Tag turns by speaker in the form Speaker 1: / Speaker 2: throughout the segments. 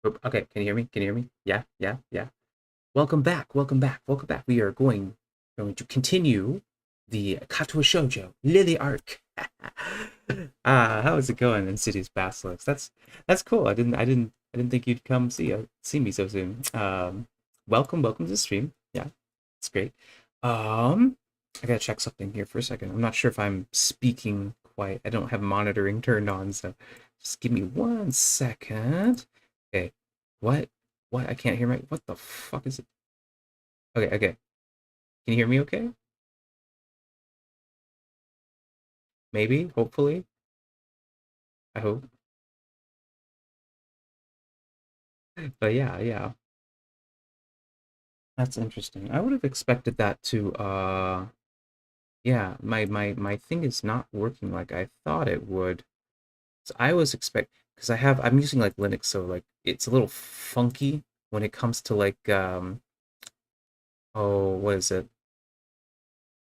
Speaker 1: Oh, okay, can you hear me? Can you hear me? Yeah, yeah, yeah. Welcome back, welcome back, welcome back. We are going to continue the Katawa Shoujo Lily arc. How is it going in City's Basilisk? That's cool. I didn't think you'd come see me so soon. Welcome to the stream. Yeah, it's great. Um, I gotta check something here for a second. I'm not sure if I'm speaking quite. I don't have monitoring turned on, so just give me 1 second. Okay. What? What? I can't hear my. What the fuck is it? Okay, okay. Can you hear me okay? Maybe, hopefully. I hope. But yeah, yeah. That's interesting. I would have expected that to yeah, my thing is not working like I thought it would. So I was expect because I'm using like Linux, so like it's a little funky when it comes to like oh, what is it?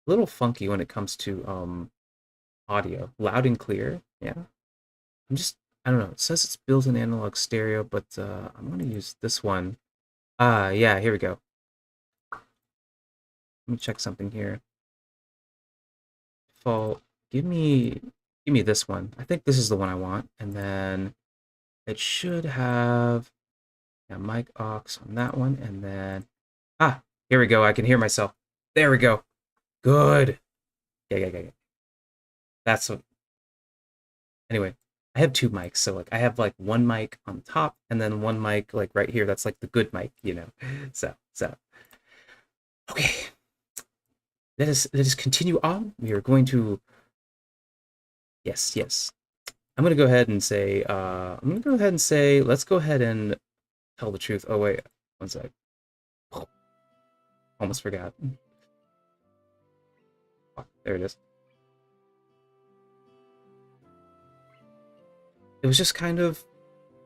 Speaker 1: A little funky when it comes to audio. Loud and clear. Yeah. I'm just I don't know. It says it's built in analog stereo, but I'm gonna use this one. Yeah, here we go. Let me check something here. Default. Give me give me this one. I think this is the one I want. And then it should have yeah, mic aux on that one. And then here we go. I can hear myself. There we go. Good. Yeah, yeah, yeah, yeah. That's what anyway. I have two mics, so like I have like one mic on top and then one mic like right here. That's like the good mic. So okay. Let us continue on. We are going to yes, yes. I'm gonna go ahead and say let's go ahead and tell the truth. Oh wait, one sec. Almost forgot. There it is. It was just kind of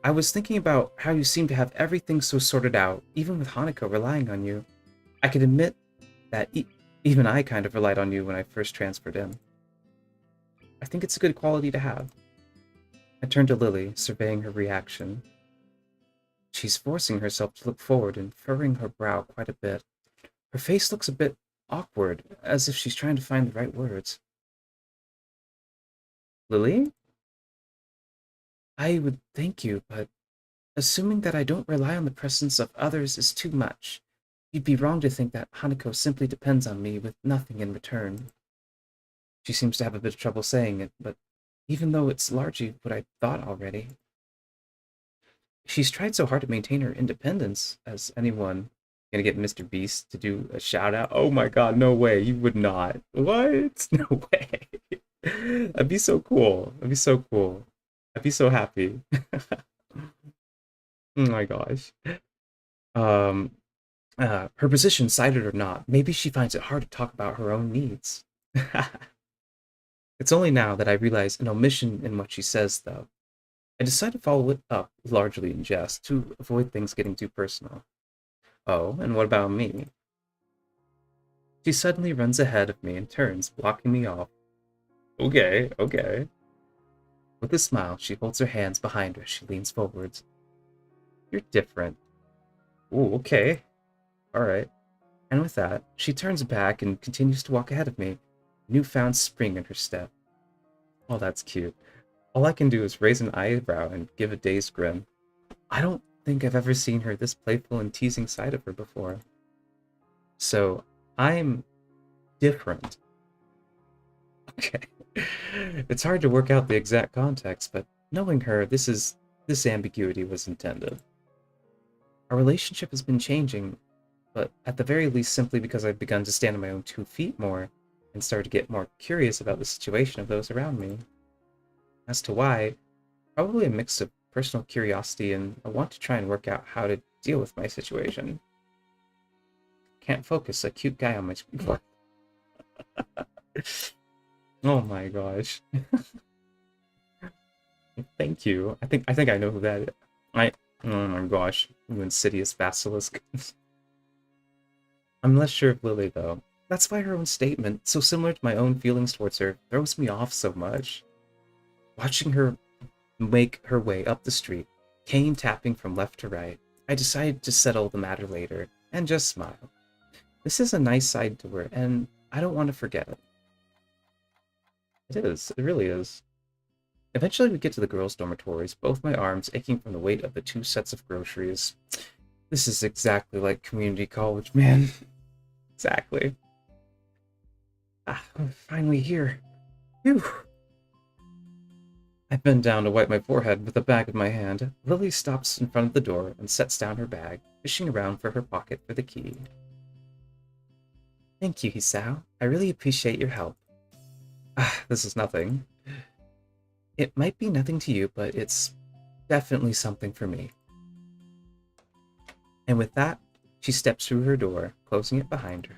Speaker 1: I was thinking about how you seem to have everything so sorted out, even with Hanako relying on you. I could admit that even I kind of relied on you when I first transferred in. I think it's a good quality to have. I turned to Lily, surveying her reaction. She's forcing herself to look forward and furrowing her brow quite a bit. Her face looks a bit awkward, as if she's trying to find the right words. Lily? I would thank you, but assuming that I don't rely on the presence of others is too much. You'd be wrong to think that Hanako simply depends on me with nothing in return. She seems to have a bit of trouble saying it, but even though it's largely what I thought already, she's tried so hard to maintain her independence as anyone. Gonna get Mr. Beast to do a shout out. Oh my god, no way. You would not. What? No way. That'd be so cool. That'd be so cool. I'd be so happy. Oh my gosh. Um, her position, cited or not, maybe she finds it hard to talk about her own needs. It's only now that I realize an omission in what she says, though. I decide to follow it up, largely in jest, to avoid things getting too personal. Oh, and what about me? She suddenly runs ahead of me and turns, blocking me off. Okay, okay. With a smile, she holds her hands behind her as she leans forwards. You're different. Ooh, okay. Alright. And with that, she turns back and continues to walk ahead of me, newfound spring in her step. Oh, that's cute. All I can do is raise an eyebrow and give a dazed grin. I don't think I've ever seen her this playful and teasing side of her before. So, I'm different. Okay. It's hard to work out the exact context, but knowing her, this ambiguity was intended. Our relationship has been changing, but at the very least simply because I've begun to stand on my own 2 feet more and start to get more curious about the situation of those around me. As to why, probably a mix of personal curiosity and I want to try and work out how to deal with my situation. Can't focus, a cute guy on my screen. Oh my gosh. Thank you. I think I know who that is. I oh my gosh, you insidious basilisk. I'm less sure of Lily though. That's why her own statement, so similar to my own feelings towards her, throws me off so much. Watching her make her way up the street, cane tapping from left to right. I decided to settle the matter later and just smile. This is a nice side to her, and I don't want to forget it. It is. It really is. Eventually, we get to the girls' dormitories, both my arms aching from the weight of the two sets of groceries. This is exactly like community college, man. Exactly. Ah, I'm finally here. Phew. I bend down to wipe my forehead with the bag in my hand. Lily stops in front of the door and sets down her bag, fishing around for her pocket for the key. Thank you, Hisao. I really appreciate your help. Ah, this is nothing. It might be nothing to you, but it's definitely something for me. And with that, she steps through her door, closing it behind her.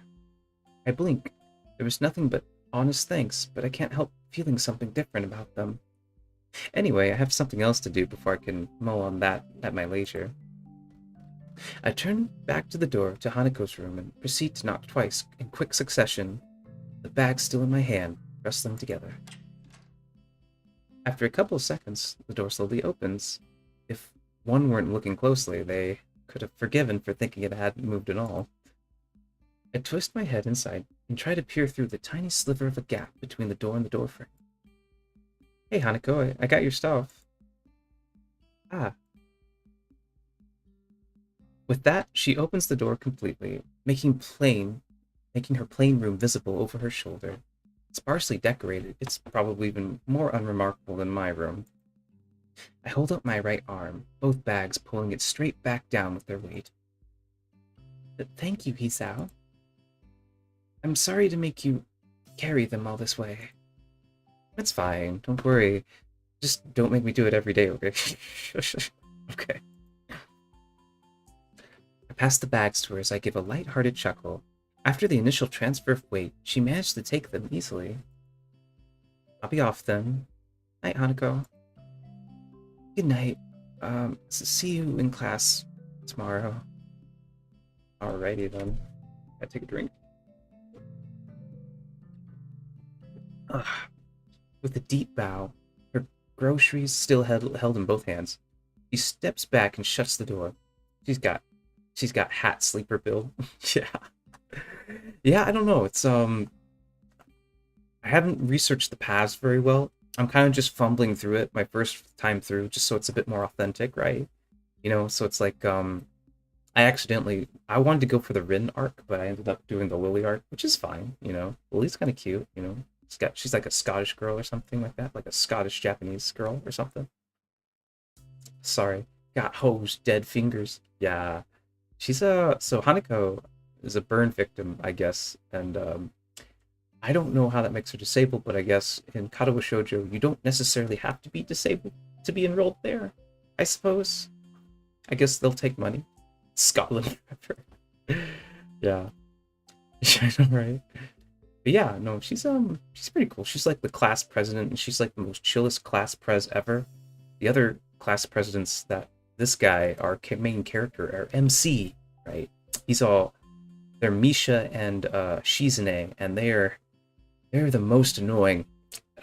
Speaker 1: I blink. There was nothing but honest thanks, but I can't help feeling something different about them. Anyway, I have something else to do before I can mull on that at my leisure. I turn back to the door to Hanako's room and proceed to knock twice in quick succession, the bag still in my hand, rustling together. After a couple of seconds, the door slowly opens. If one weren't looking closely, they could have forgiven for thinking it hadn't moved at all. I twist my head inside and try to peer through the tiny sliver of a gap between the door and the doorframe. Hey, Hanako, I got your stuff. Ah. With that, she opens the door completely, making her plain room visible over her shoulder. Sparsely decorated, it's probably even more unremarkable than my room. I hold up my right arm, both bags pulling it straight back down with their weight. But thank you, Hisao. I'm sorry to make you carry them all this way. It's fine, don't worry. Just don't make me do it every day, okay? Okay. I pass the bags to her as I give a light-hearted chuckle. After the initial transfer of weight, she managed to take them easily. I'll be off then. Night, Hanako. Good night. See you in class tomorrow. Alrighty then. I take a drink. Ugh. With a deep bow, her groceries still held in both hands, she steps back and shuts the door. She's got hat sleeper build. Yeah. Yeah, I don't know. It's I haven't researched the paths very well. I'm kind of just fumbling through it my first time through, just so it's a bit more authentic, right? So it's like I wanted to go for the Rin arc, but I ended up doing the Lily arc, which is fine. Lily's kind of cute. She's like a Scottish girl or something like that, like a Scottish Japanese girl or something. Sorry, got hosed, dead fingers. Yeah, she's a so Hanako is a burn victim, I guess, and I don't know how that makes her disabled, but I guess in Katawa Shoujo, you don't necessarily have to be disabled to be enrolled there. I suppose. I guess they'll take money. Scotland. Yeah. I know, right? But yeah, no, she's pretty cool. She's like the class president, and she's like the most chillest class pres ever. The other class presidents that this guy, our main character, are MC, right? He's all they're Misha and Shizune, and they're the most annoying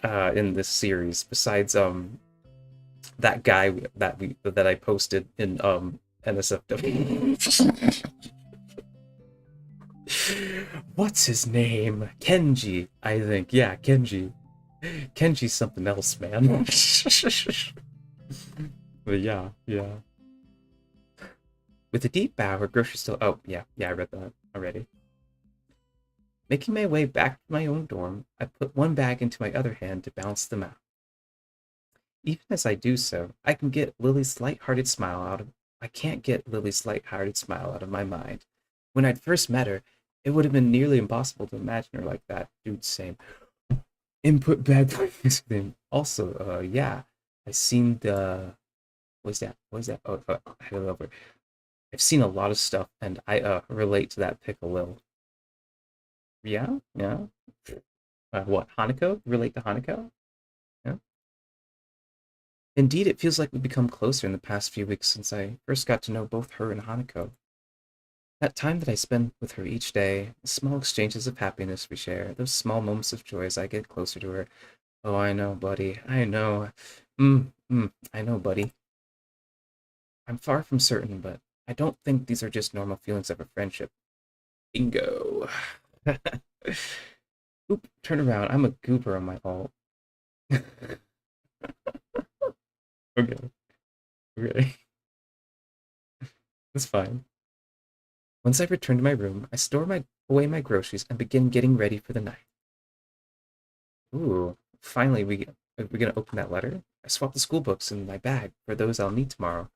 Speaker 1: in this series. Besides that guy that I posted in NSFW. What's his name? Kenji, I think. Yeah, Kenji. Kenji's something else, man. But yeah. With a deep bow, her grocery store. Oh, yeah, I read that already. Making my way back to my own dorm, I put one bag into my other hand to balance them out. Even as I do so, I can't get Lily's light-hearted smile out of my mind. When I'd first met her, it would have been nearly impossible to imagine her like that. Dude, same. Input bag thing. Also, yeah, I seen the. What's that? Oh, I had it over. I've seen a lot of stuff, and I relate to that pick a little. Yeah. What Hanako? Relate to Hanako? Yeah. Indeed, it feels like we've become closer in the past few weeks since I first got to know both her and Hanako. That time that I spend with her each day, the small exchanges of happiness we share, those small moments of joy as I get closer to her. Oh, I know, buddy. I know. I know, buddy. I'm far from certain, but I don't think these are just normal feelings of a friendship. Bingo. Oop, turn around. I'm a goober on my alt. Okay, okay. That's fine. Once I return to my room, I store away my groceries and begin getting ready for the night. Ooh, finally, we're gonna open that letter. I swapped the school books in my bag for those I'll need tomorrow,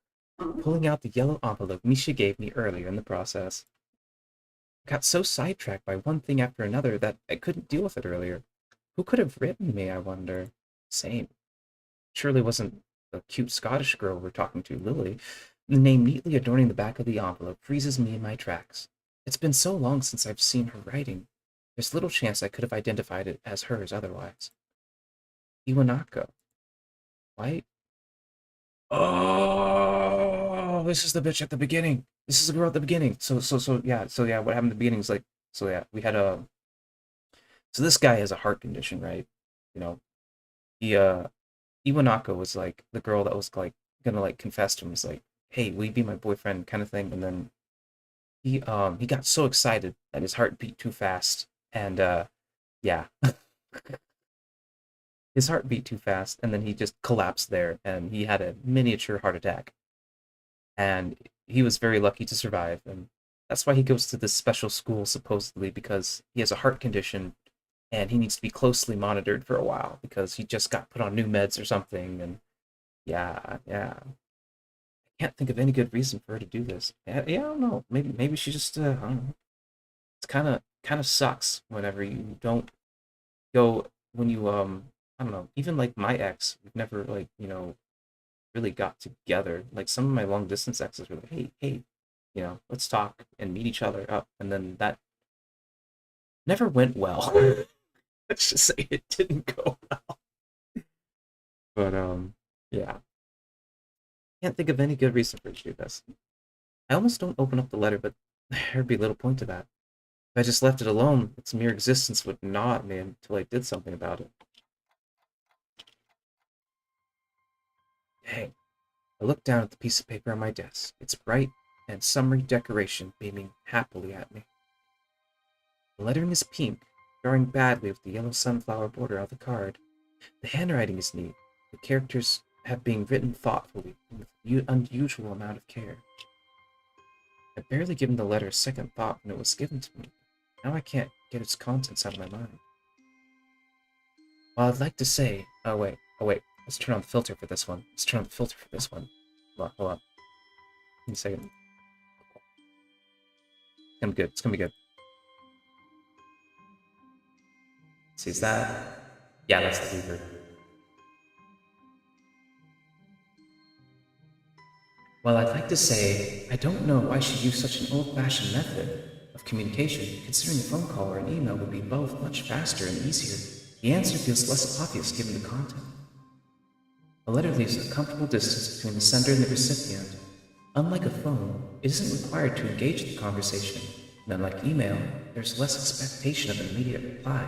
Speaker 1: pulling out the yellow envelope Misha gave me earlier in the process. I got so sidetracked by one thing after another that I couldn't deal with it earlier. Who could have written me, I wonder? Same. Surely wasn't the cute Scottish girl we're talking to, Lilly. The name neatly adorning the back of the envelope freezes me in my tracks. It's been so long since I've seen her writing. There's little chance I could have identified it as hers otherwise. Iwanako. White? Oh, this is the bitch at the beginning. This is the girl at the beginning. So yeah, what happened at the beginning is like, so yeah, we had a, so this guy has a heart condition, right? You know, he, Iwanako was like the girl that was like gonna like confess to him, was like, hey, will you be my boyfriend kind of thing. And then he got so excited that his heart beat too fast. And yeah, his heart beat too fast, and then he just collapsed there, and he had a miniature heart attack. And he was very lucky to survive, and that's why he goes to this special school supposedly, because he has a heart condition and he needs to be closely monitored for a while because he just got put on new meds or something. And yeah, I can't think of any good reason for her to do this. Yeah, I don't know, maybe she just I don't know. It's kind of sucks whenever you don't go, when you I don't know, even like my ex, we've never like, really got together. Like some of my long distance exes were like, hey, let's talk and meet each other up. And then that never went well. Let's just say it didn't go well. But yeah. Can't think of any good reason for it to do this. I almost don't open up the letter, but there'd be little point to that. If I just left it alone, its mere existence would gnaw at me until I did something about it. Dang. I look down at the piece of paper on my desk, its bright and summery decoration beaming happily at me. The lettering is pink, drawing badly with the yellow sunflower border of the card. The handwriting is neat. The characters have been written thoughtfully and with unusual amount of care. I'd barely given the letter a second thought when it was given to me. Now I can't get its contents out of my mind. While I'd like to say, oh wait, let's turn on the filter for this one. Let's turn on the filter for this one. Hold on. Give me a second. It's gonna be good. It's gonna be good. See, is that? Yeah, that's the beaver. While I'd like to say, I don't know why she used such an old-fashioned method of communication, considering a phone call or an email would be both much faster and easier. The answer feels less obvious given the content. A letter leaves a comfortable distance between the sender and the recipient. Unlike a phone, it isn't required to engage the conversation, and unlike email, there's less expectation of an immediate reply.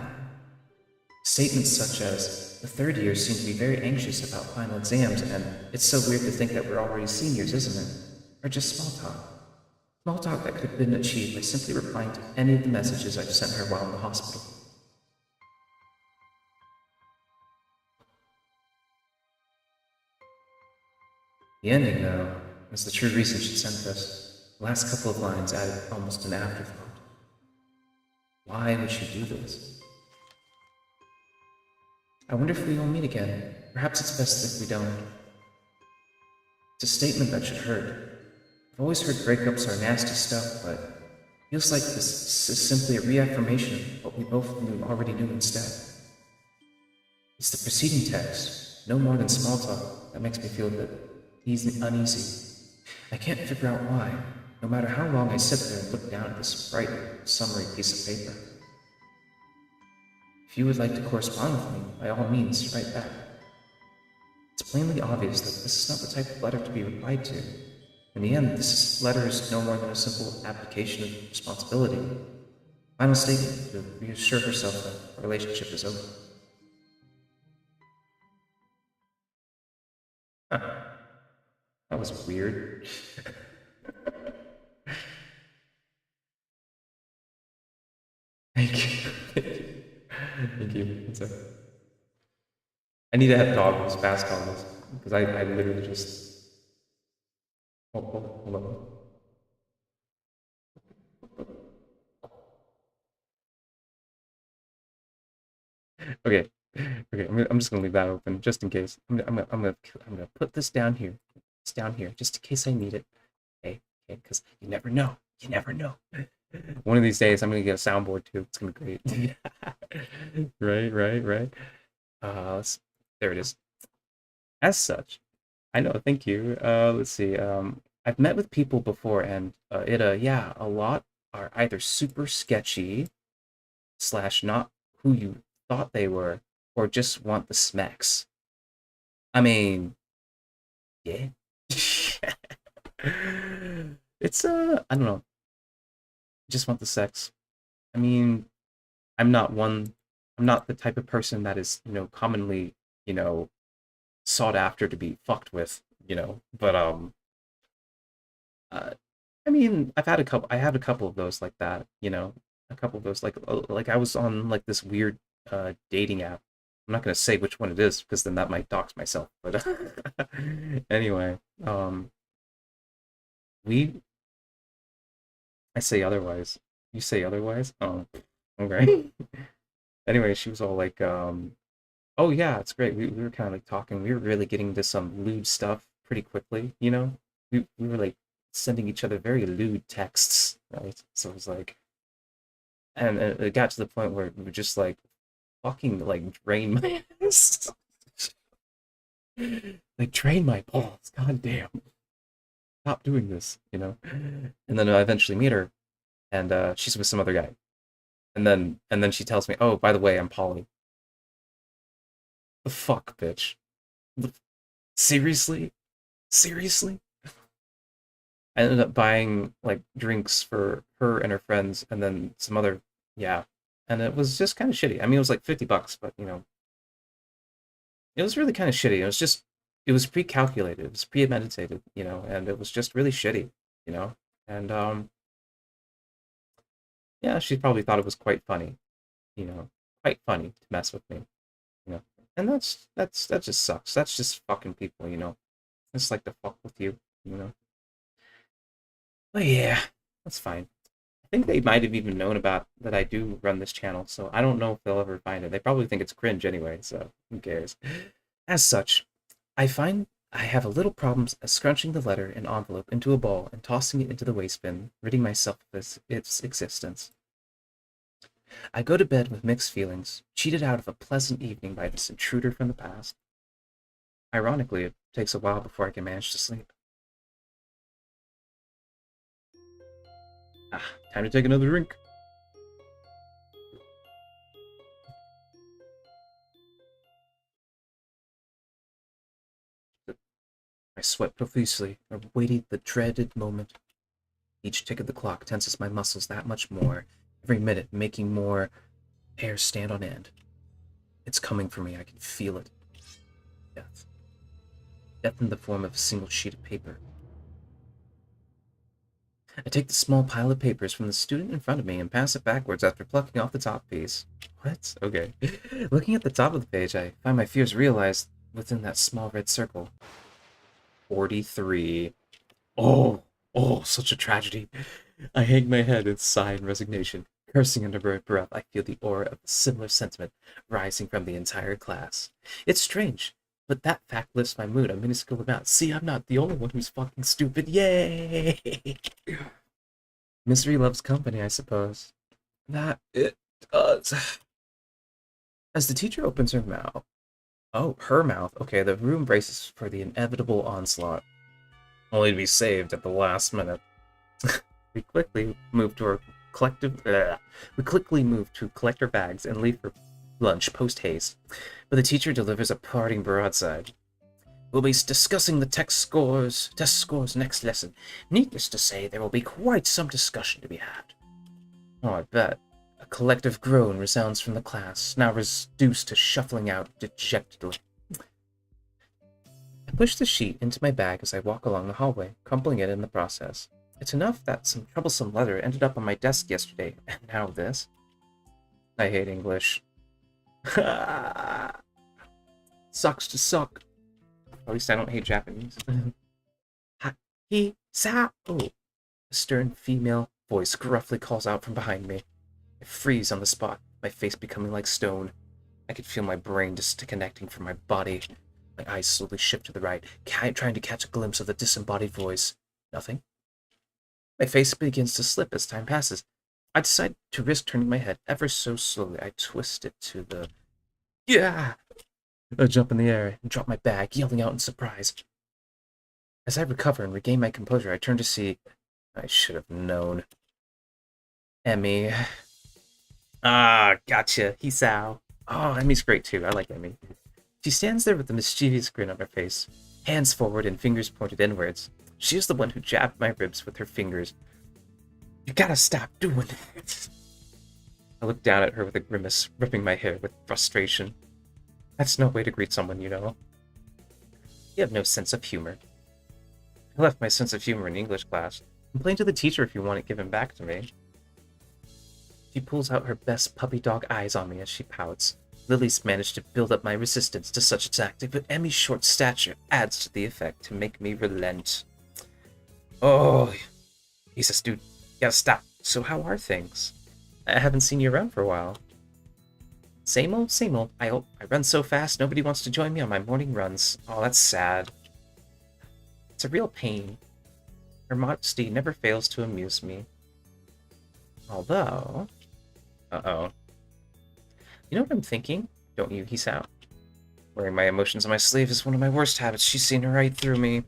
Speaker 1: Statements such as, the third years seem to be very anxious about final exams, and it's so weird to think that we're already seniors, isn't it? Are just small talk. Small talk that could have been achieved by simply replying to any of the messages I've sent her while in the hospital. The ending, though, was the true reason she sent this. The last couple of lines added almost an afterthought. Why would she do this? I wonder if we will meet again. Perhaps it's best if we don't. It's a statement that should hurt. I've always heard breakups are nasty stuff, but it feels like this is simply a reaffirmation of what we both already knew instead. It's the preceding text, no more than small talk, that makes me feel a bit uneasy. I can't figure out why, no matter how long I sit there and look down at this bright, summery piece of paper. If you would like to correspond with me, by all means, write back. It's plainly obvious that this is not the type of letter to be replied to. In the end, this letter is no more than a simple application of responsibility. Final statement to reassure herself that our relationship is over. Huh. That was weird. Thank you. Thank you. I need to have dogs fast on this because I literally just. Hold on. Okay, okay. I'm just gonna leave that open just in case. I'm gonna put this down here. It's down here just in case I need it. Okay, okay. Because you never know. You never know. One of these days, I'm gonna get a soundboard too. It's gonna be great. Right. There it is. As such, I know. Thank you. Let's see. I've met with people before, and yeah, a lot are either super sketchy slash not who you thought they were, or just want the smacks. I mean, yeah. It's I don't know. Just want the sex. I mean, I'm not one. I'm not the type of person that is, commonly, you know, sought after to be fucked with, But uh, I mean, I've had a couple. I had a couple of those like that, a couple of those like I was on like this weird dating app. I'm not gonna say which one it is because then that might dox myself. But anyway, we I say otherwise. You say otherwise? Oh, okay. Anyway, she was all like, "Oh yeah, it's great." We were kind of like talking. We were really getting into some lewd stuff pretty quickly. We were like sending each other very lewd texts, right? So it was like, and it got to the point where we were just like fucking like drain my ass, like drain my balls. God damn, stop doing this. And then I eventually meet her, and she's with some other guy. And then she tells me, "Oh, by the way, I'm poly." The fuck, bitch. The- Seriously? Seriously? I ended up buying like drinks for her and her friends and then some other yeah. And it was just kind of shitty. I mean, it was like $50, but it was really kind of shitty. It was pre-calculated, it was premeditated, and it was just really shitty, you know. And yeah, she probably thought it was quite funny, you know, quite funny to mess with me, you know. And that just sucks. That's just fucking people. It's like to fuck with you. But yeah, that's fine. I think they might have even known about that I do run this channel, so I don't know if they'll ever find it. They probably think it's cringe anyway, so who cares? As such, I find I have a little problems scrunching the letter and envelope into a ball and tossing it into the waste bin, ridding myself of its existence. I go to bed with mixed feelings, cheated out of a pleasant evening by this intruder from the past. Ironically, it takes a while before I can manage to sleep. Ah, time to take another drink. I sweat profusely, awaiting the dreaded moment. Each tick of the clock tenses my muscles that much more, every minute making more hair stand on end. It's coming for me, I can feel it. Death. Death in the form of a single sheet of paper. I take the small pile of papers from the student in front of me and pass it backwards after plucking off the top piece. What? Okay. Looking at the top of the page, I find my fears realized within that small red circle. 43. Oh, oh, such a tragedy. I hang my head and sigh in resignation. Cursing under my breath, I feel the aura of a similar sentiment rising from the entire class. It's strange, but that fact lifts my mood a minuscule amount. See, I'm not the only one who's fucking stupid. Yay! Misery loves company, I suppose. That it does. As the teacher opens her mouth. Oh, her mouth. Okay, the room braces for the inevitable onslaught, only to be saved at the last minute. We quickly move to our collective. We quickly move to collect our bags and leave for lunch post haste, but the teacher delivers a parting broadside. We'll be discussing the test scores next lesson. Needless to say, there will be quite some discussion to be had. Oh, I bet. A collective groan resounds from the class, now reduced to shuffling out dejectedly. push the sheet into my bag as I walk along the hallway, crumpling it in the process. It's enough that some troublesome letter ended up on my desk yesterday, and now this. I hate English. Sucks to suck. At least I don't hate Japanese. Ha-he-sa! Oh. A stern female voice gruffly calls out from behind me. I freeze on the spot, my face becoming like stone. I could feel my brain disconnecting from my body. My eyes slowly shift to the right, trying to catch a glimpse of the disembodied voice. Nothing. My face begins to slip as time passes. I decide to risk turning my head ever so slowly. I twist it to the... Yeah! I jump in the air and drop my bag, yelling out in surprise. As I recover and regain my composure, I turn to see... I should have known. Emmy. Ah, gotcha. Hisao. Oh, Emmy's great too. I like Emmy. She stands there with a mischievous grin on her face, hands forward and fingers pointed inwards. She is the one who jabbed my ribs with her fingers. You gotta stop doing it. I look down at her with a grimace, ripping my hair with frustration. That's no way to greet someone, you know. You have no sense of humor. I left my sense of humor in English class. Complain to the teacher if you want it given back to me. She pulls out her best puppy dog eyes on me as she pouts. Lily's managed to build up my resistance to such a tactic, but Emmy's short stature adds to the effect to make me relent. Oh, Jesus, dude, you gotta stop. So how are things? I haven't seen you around for a while. Same old, same old. I run so fast, nobody wants to join me on my morning runs. Oh, that's sad. It's a real pain. Her modesty never fails to amuse me. Although... Uh-oh. You know what I'm thinking? Don't you, Hisao? Wearing my emotions on my sleeve is one of my worst habits. She's seen right through me.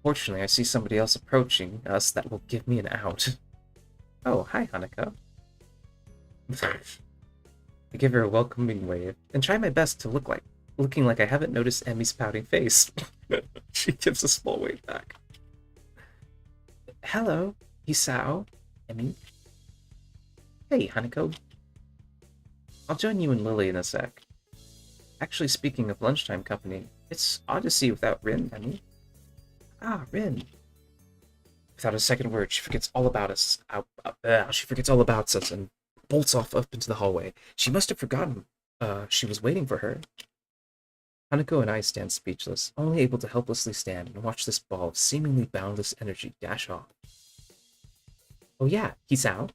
Speaker 1: Fortunately, I see somebody else approaching us that will give me an out. Oh, hi, Hanako. I give her a welcoming wave, and try my best to looking like I haven't noticed Emmy's pouting face. She gives a small wave back. Hello, Hisao. Emmy. Hey, Hanako. I'll join you and Lilly in a sec. Actually, speaking of lunchtime company, it's odd to see you without Rin, Emmy. Ah, Rin. Without a second word, she forgets all about us. She forgets all about us and bolts off up into the hallway. She must have forgotten. She was waiting for her. Hanako and I stand speechless, only able to helplessly stand and watch this ball of seemingly boundless energy dash off. Oh yeah, Hisao.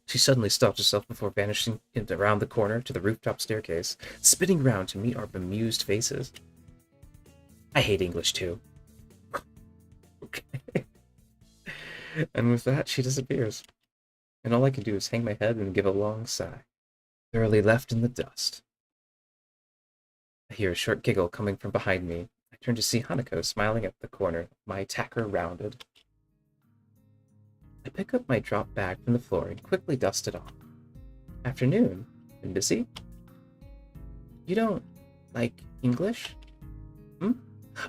Speaker 1: She suddenly stops herself before vanishing around the corner to the rooftop staircase, spinning round to meet our bemused faces. I hate English too. Okay. And with that, she disappears. And all I can do is hang my head and give a long sigh, thoroughly left in the dust. I hear a short giggle coming from behind me. I turn to see Hanako smiling at the corner, my attacker rounded. I pick up my dropped bag from the floor and quickly dust it off. Afternoon. Been busy? You don't like English? Hmm?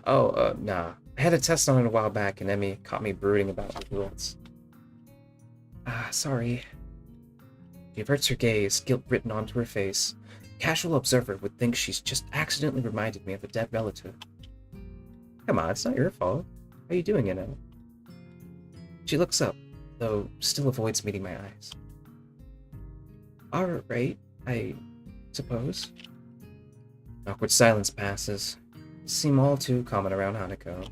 Speaker 1: Oh, nah. I had a test on it a while back and Emmy caught me brooding about the rules. Sorry. She averts her gaze, guilt written onto her face. A casual observer would think she's just accidentally reminded me of a dead relative. Come on, it's not your fault. How are you doing, Emma? She looks up, though still avoids meeting my eyes. Alright, I suppose. Awkward silence passes. Seem all too common around Hanako.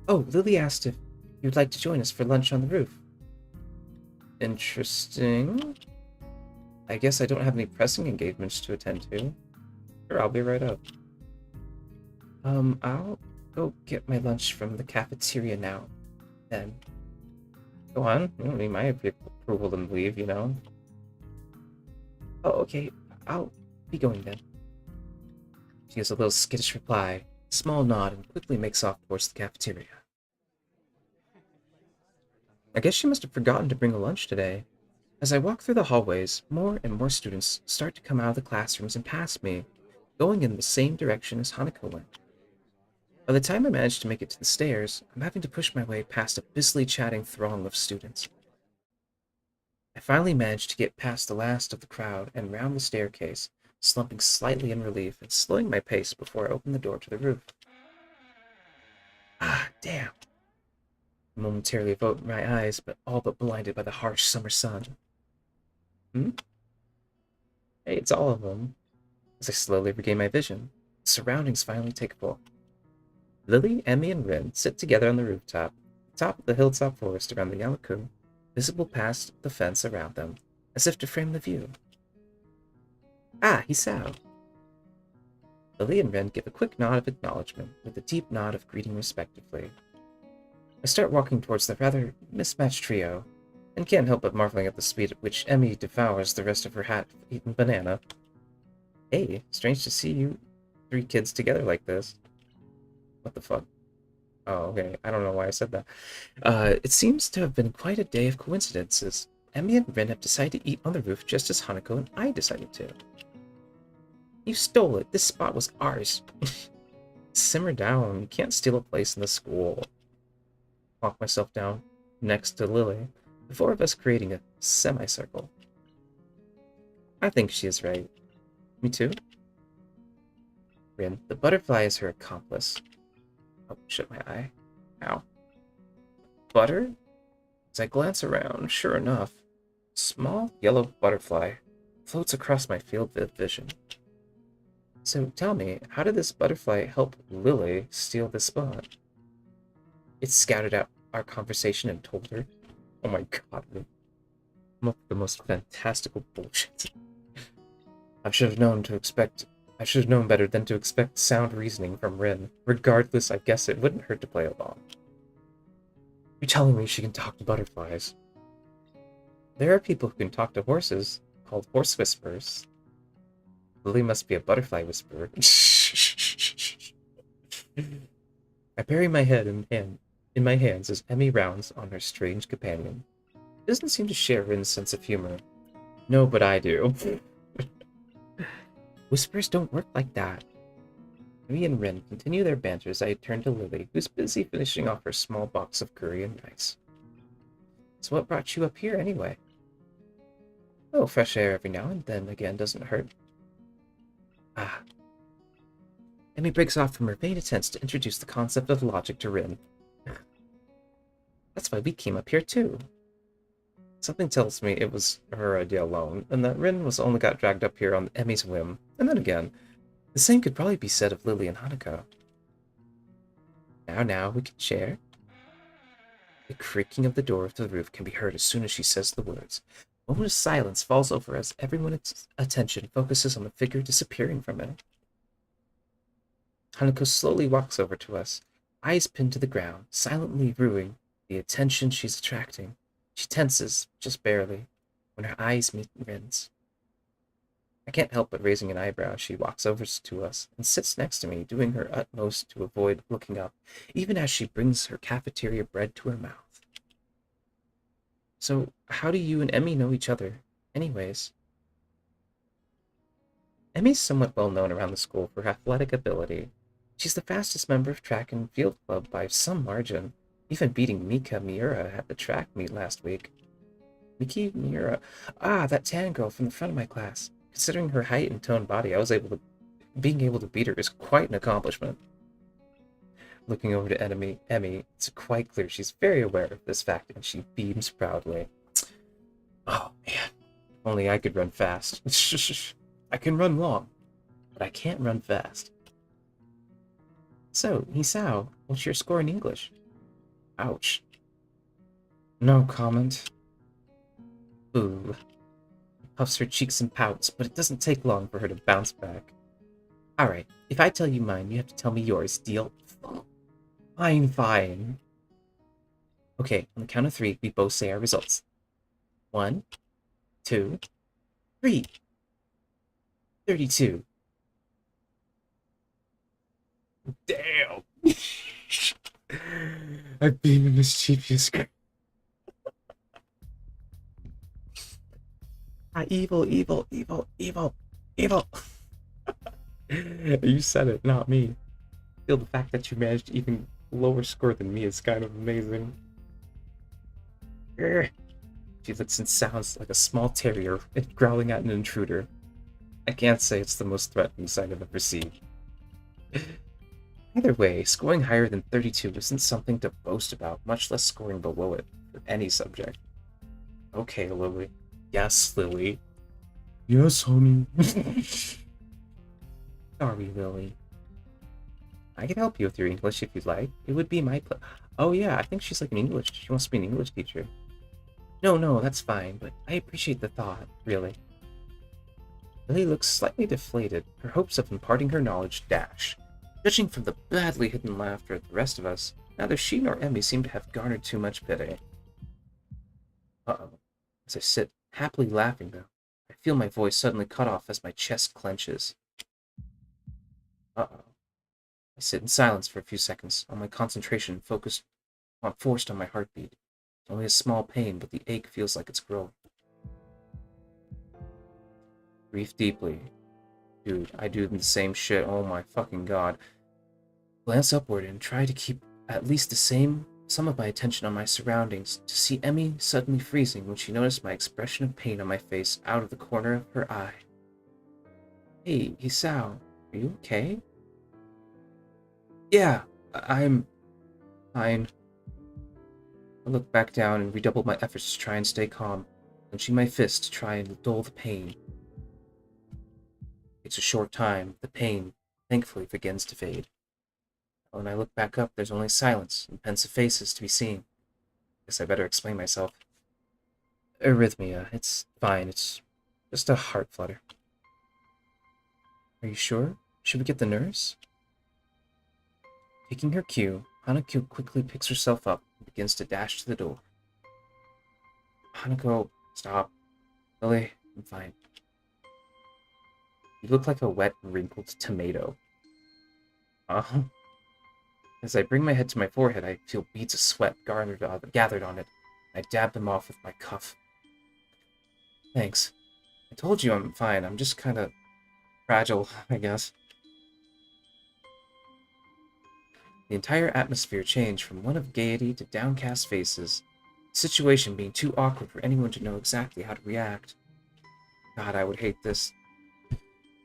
Speaker 1: Oh, Lily asked if you'd like to join us for lunch on the roof. Interesting. I guess I don't have any pressing engagements to attend to. Sure, I'll be right up. I'll go get my lunch from the cafeteria now. Then. Go on. You don't need my approval to leave, you know. Oh, okay. I'll be going then. She gives a little skittish reply, a small nod, and quickly makes off towards the cafeteria. I guess she must have forgotten to bring a lunch today. As I walk through the hallways, more and more students start to come out of the classrooms and pass me, going in the same direction as Hanako went. By the time I manage to make it to the stairs, I'm having to push my way past a busily chatting throng of students. I finally manage to get past the last of the crowd and round the staircase, slumping slightly in relief and slowing my pace before I open the door to the roof. Ah, damn. I momentarily opened my eyes, but all but blinded by the harsh summer sun. Hmm? Hey, it's all of them. As I slowly regain my vision, the surroundings finally take full. Lily, Emmy, and Rin sit together on the rooftop, atop of the hilltop forest around the Yamaku, visible past the fence around them, as if to frame the view. Ah, Hisao! Lily and Rin give a quick nod of acknowledgement, with a deep nod of greeting respectively. I start walking towards the rather mismatched trio, and can't help but marveling at the speed at which Emmy devours the rest of her half-eaten banana. Hey, strange to see you three kids together like this. What the fuck? Oh, okay. I don't know why I said that. It seems to have been quite a day of coincidences. Emmy and Rin have decided to eat on the roof just as Hanako and I decided to. You stole it. This spot was ours. Simmer down. You can't steal a place in the school. Walk myself down next to Lily, the four of us creating a semicircle. I think she is right. Me too? Rin, the butterfly is her accomplice. Oh, shut my eye. Ow. Butter? As I glance around, sure enough, a small yellow butterfly floats across my field of vision. So tell me, how did this butterfly help Lily steal this spot? It scouted out our conversation and told her. Oh my god, I'm up with the most fantastical bullshit. I should have known better than to expect sound reasoning from Rin. Regardless, I guess it wouldn't hurt to play along. You're telling me she can talk to butterflies? There are people who can talk to horses, called horse whisperers. Lily must be a butterfly whisperer. I bury my head in my hands as Emmy rounds on her strange companion. She doesn't seem to share Rin's sense of humor. No, but I do. Whispers don't work like that. Emmy and Rin continue their banter as I turn to Lily, who's busy finishing off her small box of curry and rice. So what brought you up here anyway? Oh, fresh air every now and then again doesn't hurt. Ah. Emmy breaks off from her vain attempts to introduce the concept of logic to Rin. That's why we came up here too. Something tells me it was her idea alone, and that Rin only got dragged up here on Emmy's whim. And then again, the same could probably be said of Lily and Hanako. Now, we can share. The creaking of the door to the roof can be heard as soon as she says the words. A moment of silence falls over as everyone's attention focuses on the figure disappearing from it. Hanako slowly walks over to us, eyes pinned to the ground, silently ruing the attention she's attracting. She tenses, just barely, when her eyes meet Rin's. I can't help but raising an eyebrow as she walks over to us and sits next to me, doing her utmost to avoid looking up, even as she brings her cafeteria bread to her mouth. So, how do you and Emmy know each other, anyways? Emmy's somewhat well known around the school for her athletic ability. She's the fastest member of track and field club by some margin, even beating Mika Miura at the track meet last week. Miki Miura? Ah, that tan girl from the front of my class. Considering her height and toned body, being able to beat her is quite an accomplishment. Looking over to Emmy, it's quite clear she's very aware of this fact, and she beams proudly. Oh man, only I could run fast. I can run long, but I can't run fast. So, Hisao, what's your score in English? Ouch. No comment. Ooh. Puffs her cheeks and pouts, but it doesn't take long for her to bounce back. Alright, if I tell you mine, you have to tell me yours, deal? Fine. Okay, on the count of 3, we both say our results. 1, 2, 3. 32. Damn! I've been a mischievous girl. Evil. You said it, not me. I feel the fact that you managed to even lower score than me is kind of amazing. She looks and sounds like a small terrier growling at an intruder. I can't say it's the most threatening sight I've ever seen. Either way, scoring higher than 32 isn't something to boast about, much less scoring below it for any subject. Okay, Lily. Yes, Lily. Yes, honey. Sorry, Lily. I can help you with your English if you'd like. It would be my Oh yeah, I think she's like an English. She wants to be an English teacher. No, no, that's fine, but I appreciate the thought, really. Lily looks slightly deflated, her hopes of imparting her knowledge dash. Judging from the badly hidden laughter of the rest of us, neither she nor Emmy seem to have garnered too much pity. Uh-oh. As I sit, happily laughing though, I feel my voice suddenly cut off as my chest clenches. Uh-oh. I sit in silence for a few seconds, all my concentration focused on forced on my heartbeat. It's only a small pain, but the ache feels like it's growing. Breathe deeply. Dude, I do the same shit. Oh my fucking god. Glance upward and try to keep at least some of my attention on my surroundings, to see Emmy suddenly freezing when she noticed my expression of pain on my face out of the corner of her eye. Hey, Hisao, are you okay? Yeah, I'm fine. I look back down and redouble my efforts to try and stay calm, clenching my fist to try and dull the pain. It's a short time. The pain, thankfully, begins to fade. When I look back up, there's only silence and pensive faces to be seen. Guess I better explain myself. Arrhythmia. It's fine. It's just a heart flutter. Are you sure? Should we get the nurse? Taking her cue, Hanako quickly picks herself up and begins to dash to the door. Hanako, stop. Lily, I'm fine. You look like a wet, wrinkled tomato. As I bring my head to my forehead, I feel beads of sweat gathered on it. I dab them off with my cuff. Thanks. I told you I'm fine. I'm just kind of fragile, I guess. The entire atmosphere changed from one of gaiety to downcast faces, the situation being too awkward for anyone to know exactly how to react. God, I would hate this.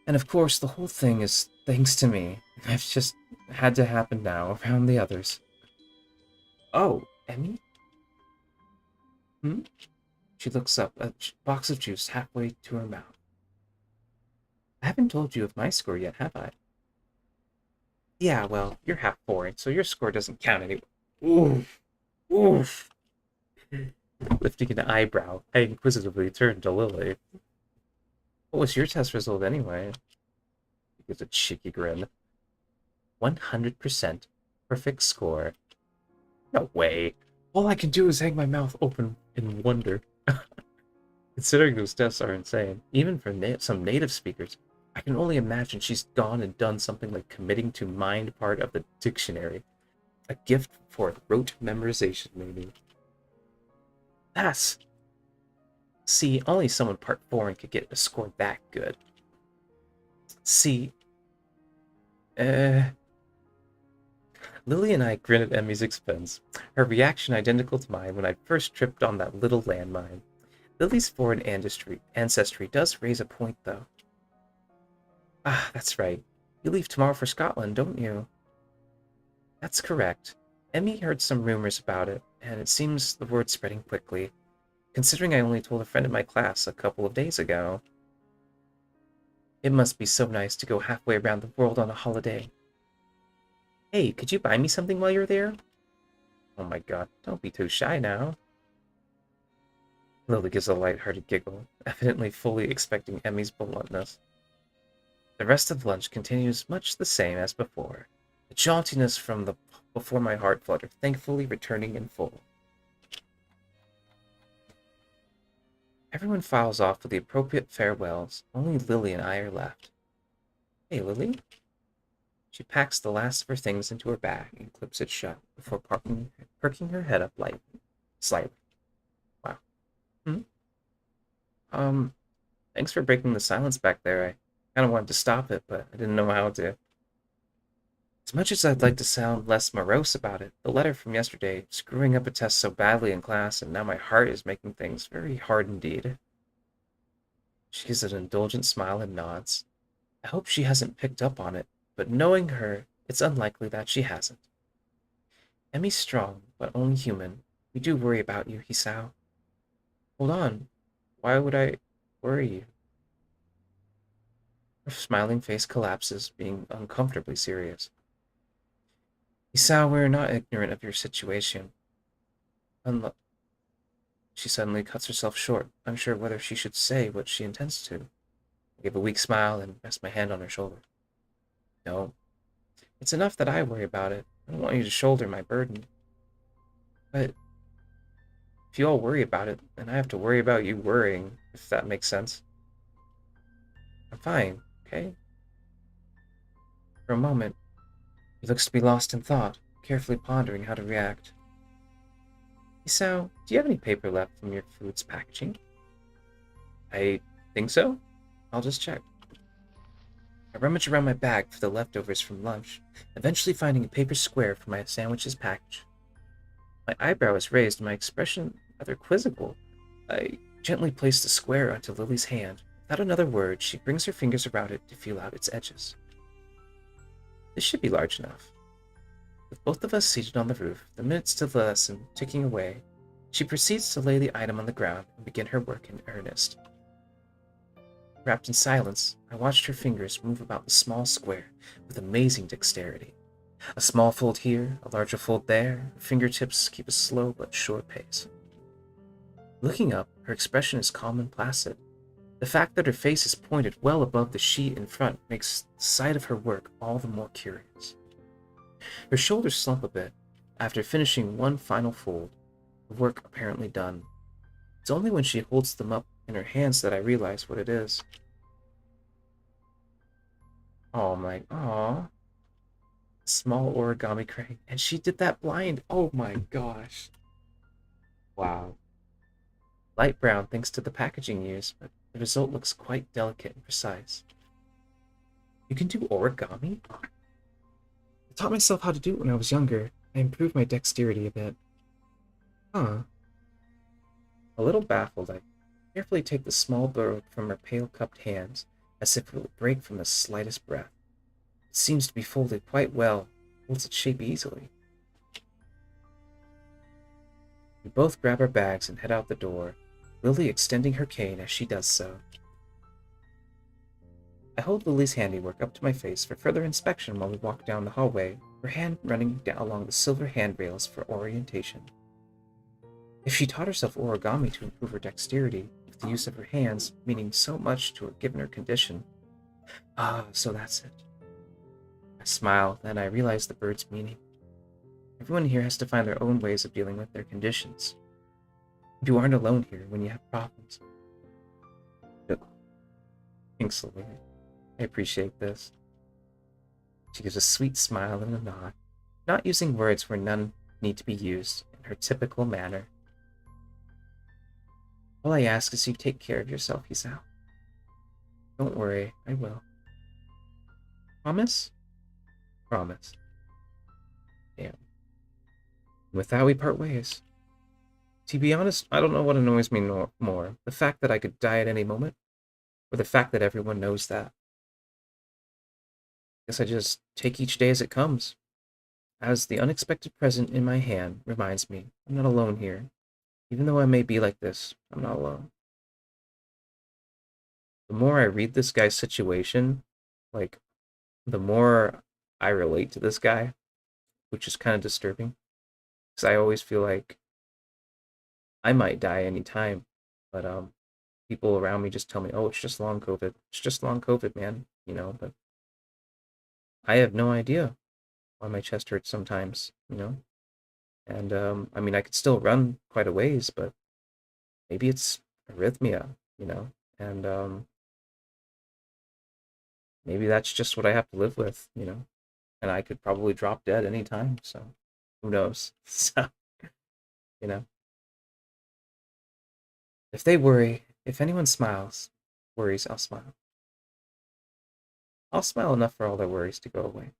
Speaker 1: And of course, the whole thing is thanks to me. It's just had to happen now around the others. Oh, Emmy? Hmm? She looks up, a box of juice halfway to her mouth. I haven't told you of my score yet, have I? Yeah, well, you're half boring, so your score doesn't count anyway. Oof. Oof. Lifting an eyebrow, I inquisitively turned to Lily. What was your test result anyway? He gives a cheeky grin. 100%. Perfect score. No way. All I can do is hang my mouth open in wonder. Considering those tests are insane, even for some native speakers, I can only imagine she's gone and done something like committing to mind part of the dictionary. A gift for rote memorization, maybe. Pass! See, only someone part foreign could get a score that good. See, Lily and I grin at Emmy's expense, her reaction identical to mine when I first tripped on that little landmine. Lily's foreign ancestry does raise a point, though. Ah, that's right. You leave tomorrow for Scotland, don't you? That's correct. Emmy heard some rumors about it, and it seems the word's spreading quickly, considering I only told a friend in my class a couple of days ago. It must be so nice to go halfway around the world on a holiday. Hey, could you buy me something while you're there? Oh my god, don't be too shy now. Lily gives a light-hearted giggle, evidently fully expecting Emmy's bluntness. The rest of lunch continues much the same as before, the jauntiness from before my heart fluttered, thankfully returning in full. Everyone files off with the appropriate farewells. Only Lily and I are left. Hey, Lily? She packs the last of her things into her bag and clips it shut before perking her head up slightly. Wow. Hmm? Thanks for breaking the silence back there. I kind of wanted to stop it, but I didn't know how to. As much as I'd like to sound less morose about it, the letter from yesterday, screwing up a test so badly in class, and now my heart is making things very hard indeed. She gives an indulgent smile and nods. I hope she hasn't picked up on it, but knowing her, it's unlikely that she hasn't. Emmy's strong, but only human. We do worry about you, Hisao. Hold on. Why would I worry you? Her smiling face collapses, being uncomfortably serious. Hisao, we're not ignorant of your situation. Unlo She suddenly cuts herself short, unsure whether she should say what she intends to. I give a weak smile and rest my hand on her shoulder. No, it's enough that I worry about it. I don't want you to shoulder my burden. But if you all worry about it, then I have to worry about you worrying, if that makes sense. I'm fine, okay? For a moment, he looks to be lost in thought, carefully pondering how to react. Isao, do you have any paper left from your food's packaging? I think so. I'll just check. I rummage around my bag for the leftovers from lunch, eventually finding a paper square for my sandwich's package. My eyebrow is raised and my expression rather quizzical. I gently place the square onto Lily's hand. Without another word, she brings her fingers around it to feel out its edges. This should be large enough. With both of us seated on the roof, the minutes to the lesson ticking away, she proceeds to lay the item on the ground and begin her work in earnest. Wrapped in silence, I watched her fingers move about the small square with amazing dexterity. A small fold here, a larger fold there, her fingertips keep a slow but sure pace. Looking up, her expression is calm and placid. The fact that her face is pointed well above the sheet in front makes the sight of her work all the more curious. Her shoulders slump a bit after finishing one final fold, the work apparently done. It's only when she holds them up in her hands that I realize what it is. Oh my, aw. Small origami crane. And she did that blind. Oh my gosh. Wow. Light brown thanks to the packaging used, but the result looks quite delicate and precise. You can do origami? I taught myself how to do it when I was younger. I improved my dexterity a bit. Huh. A little baffled, I carefully take the small bird from her pale-cupped hands, as if it would break from the slightest breath. It seems to be folded quite well, holds its shape easily. We both grab our bags and head out the door, Lily extending her cane as she does so. I hold Lily's handiwork up to my face for further inspection while we walk down the hallway, her hand running down along the silver handrails for orientation. If she taught herself origami to improve her dexterity, with the use of her hands meaning so much to her given her condition, so that's it. I smile, then I realize the bird's meaning. Everyone here has to find their own ways of dealing with their conditions. You aren't alone here when you have problems. Thanks, Lily. I appreciate this. She gives a sweet smile and a nod, not using words where none need to be used, in her typical manner. All I ask is you take care of yourself, Hisao. Don't worry, I will. Promise? Promise. Damn. With that, we part ways. To be honest, I don't know what annoys me more, the fact that I could die at any moment, or the fact that everyone knows that. Guess I just take each day as it comes. As the unexpected present in my hand reminds me, I'm not alone here. Even though I may be like this, I'm not alone. The more I read this guy's situation, like, the more I relate to this guy, which is kind of disturbing. Because I always feel like I might die anytime, but people around me just tell me, "Oh, it's just long COVID. It's just long COVID, man." But I have no idea why my chest hurts sometimes. And I mean, I could still run quite a ways, but maybe it's arrhythmia. And maybe that's just what I have to live with. And I could probably drop dead anytime, so who knows? So, you know, if they worry, if anyone worries, I'll smile. I'll smile enough for all their worries to go away.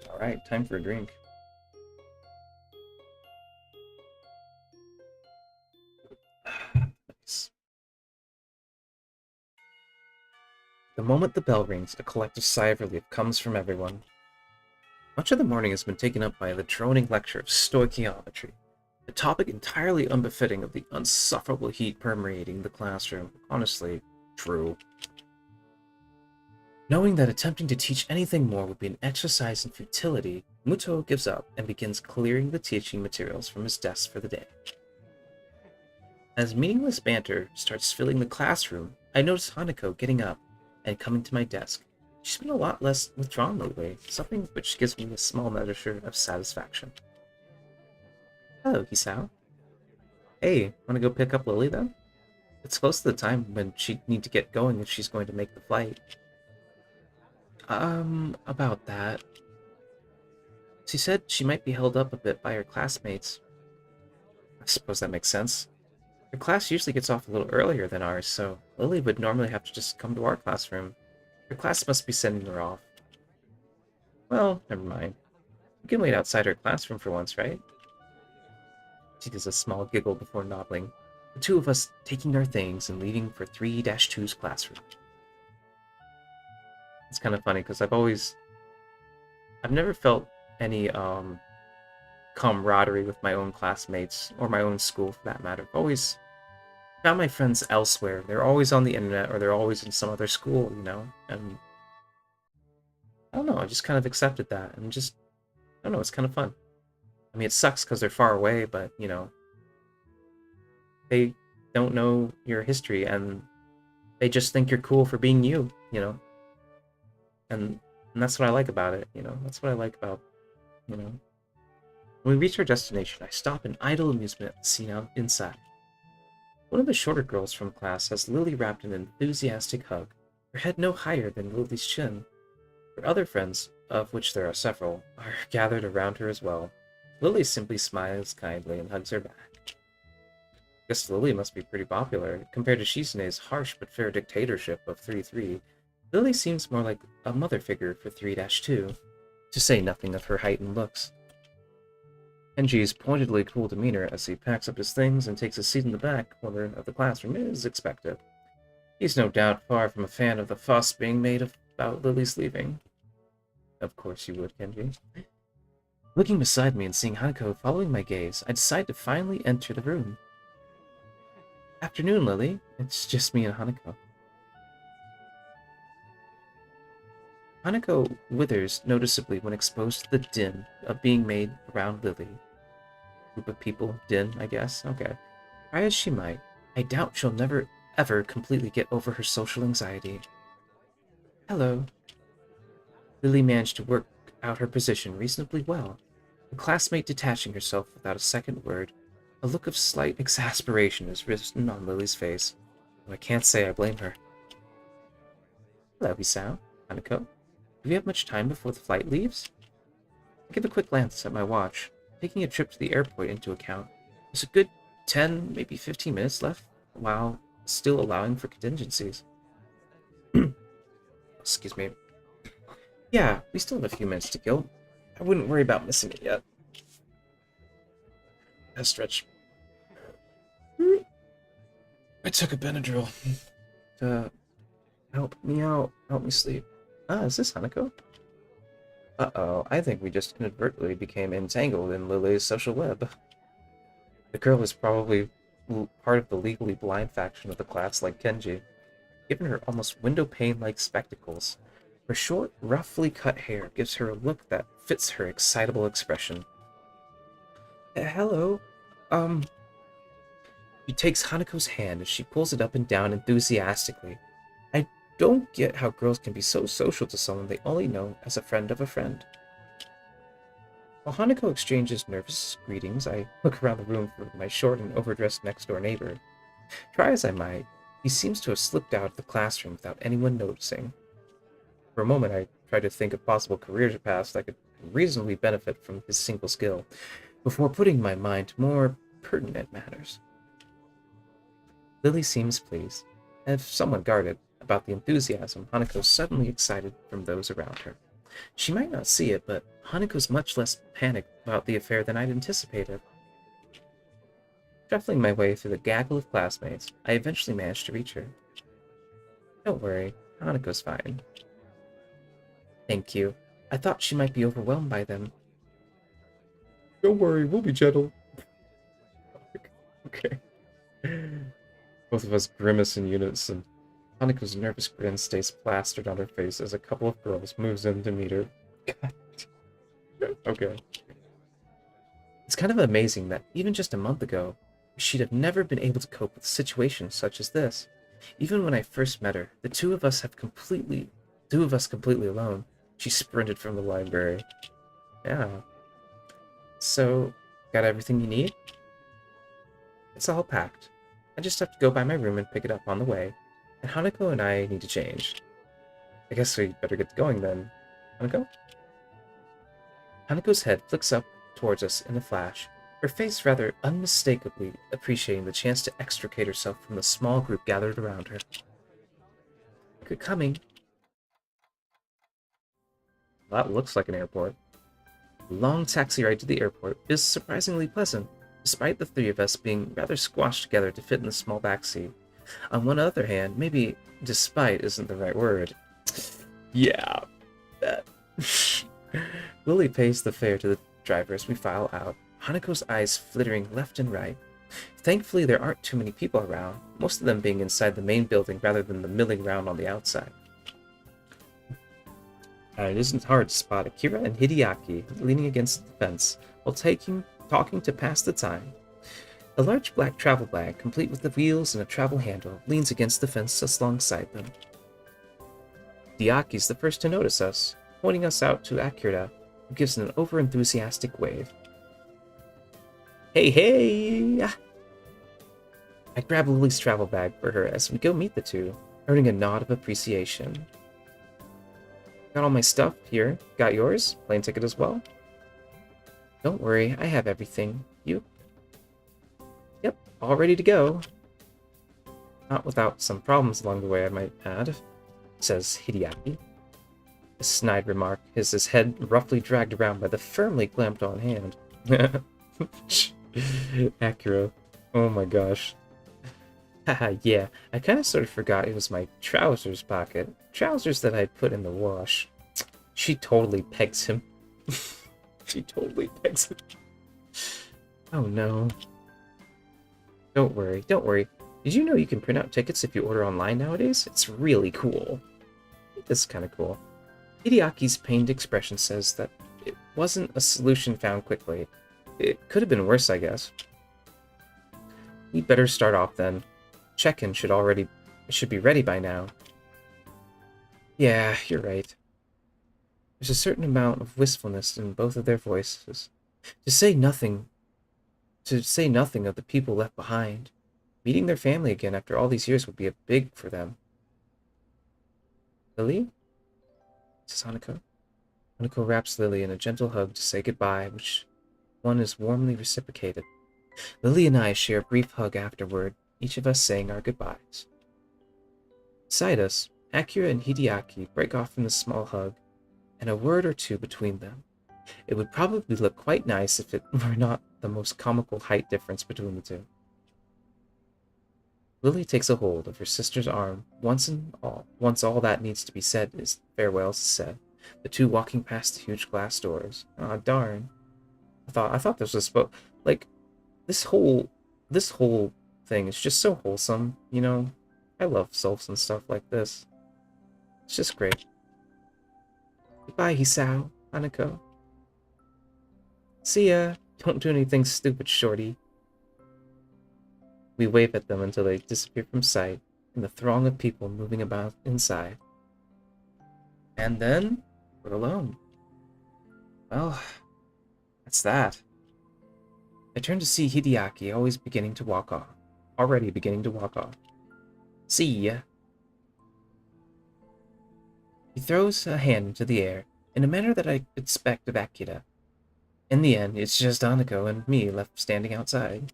Speaker 1: All right, time for a drink. The moment the bell rings, a collective sigh of relief comes from everyone. Much of the morning has been taken up by the droning lecture of stoichiometry, a topic entirely unbefitting of the insufferable heat permeating the classroom. Honestly, true. Knowing that attempting to teach anything more would be an exercise in futility, Muto gives up and begins clearing the teaching materials from his desk for the day. As meaningless banter starts filling the classroom, I notice Hanako getting up and coming to my desk. She's been a lot less withdrawn lately, something which gives me a small measure of satisfaction. Hello, Hisao. Hey, wanna go pick up Lily then? It's close to the time when she'd need to get going if she's going to make the flight. About that. She said she might be held up a bit by her classmates. I suppose that makes sense. Her class usually gets off a little earlier than ours, so Lily would normally have to just come to our classroom. Her class must be sending her off. Well, never mind. We can wait outside her classroom for once, right? She does a small giggle before nodding, the two of us taking our things and leaving for 3-2's classroom. It's kind of funny because I've never felt any camaraderie with my own classmates or my own school for that matter. I've always found my friends elsewhere. They're always on the internet or they're always in some other school, and I don't know, I just kind of accepted that and just, I don't know, it's kind of fun. I mean, it sucks because they're far away, but, they don't know your history and they just think you're cool for being you, and that's what I like about it, that's what I like about, When we reach our destination, I stop in idle amusement at the scene out inside. One of the shorter girls from class has Lily wrapped in an enthusiastic hug, her head no higher than Lily's chin. Her other friends, of which there are several, are gathered around her as well. Lily simply smiles kindly and hugs her back. Guess Lily must be pretty popular. Compared to Shizune's harsh but fair dictatorship of 3-3, Lily seems more like a mother figure for 3-2, to say nothing of her height and looks. Kenji's pointedly cool demeanor as he packs up his things and takes a seat in the back corner of the classroom is expected. He's no doubt far from a fan of the fuss being made about Lily's leaving. Of course you would, Kenji. Looking beside me and seeing Hanako following my gaze, I decide to finally enter the room. Afternoon, Lily. It's just me and Hanako. Hanako withers noticeably when exposed to the din of being made around Lily. Group of people, din, I guess? Okay. Try as she might, I doubt she'll never ever completely get over her social anxiety. Hello. Lily managed to work out her position reasonably well, a classmate detaching herself without a second word. A look of slight exasperation is written on Lily's face, and I can't say I blame her. Hello, Hisao. Hanako. Do we have much time before the flight leaves? I give a quick glance at my watch, taking a trip to the airport into account. There's a good 10, maybe 15 minutes left, while still allowing for contingencies. Excuse me. Yeah, we still have a few minutes to kill. I wouldn't worry about missing it yet. That stretch. I took a Benadryl to help me out, help me sleep. Ah, is this Hanako? Uh-oh, I think we just inadvertently became entangled in Lily's social web. The girl is probably part of the legally blind faction of the class like Kenji. Given her almost window pane-like spectacles, her short, roughly cut hair gives her a look that fits her excitable expression. Hello. She takes Hanako's hand as she pulls it up and down enthusiastically. I don't get how girls can be so social to someone they only know as a friend of a friend. While Hanako exchanges nervous greetings, I look around the room for my short and overdressed next-door neighbor. Try as I might, he seems to have slipped out of the classroom without anyone noticing. For a moment, I tried to think of possible career paths that could reasonably benefit from his single skill, before putting my mind to more pertinent matters. Lily seems pleased, and if somewhat guarded about the enthusiasm Hanako's suddenly excited from those around her. She might not see it, but Hanako's much less panicked about the affair than I'd anticipated. Shuffling my way through the gaggle of classmates, I eventually managed to reach her. Don't worry, Hanako's fine. Thank you. I thought she might be overwhelmed by them. Don't worry, we'll be gentle. Okay. Both of us grimace in unison. Hanako's nervous grin stays plastered on her face as a couple of girls moves in to meet her. Okay. It's kind of amazing that even just a month ago, she'd have never been able to cope with situations such as this. Even when I first met her, the two of us completely alone. She sprinted from the library. Yeah. So, got everything you need? It's all packed. I just have to go by my room and pick it up on the way. And Hanako and I need to change. I guess we better get going then. Hanako? Hanako's head flicks up towards us in a flash, her face rather unmistakably appreciating the chance to extricate herself from the small group gathered around her. Good coming. That looks like an airport. The long taxi ride to the airport is surprisingly pleasant, despite the three of us being rather squashed together to fit in the small backseat. On one other hand, maybe despite isn't the right word. Yeah, that. Lilly pays the fare to the driver as we file out, Hanako's eyes flittering left and right. Thankfully, there aren't too many people around, most of them being inside the main building rather than the milling around on the outside. It isn't hard to spot Akira and Hideaki leaning against the fence while talking to pass the time. A large black travel bag, complete with the wheels and a travel handle, leans against the fence alongside them. Hideaki's the first to notice us, pointing us out to Akira, who gives an over-enthusiastic wave. Hey, hey! I grab Lily's travel bag for her as we go meet the two, earning a nod of appreciation. Got all my stuff here. Got yours? Plane ticket as well? Don't worry, I have everything. You? Yep, all ready to go. Not without some problems along the way, I might add, says Hideaki. A snide remark is his head roughly dragged around by the firmly clamped on hand. Akira. Oh my gosh. Haha, yeah, I kinda sort of forgot it was my trousers pocket. Trousers that I'd put in the wash. She totally pegs him. She totally pegs him. Oh no. Don't worry, don't worry. Did you know you can print out tickets if you order online nowadays? It's really cool. This is kinda cool. Hideaki's pained expression says that it wasn't a solution found quickly. It could have been worse, I guess. We'd better start off then. Check-in should be ready by now. Yeah, you're right. There's a certain amount of wistfulness in both of their voices. To say nothing of the people left behind. Meeting their family again after all these years would be a big for them. Lily? Says Hanako. Hanako wraps Lily in a gentle hug to say goodbye, which one is warmly reciprocated. Lily and I share a brief hug afterward, each of us saying our goodbyes. Beside us, Akira and Hideaki break off from the small hug, and a word or two between them. It would probably look quite nice if it were not the most comical height difference between the two. Lily takes a hold of her sister's arm once all that needs to be said is farewells said, the two walking past the huge glass doors. Ah, darn. I thought this was supposed like this whole thing is just so wholesome, you know? I love soaps and stuff like this. It's just great. Goodbye, Hisao, Hanako. See ya. Don't do anything stupid, shorty. We wave at them until they disappear from sight in the throng of people moving about inside. And then, we're alone. Well, that's that. I turn to see Hideaki already beginning to walk off. See ya. He throws a hand into the air in a manner that I expect of Akira. In the end, it's just Hanako and me left standing outside.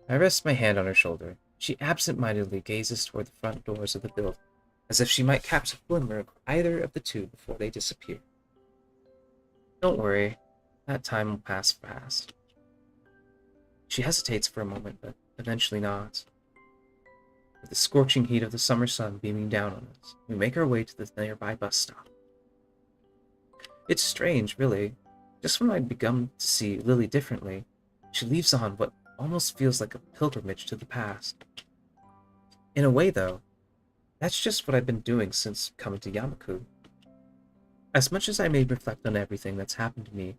Speaker 1: I rest my hand on her shoulder. She absent-mindedly gazes toward the front doors of the building, as if she might catch a glimmer of either of the two before they disappear. Don't worry, that time will pass fast. She hesitates for a moment, but eventually nods. with the scorching heat of the summer sun beaming down on us. We make our way to the nearby bus stop. It's strange, really. Just when I'd begun to see Lily differently, she leaves on what almost feels like a pilgrimage to the past. In a way, though, that's just what I've been doing since coming to Yamaku. As much as I may reflect on everything that's happened to me,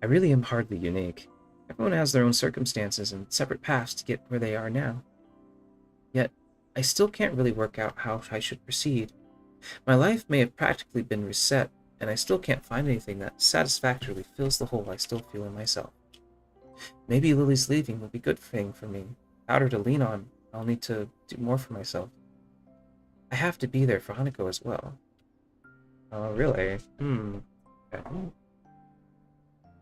Speaker 1: I really am hardly unique. Everyone has their own circumstances and separate paths to get where they are now. Yet, I still can't really work out how I should proceed. My life may have practically been reset, and I still can't find anything that satisfactorily fills the hole I still feel in myself. Maybe Lily's leaving will be a good thing for me. Without her to lean on, I'll need to do more for myself. I have to be there for Hanako as well. Oh, really? Okay.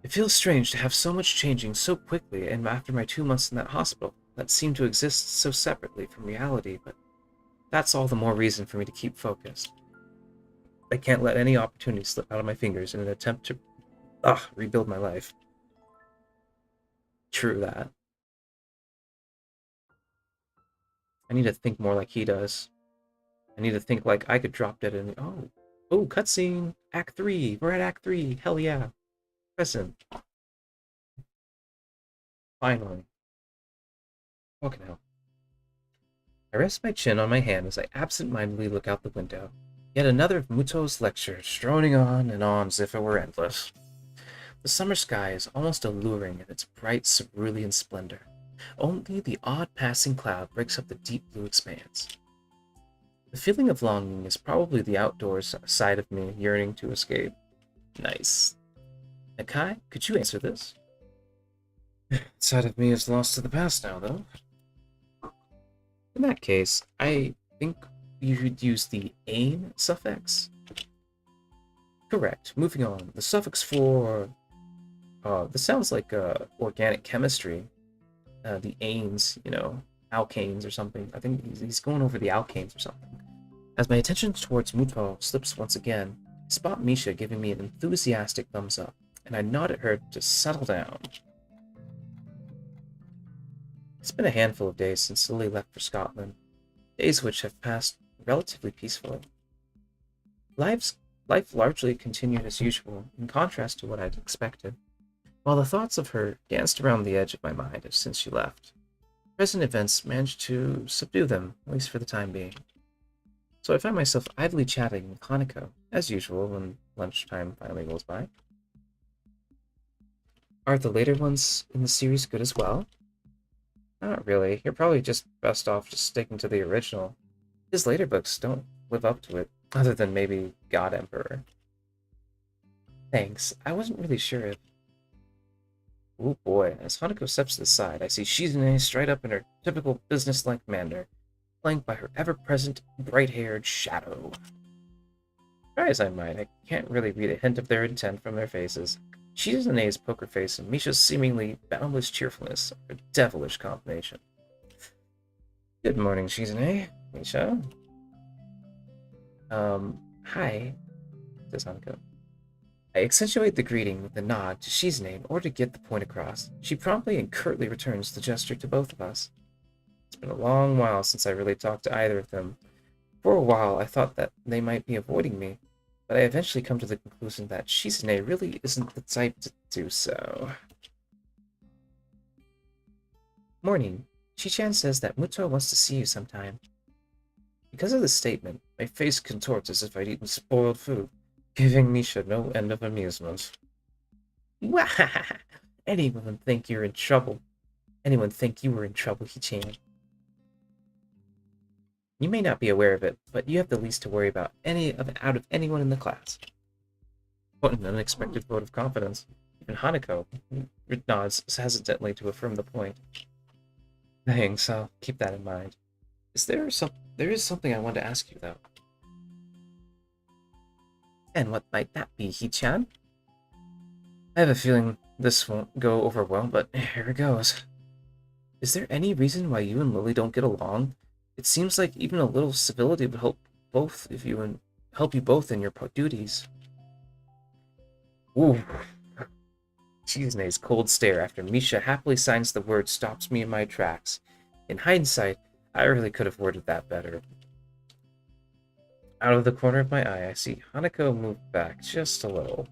Speaker 1: It feels strange to have so much changing so quickly and after my 2 months in that hospital that seemed to exist so separately from reality, but that's all the more reason for me to keep focused. I can't let any opportunity slip out of my fingers in an attempt to rebuild my life. True that. I need to think more like he does. I need to think like I could drop dead and cutscene! Act 3! We're at Act 3! Hell yeah! Present. Finally. Fucking hell. I rest my chin on my hand as I absent-mindedly look out the window. Yet another of Muto's lectures, droning on and on as if it were endless. The summer sky is almost alluring in its bright cerulean splendor. Only the odd passing cloud breaks up the deep blue expanse. The feeling of longing is probably the outdoors side of me yearning to escape. Nice. Nakai, could you answer this? Side of me is lost to the past now, though. In that case, I think you should use the ain suffix. Correct. Moving on. The suffix for... this sounds like organic chemistry. The ains, alkanes or something. I think he's going over the alkanes or something. As my attention towards Muto slips once again, I spot Misha giving me an enthusiastic thumbs up, and I nod at her to settle down. It's been a handful of days since Lily left for Scotland, days which have passed relatively peacefully. Life largely continued as usual, in contrast to what I'd expected, while the thoughts of her danced around the edge of my mind since she left. Present events managed to subdue them, at least for the time being. So I find myself idly chatting with Hanako, as usual when lunchtime finally rolls by. Are the later ones in the series good as well? Not really. You're probably just best off just sticking to the original. His later books don't live up to it, other than maybe God Emperor. Thanks. I wasn't really sure if... Oh boy, as Hanako steps to the side, I see Shizune straight up in her typical business-like manner, flanked by her ever-present, bright-haired Shadow. Try as I might, I can't really read a hint of their intent from their faces. Shizune's poker face and Misha's seemingly boundless cheerfulness are a devilish combination. Good morning, Shizune. Misha? Hi, says Hanako. I accentuate the greeting with a nod to Shizune in order to get the point across. She promptly and curtly returns the gesture to both of us. It's been a long while since I really talked to either of them. For a while, I thought that they might be avoiding me, but I eventually come to the conclusion that Shizune really isn't the type to do so. Morning. Shi-chan says that Muto wants to see you sometime. Because of this statement, my face contorts as if I'd eaten spoiled food, giving Misha no end of amusement. Wahahaha! Anyone think you were in trouble, He-chan? You may not be aware of it, but you have the least to worry about out of anyone in the class. What an unexpected vote of confidence. Even Hanako nods hesitantly to affirm the point. Thanks, I'll keep that in mind. There is something I want to ask you, though. And what might that be, He-chan? I have a feeling this won't go over well, but here it goes. Is there any reason why you and Lily don't get along? It seems like even a little civility would help you both in your duties. Ooh. Chizune's cold stare after Misha happily signs the word stops me in my tracks. In hindsight, I really could have worded that better. Out of the corner of my eye, I see Hanako move back just a little.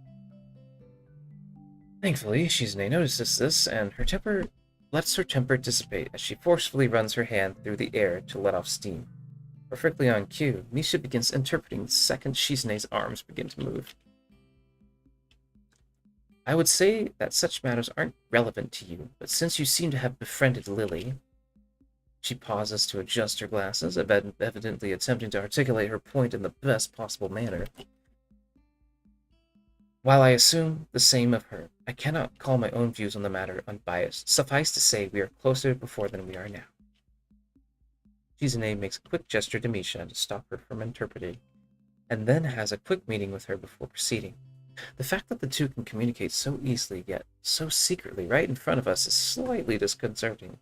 Speaker 1: Thankfully, Shizune notices this, and her temper lets her temper dissipate as she forcefully runs her hand through the air to let off steam. Perfectly on cue, Misha begins interpreting the second Shizune's arms begin to move. I would say that such matters aren't relevant to you, but since you seem to have befriended Lilly... She pauses to adjust her glasses, evidently attempting to articulate her point in the best possible manner. While I assume the same of her, I cannot call my own views on the matter unbiased. Suffice to say, we are closer before than we are now. Shizune makes a quick gesture to Misha to stop her from interpreting, and then has a quick meeting with her before proceeding. The fact that the two can communicate so easily, yet so secretly right in front of us, is slightly disconcerting.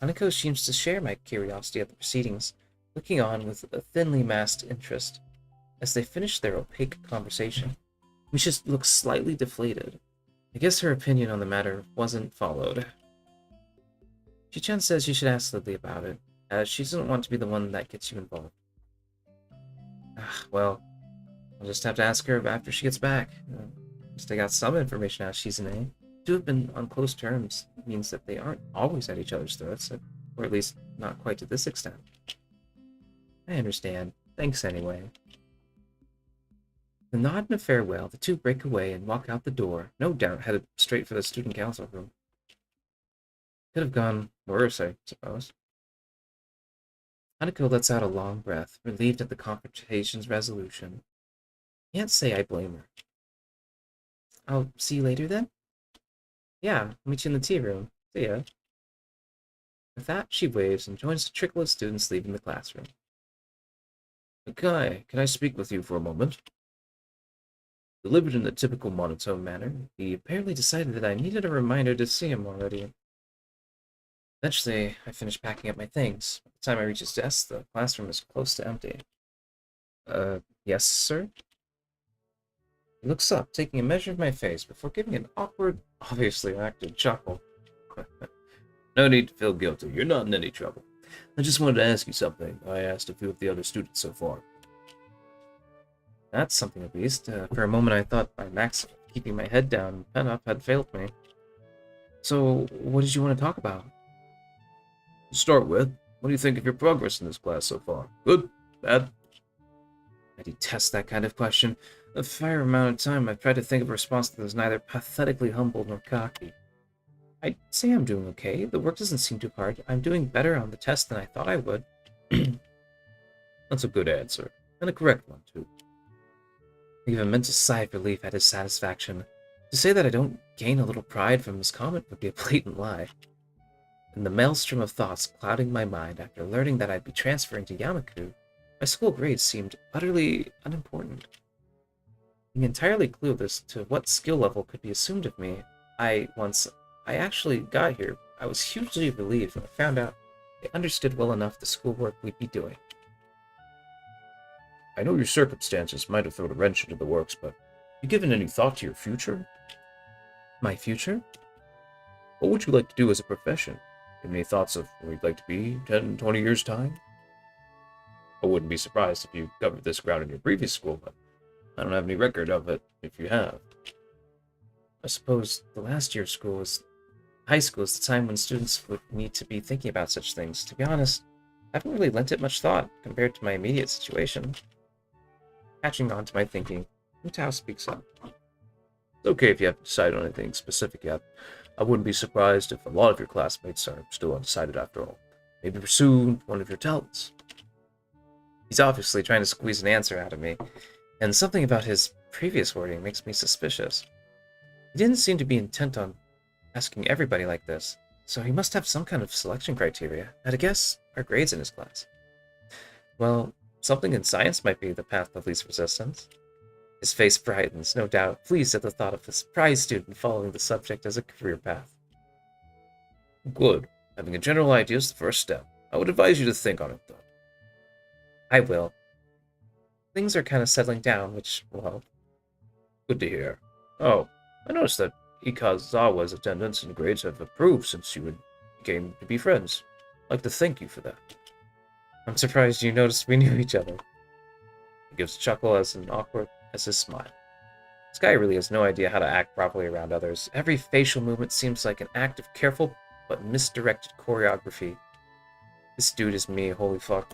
Speaker 1: Hanako seems to share my curiosity at the proceedings, looking on with a thinly masked interest. As they finish their opaque conversation, Misha looks slightly deflated. I guess her opinion on the matter wasn't followed. Chi-chan says you should ask Lilly about it, as she doesn't want to be the one that gets you involved. Well, I'll just have to ask her after she gets back. At least I got some information out of Shizune. To have been on close terms means that they aren't always at each other's throats, or at least not quite to this extent. I understand. Thanks anyway. The nod and a farewell, the two break away and walk out the door, no doubt headed straight for the student council room. Could have gone worse, I suppose. Hanako lets out a long breath, relieved at the confrontation's resolution. Can't say I blame her. I'll see you later then? Yeah, I'll meet you in the tea room. See ya. With that, she waves and joins the trickle of students leaving the classroom. Kai, can I speak with you for a moment? Delivered in a typical monotone manner, he apparently decided that I needed a reminder to see him already. Eventually, I finish packing up my things. By the time I reach his desk, the classroom is close to empty. Yes, sir? He looks up, taking a measure of my face, before giving an awkward, obviously acted chuckle. No need to feel guilty. You're not in any trouble. I just wanted to ask you something. I asked a few of the other students so far. That's something at least. For a moment I thought my max of keeping my head down and pen up had failed me. So, what did you want to talk about? To start with, what do you think of your progress in this class so far? Good? Bad? I detest that kind of question. A fair amount of time I've tried to think of a response that is neither pathetically humble nor cocky. I'd say I'm doing okay. The work doesn't seem too hard. I'm doing better on the test than I thought I would. That's a good answer. And a correct one, too. I give a mental sigh of relief at his satisfaction. To say that I don't gain a little pride from his comment would be a blatant lie. In the maelstrom of thoughts clouding my mind after learning that I'd be transferring to Yamaku, my school grades seemed utterly unimportant. Being entirely clueless to what skill level could be assumed of me, once I actually got here, I was hugely relieved when I found out I understood well enough the schoolwork we'd be doing. I know your circumstances might have thrown a wrench into the works, but have you given any thought to your future? My future? What would you like to do as a profession? Have any thoughts of where you'd like to be 10, 20 years' time? I wouldn't be surprised if you covered this ground in your previous school, but I don't have any record of it if you have. I suppose the last year of high school is the time when students would need to be thinking about such things. To be honest, I haven't really lent it much thought compared to my immediate situation. Catching on to my thinking, Mutao speaks up. It's okay if you haven't decided on anything specific yet. I wouldn't be surprised if a lot of your classmates are still undecided after all. Maybe pursue one of your talents. He's obviously trying to squeeze an answer out of me, and something about his previous wording makes me suspicious. He didn't seem to be intent on asking everybody like this, so he must have some kind of selection criteria. I'd guess our grades in his class. Well, something in science might be the path of least resistance. His face brightens, no doubt, pleased at the thought of his prize student following the subject as a career path. Good. Having a general idea is the first step. I would advise you to think on it, though. I will. Things are kind of settling down, which will help. Good to hear. Oh, I noticed that Ikazawa's attendance and grades have improved since you came to be friends. I'd like to thank you for that. I'm surprised you noticed we knew each other. He gives a chuckle as awkward as his smile. This guy really has no idea how to act properly around others. Every facial movement seems like an act of careful but misdirected choreography. This dude is me, holy fuck.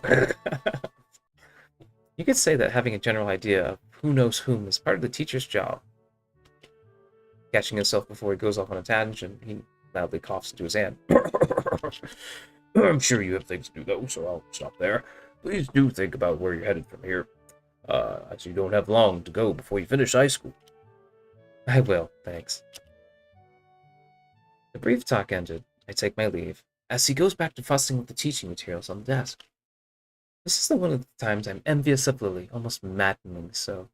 Speaker 1: You could say that having a general idea of who knows whom is part of the teacher's job. Catching himself before he goes off on a tangent, he loudly coughs into his hand. I'm sure you have things to do, though, so I'll stop there. Please do think about where you're headed from here, as you don't have long to go before you finish high school. I will, thanks. The brief talk ended. I take my leave, as he goes back to fussing with the teaching materials on the desk. This is the one of the times I'm envious of Lilly, almost maddeningly so.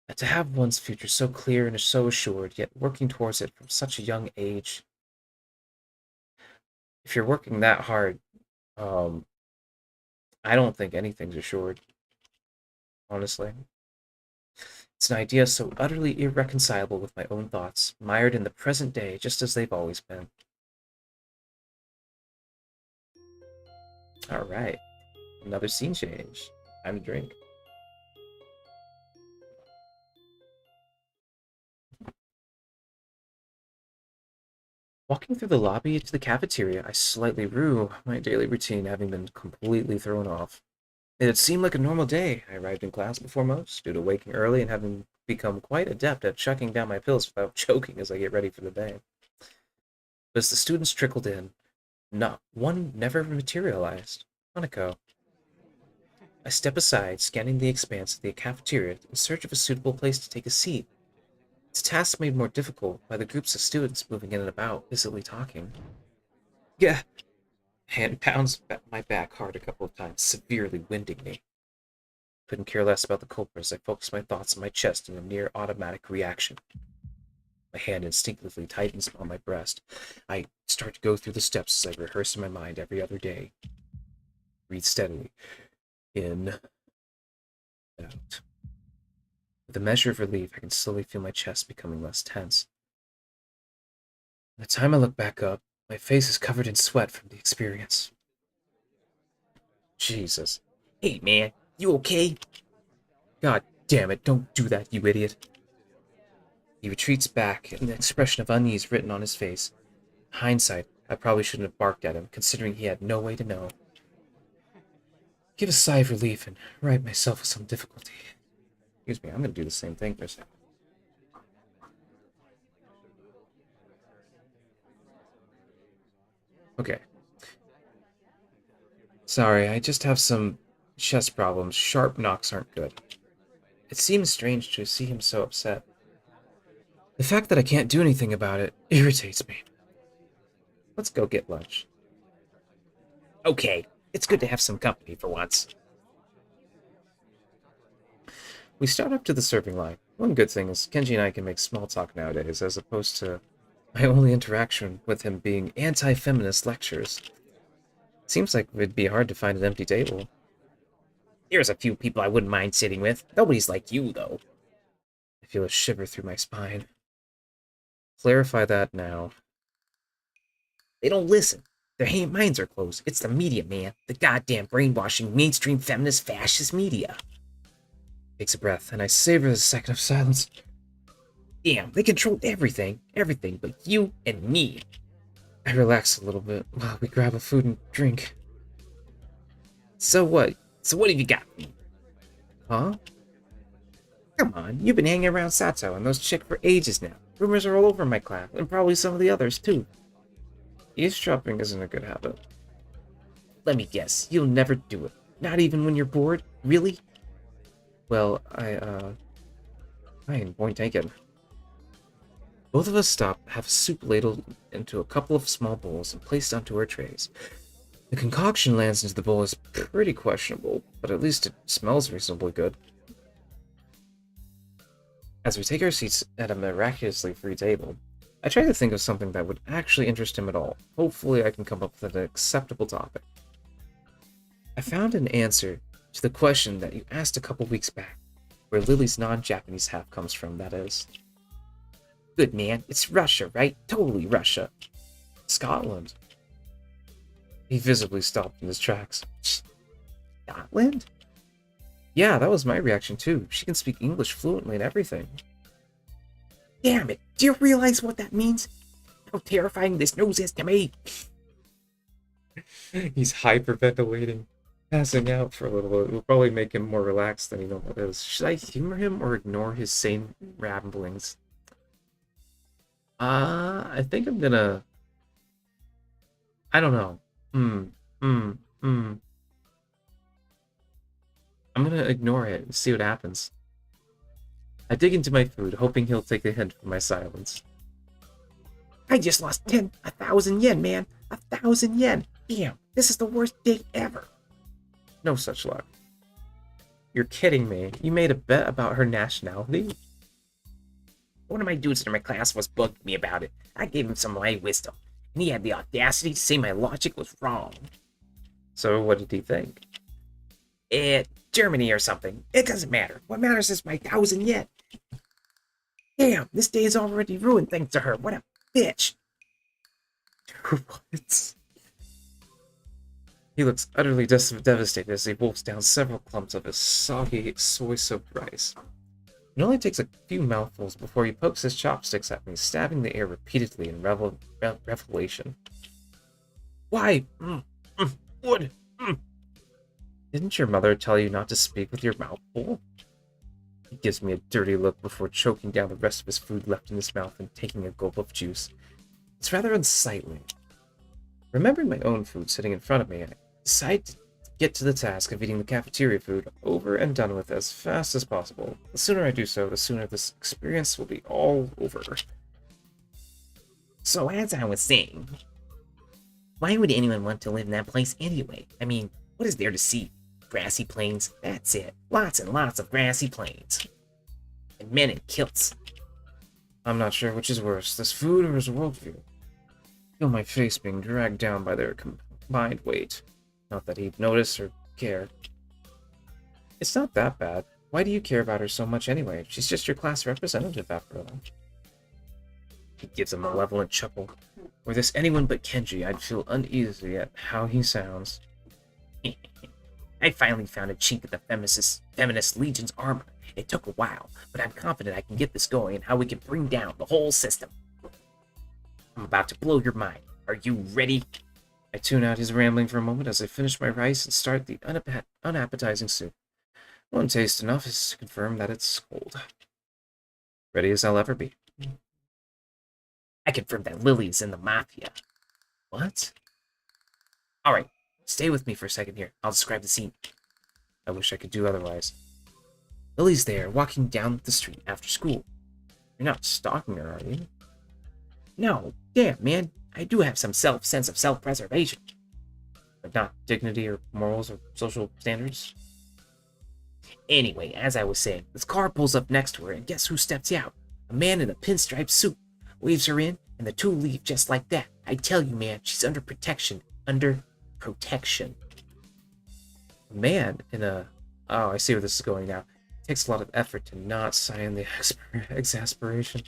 Speaker 1: And to have one's future so clear and so assured, yet working towards it from such a young age. If you're working that hard, I don't think anything's assured, honestly. It's an idea so utterly irreconcilable with my own thoughts, mired in the present day just as they've always been. Alright, another scene change. Time to drink. Walking through the lobby to the cafeteria, I slightly rue my daily routine having been completely thrown off. It had seemed like a normal day. I arrived in class before most, due to waking early and having become quite adept at chucking down my pills without choking as I get ready for the day. But as the students trickled in, not one never materialized. Hanako. I step aside, scanning the expanse of the cafeteria in search of a suitable place to take a seat. Its task made more difficult by the groups of students moving in and about, busily talking. Yeah. Hand pounds my back hard a couple of times, severely winding me. Couldn't care less about the culprit as I focused my thoughts on my chest in a near automatic reaction. My hand instinctively tightens on my breast. I start to go through the steps as I rehearse in my mind every other day. Breathe steadily. In. Out. With a measure of relief, I can slowly feel my chest becoming less tense. By the time I look back up, my face is covered in sweat from the experience. Jesus. Hey, man, you okay? God damn it, don't do that, you idiot. He retreats back, an expression of unease written on his face. In hindsight, I probably shouldn't have barked at him, considering he had no way to know. Give a sigh of relief and right myself with some difficulty. Excuse me, I'm going to do the same thing for a second. Okay. Sorry, I just have some chest problems. Sharp knocks aren't good. It seems strange to see him so upset. The fact that I can't do anything about it irritates me. Let's go get lunch. Okay, it's good to have some company for once. We start up to the serving line. One good thing is Kenji and I can make small talk nowadays, as opposed to my only interaction with him being anti-feminist lectures. Seems like it'd be hard to find an empty table. There's a few people I wouldn't mind sitting with. Nobody's like you, though. I feel a shiver through my spine. Clarify that now. They don't listen. Their minds are closed. It's the media, man. The goddamn brainwashing, mainstream feminist fascist media. Takes a breath, and I savor the second of silence. Damn, they control everything. Everything but you and me. I relax a little bit while we grab a food and drink. So what? So what have you got for me? Huh? Come on, you've been hanging around Sato and those chicks for ages now. Rumors are all over my class, and probably some of the others, too. Eavesdropping isn't a good habit. Let me guess, you'll never do it. Not even when you're bored? Really? Well, fine, point taken. Both of us stop, have a soup ladled into a couple of small bowls and placed onto our trays. The concoction lands into the bowl is pretty questionable, but at least it smells reasonably good. As we take our seats at a miraculously free table, I try to think of something that would actually interest him at all. Hopefully I can come up with an acceptable topic. I found an answer to the question that you asked a couple weeks back, where Lilly's non-Japanese half comes from, that is. Good man, it's Russia, right? Totally Russia. Scotland. He visibly stopped in his tracks. Scotland? Yeah, that was my reaction too. She can speak English fluently and everything. Damn it! Do you realize what that means? How terrifying this news is to me! He's hyperventilating. Passing out for a little bit will probably make him more relaxed than he normally is. Should I humor him or ignore his sane ramblings? I think I'm gonna... I don't know. Hmm. I'm gonna ignore it and see what happens. I dig into my food, hoping he'll take a hint from my silence. I just lost 1,000 yen, man. 1,000 yen. Damn, this is the worst day ever. No such luck. You're kidding me. You made a bet about her nationality? One of my dudes in my class was bugging me about it. I gave him some of my wisdom, and he had the audacity to say my logic was wrong. So what did he think? Germany or something. It doesn't matter. What matters is my 1,000 yen. Damn, this day is already ruined thanks to her. What a bitch. What? He looks utterly devastated as he wolfs down several clumps of his soggy, soy-soaked rice. It only takes a few mouthfuls before he pokes his chopsticks at me, stabbing the air repeatedly in revelation. Why? Wood! Didn't your mother tell you not to speak with your mouth full? He gives me a dirty look before choking down the rest of his food left in his mouth and taking a gulp of juice. It's rather unsightly. Remembering my own food sitting in front of me, I decide to get to the task of eating the cafeteria food over and done with as fast as possible. The sooner I do so, the sooner this experience will be all over. So as I was saying, why would anyone want to live in that place anyway? I mean, what is there to see? Grassy plains, that's it. Lots and lots of grassy plains. And men in kilts. I'm not sure which is worse, this food or his worldview. I feel my face being dragged down by their combined weight. Not that he'd notice or care. It's not that bad. Why do you care about her so much anyway? She's just your class representative after all. He gives a malevolent chuckle. Were this anyone but Kenji, I'd feel uneasy at how he sounds. I finally found a chink in the feminist Legion's armor. It took a while, but I'm confident I can get this going and how we can bring down the whole system. I'm about to blow your mind. Are you ready? I tune out his rambling for a moment as I finish my rice and start the unappetizing soup. One taste enough is to confirm that it's cold. Ready as I'll ever be. I confirm that Lilly's in the Mafia. What? Alright, stay with me for a second here. I'll describe the scene. I wish I could do otherwise. Lily's there, walking down the street after school. You're not stalking her, are you? No, damn, man. I do have some sense of self-preservation. But not dignity or morals or social standards. Anyway, as I was saying, this car pulls up next to her, and guess who steps out? A man in a pinstripe suit. Waves her in, and the two leave just like that. I tell you, man, she's under protection. Under protection. A man in a... Oh, I see where this is going now. It takes a lot of effort to not sign the exasperation.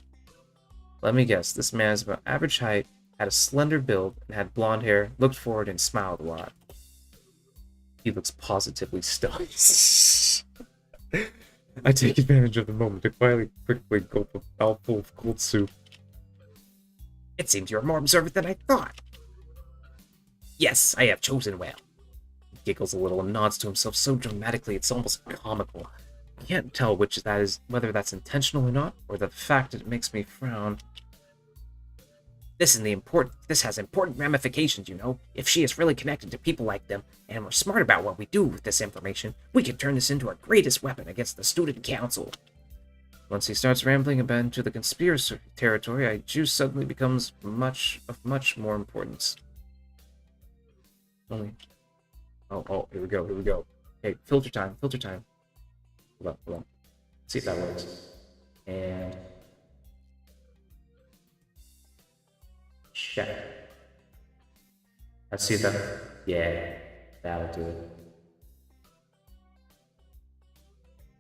Speaker 1: Let me guess, this man is about average height, had a slender build, and had blonde hair, looked forward, and smiled a lot. He looks positively stunned. I take advantage of the moment to quickly gulp a mouthful of cold soup. It seems you're more observant than I thought. Yes, I have chosen well. He giggles a little and nods to himself so dramatically it's almost comical. I can't tell which that is, whether that's intentional or not, or the fact it makes me frown. This has important ramifications, you know. If she is really connected to people like them, and we're smart about what we do with this information, we can turn this into our greatest weapon against the student council. Once he starts rambling about into the conspiracy territory, juice suddenly becomes much more importance. Only... Oh, here we go. Okay, filter time. Hold on. See if that works. And... check. Let's see if that... Yeah, that'll do it.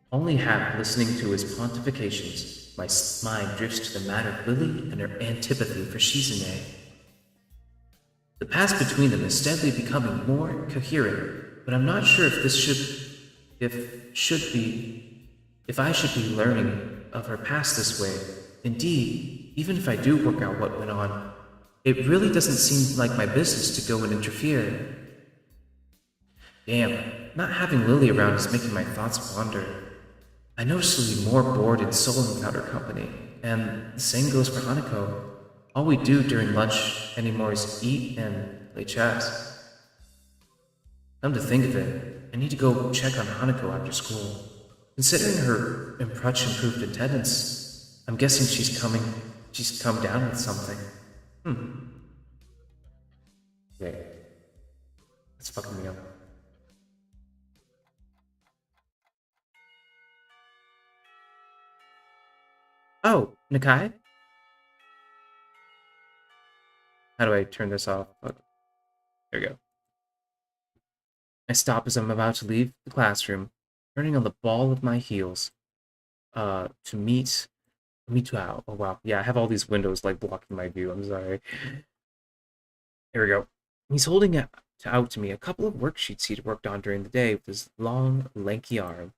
Speaker 1: Only half listening to his pontifications, my mind drifts to the matter of Lilly and her antipathy for Shizune. The past between them is steadily becoming more coherent, but I'm not sure if I should be learning of her past this way. Indeed, even if I do work out what went on, it really doesn't seem like my business to go and interfere. Damn, not having Lily around is making my thoughts wander. I noticeably more bored and sullen without her company, and the same goes for Hanako. All we do during lunch anymore is eat and play chess. Come to think of it, I need to go check on Hanako after school. Considering her much improved attendance, I'm guessing she's come down with something. Okay, that's fucking me up. Oh, Nakai? How do I turn this off? Oh, there we go. I stop as I'm about to leave the classroom, turning on the ball of my heels, to meet wow. Oh wow. Yeah, I have all these windows like blocking my view. I'm sorry. Here we go. He's holding out to me a couple of worksheets he'd worked on during the day with his long, lanky arm.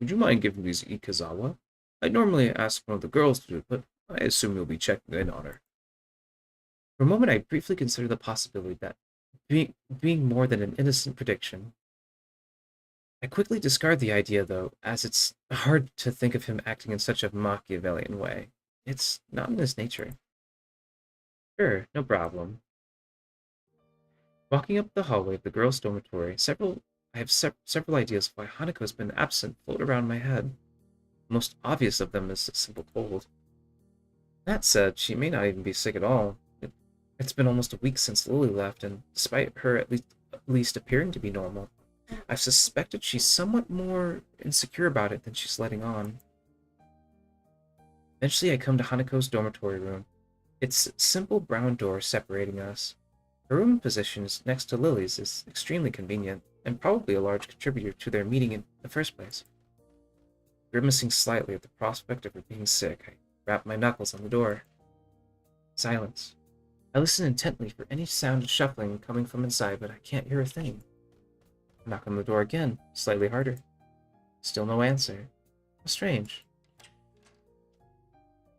Speaker 1: Would you mind giving these Ikazawa? I'd normally ask one of the girls to do it, but I assume you'll be checking in on her. For a moment, I briefly considered the possibility that being more than an innocent prediction. I quickly discard the idea, though, as it's hard to think of him acting in such a Machiavellian way. It's not in his nature. Sure, no problem. Walking up the hallway of the girls' dormitory, I have several ideas of why Hanako's been absent float around my head. The most obvious of them is a simple cold. That said, she may not even be sick at all. It's been almost a week since Lily left, and despite her at least appearing to be normal, I've suspected she's somewhat more insecure about it than she's letting on. Eventually, I come to Hanako's dormitory room. Its simple brown door separating us. Her room position next to Lily's is extremely convenient, and probably a large contributor to their meeting in the first place. Grimacing slightly at the prospect of her being sick, I rap my knuckles on the door. Silence. I listen intently for any sound of shuffling coming from inside, but I can't hear a thing. I knock on the door again, slightly harder. Still no answer. How strange.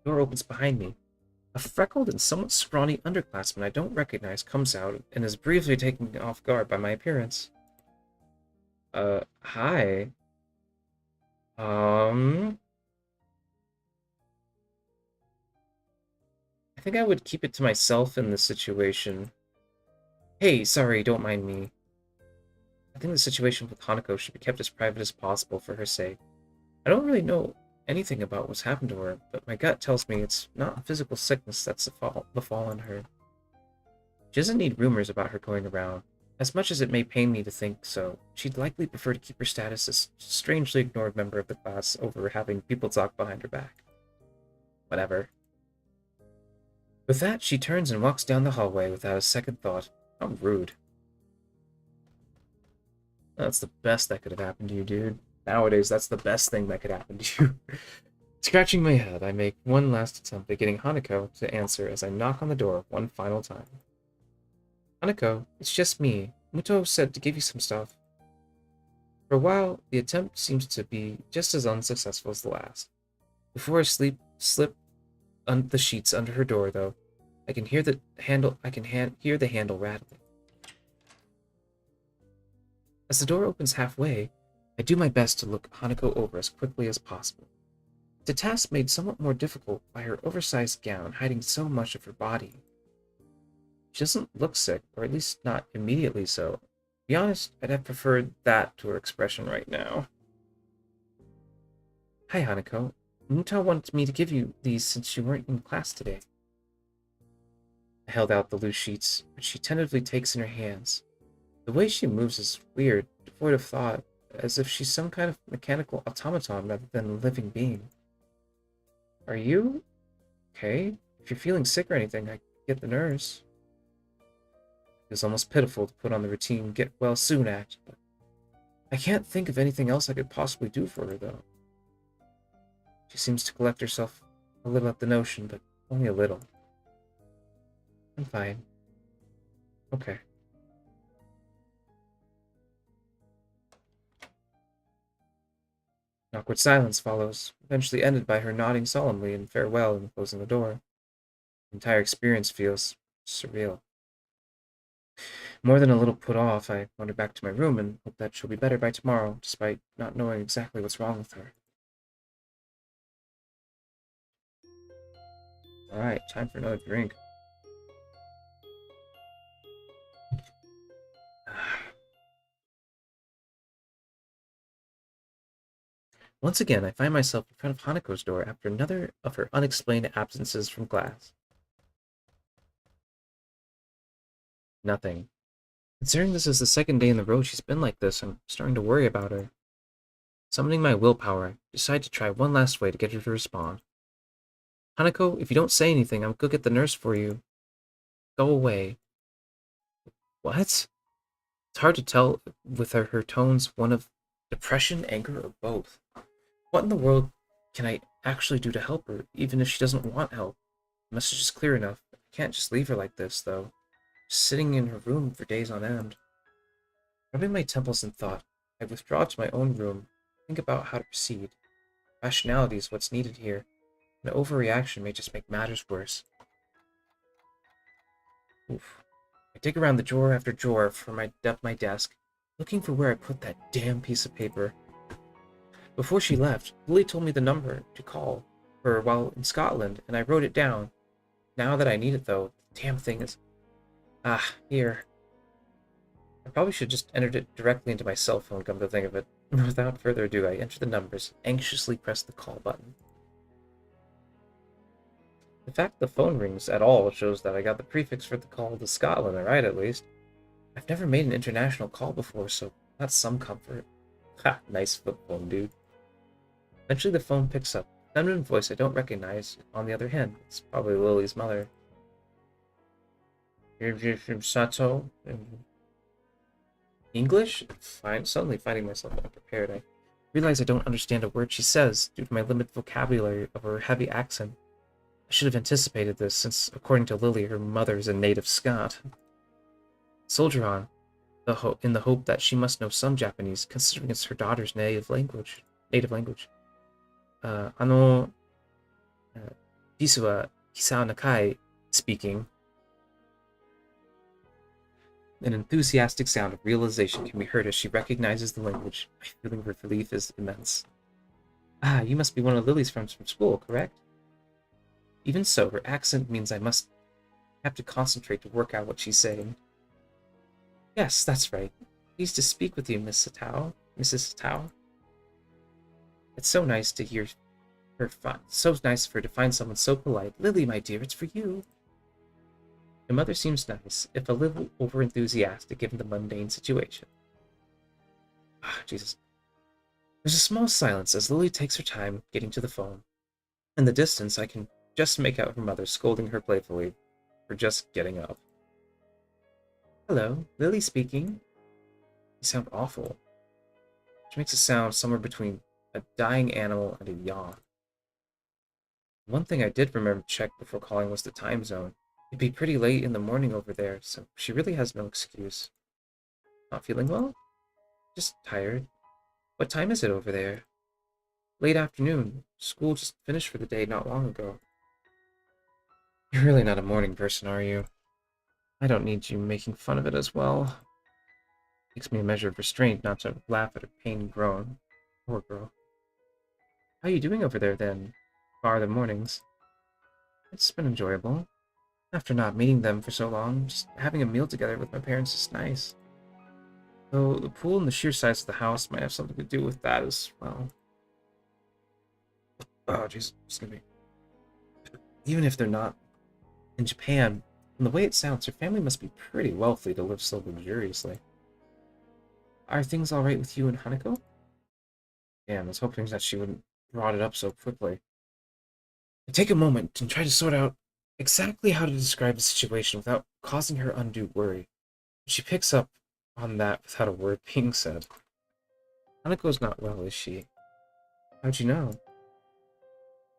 Speaker 1: The door opens behind me. A freckled and somewhat scrawny underclassman I don't recognize comes out and is briefly taken off guard by my appearance. Hi. I think I would keep it to myself in this situation. Hey, sorry, don't mind me. I think the situation with Hanako should be kept as private as possible for her sake. I don't really know anything about what's happened to her, but my gut tells me it's not physical sickness that's befallen her. She doesn't need rumors about her going around. As much as it may pain me to think so, she'd likely prefer to keep her status as a strangely ignored member of the class over having people talk behind her back. Whatever. With that, she turns and walks down the hallway without a second thought. How rude. That's the best that could have happened to you, dude. Nowadays, that's the best thing that could happen to you. Scratching my head, I make one last attempt at getting Hanako to answer as I knock on the door one final time. Hanako, it's just me. Muto said to give you some stuff. For a while, the attempt seems to be just as unsuccessful as the last. Before I slip the sheets under her door, though, I can hear the handle rattling. As the door opens halfway, I do my best to look Hanako over as quickly as possible. It's a task made somewhat more difficult by her oversized gown hiding so much of her body. She doesn't look sick, or at least not immediately so. To be honest, I'd have preferred that to her expression right now. Hi, Hanako. Muta wanted me to give you these since you weren't in class today. I held out the loose sheets, which she tentatively takes in her hands. The way she moves is weird, devoid of thought, as if she's some kind of mechanical automaton rather than a living being. Are you okay? If you're feeling sick or anything, I could get the nurse. It was almost pitiful to put on the routine get well soon act, but I can't think of anything else I could possibly do for her, though. She seems to collect herself a little at the notion, but only a little. I'm fine. Okay. An awkward silence follows, eventually ended by her nodding solemnly in farewell and closing the door. The entire experience feels surreal. More than a little put off, I wander back to my room and hope that she'll be better by tomorrow, despite not knowing exactly what's wrong with her. Alright, time for another drink. Once again, I find myself in front of Hanako's door after another of her unexplained absences from class. Nothing. Considering this is the second day in a row she's been like this, I'm starting to worry about her. Summoning my willpower, I decide to try one last way to get her to respond. Hanako, if you don't say anything, I'll go get the nurse for you. Go away. What? It's hard to tell with her tones one of depression, anger, or both. What in the world can I actually do to help her, even if she doesn't want help? The message is clear enough. I can't just leave her like this, though. Just sitting in her room for days on end. Rubbing my temples in thought, I withdraw to my own room, think about how to proceed. Rationality is what's needed here. An overreaction may just make matters worse. Oof. I dig around the drawer after drawer for my desk, looking for where I put that damn piece of paper. Before she left, Lily told me the number to call her while in Scotland, and I wrote it down. Now that I need it, though, the damn thing is... Ah, here. I probably should just entered it directly into my cell phone, come to think of it. Without further ado, I enter the numbers, anxiously press the call button. The fact the phone rings at all shows that I got the prefix for the call to Scotland right, at least. I've never made an international call before, so that's some comfort. Ha, nice flip phone, dude. Eventually the phone picks up. A feminine voice I don't recognize. On the other hand, it's probably Lily's mother. You're from Sato? English? Fine. Suddenly finding myself unprepared, I realize I don't understand a word she says due to my limited vocabulary of her heavy accent. I should have anticipated this, since, according to Lily, her mother is a native Scot. Soldier on, in the hope that she must know some Japanese, considering it's her daughter's native language. Ano, Disu wa Hisao Nakai speaking. An enthusiastic sound of realization can be heard as she recognizes the language. My feeling of relief is immense. Ah, you must be one of Lily's friends from school, correct? Even so, her accent means I must have to concentrate to work out what she's saying. Yes, that's right. Pleased to speak with you, Mrs. Satao. It's so nice to hear so nice of her to find someone so polite. Lily, my dear, it's for you. My mother seems nice, if a little over-enthusiastic given the mundane situation. Ah, Jesus. There's a small silence as Lily takes her time getting to the phone. In the distance, I can just make out her mother scolding her playfully for just getting up. Hello, Lily speaking. You sound awful. She makes a sound somewhere between a dying animal and a yawn. One thing I did remember to check before calling was the time zone. It'd be pretty late in the morning over there, so she really has no excuse. Not feeling well? Just tired. What time is it over there? Late afternoon. School just finished for the day not long ago. You're really not a morning person, are you? I don't need you making fun of it as well. Takes me a measure of restraint not to laugh at her pain groan. Poor girl. How are you doing over there, then? Bar the mornings. It's been enjoyable. After not meeting them for so long, just having a meal together with my parents is nice. Though the pool and the sheer size of the house might have something to do with that as well. Oh, jeez, excuse me. Even if they're not in Japan, from the way it sounds, her family must be pretty wealthy to live so luxuriously. Are things alright with you and Hanako? Damn, I was hoping that she wouldn't brought it up so quickly. I take a moment and try to sort out exactly how to describe the situation without causing her undue worry. She picks up on that without a word being said. Hanako's not well, is she? How'd you know?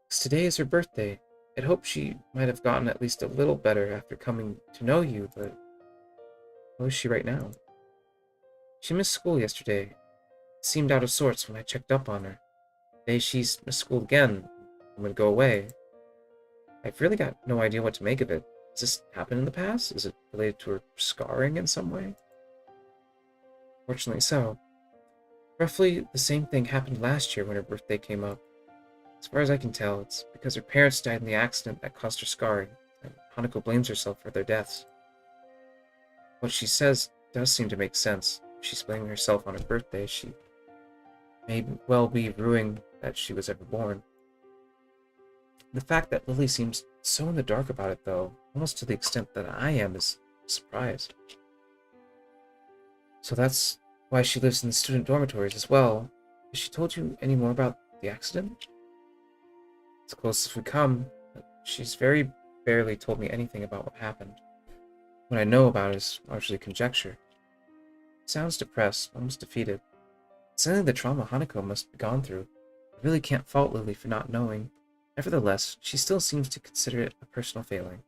Speaker 1: 'Cause today is her birthday. I'd hoped she might have gotten at least a little better after coming to know you, but How is she right now? She missed school yesterday. Seemed out of sorts when I checked up on her. Today she's missed school again. I'm gonna go away. I've really got no idea what to make of it. Has this happened in the past? Is it related to her scarring in some way? Fortunately so. Roughly the same thing happened last year when her birthday came up. As far as I can tell, it's because her parents died in the accident that caused her scarring, and Hanako blames herself for their deaths. What she says does seem to make sense. If she's blaming herself on her birthday, she may well be ruining that she was ever born. The fact that Lilly seems so in the dark about it, though, almost to the extent that I am, is a surprise. So that's why she lives in the student dormitories as well. Has she told you any more about the accident? As close as we come, but she's very barely told me anything about what happened. What I know about it is largely conjecture. Sounds depressed, almost defeated. It's only the trauma Hanako must have gone through. I really can't fault Lily for not knowing. Nevertheless, she still seems to consider it a personal failing.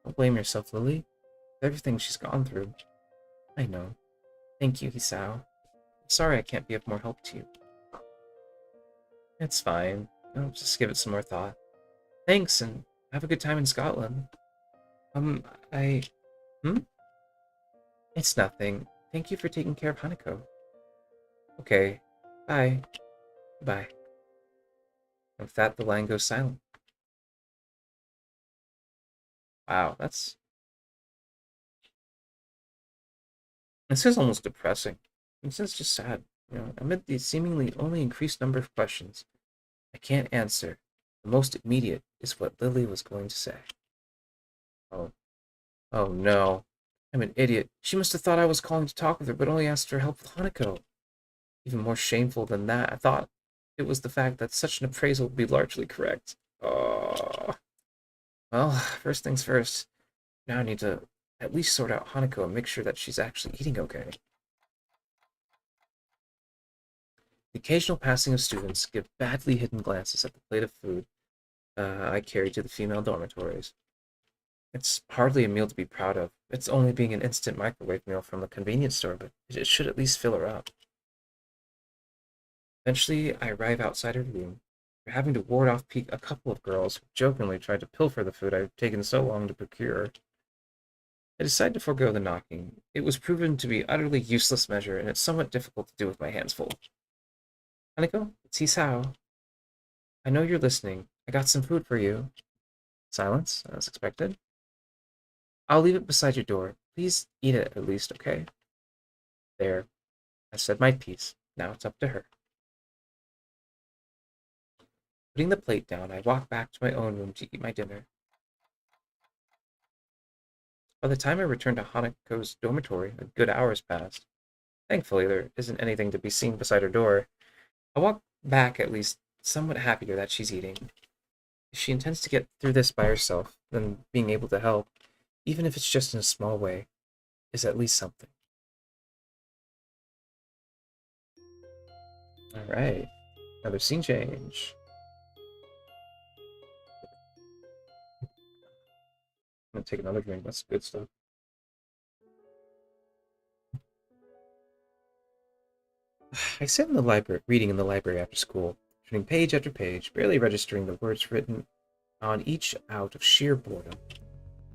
Speaker 1: Don't blame yourself, Lily. For everything she's gone through. I know. Thank you, Hisao. I'm sorry I can't be of more help to you. It's fine. I'll just give it some more thought. Thanks, and have a good time in Scotland. I... Hmm? It's nothing. Thank you for taking care of Hanako. Okay. Bye. Bye. And with that, the line goes silent. Wow, that's... This is almost depressing. It's just sad. Amid the seemingly only increased number of questions I can't answer, the most immediate is what Lily was going to say. Oh. Oh no. I'm an idiot. She must have thought I was calling to talk with her, but only asked for help with Hanako. Even more shameful than that, I thought it was the fact that such an appraisal would be largely correct. Oh. Well, first things first. Now I need to at least sort out Hanako and make sure that she's actually eating okay. The occasional passing of students give badly hidden glances at the plate of food I carry to the female dormitories. It's hardly a meal to be proud of. It's only being an instant microwave meal from a convenience store, but it should at least fill her up. Eventually, I arrive outside her room. We're having to ward off a couple of girls who jokingly tried to pilfer the food I've taken so long to procure. I decide to forego the knocking. It was proven to be an utterly useless measure, and it's somewhat difficult to do with my hands full. Hanako, it's Hisao. I know you're listening. I got some food for you. Silence, as expected. I'll leave it beside your door. Please eat it at least, okay? There. I said my piece. Now it's up to her. Putting the plate down, I walk back to my own room to eat my dinner. By the time I return to Hanako's dormitory, a good hour has passed. Thankfully, there isn't anything to be seen beside her door. I walk back at least somewhat happier that she's eating. If she intends to get through this by herself, then being able to help, even if it's just in a small way, is at least something. Alright, another scene change. I'm gonna take another drink, that's good stuff. I sit in the library, reading in the library after school, turning page after page, barely registering the words written on each out of sheer boredom.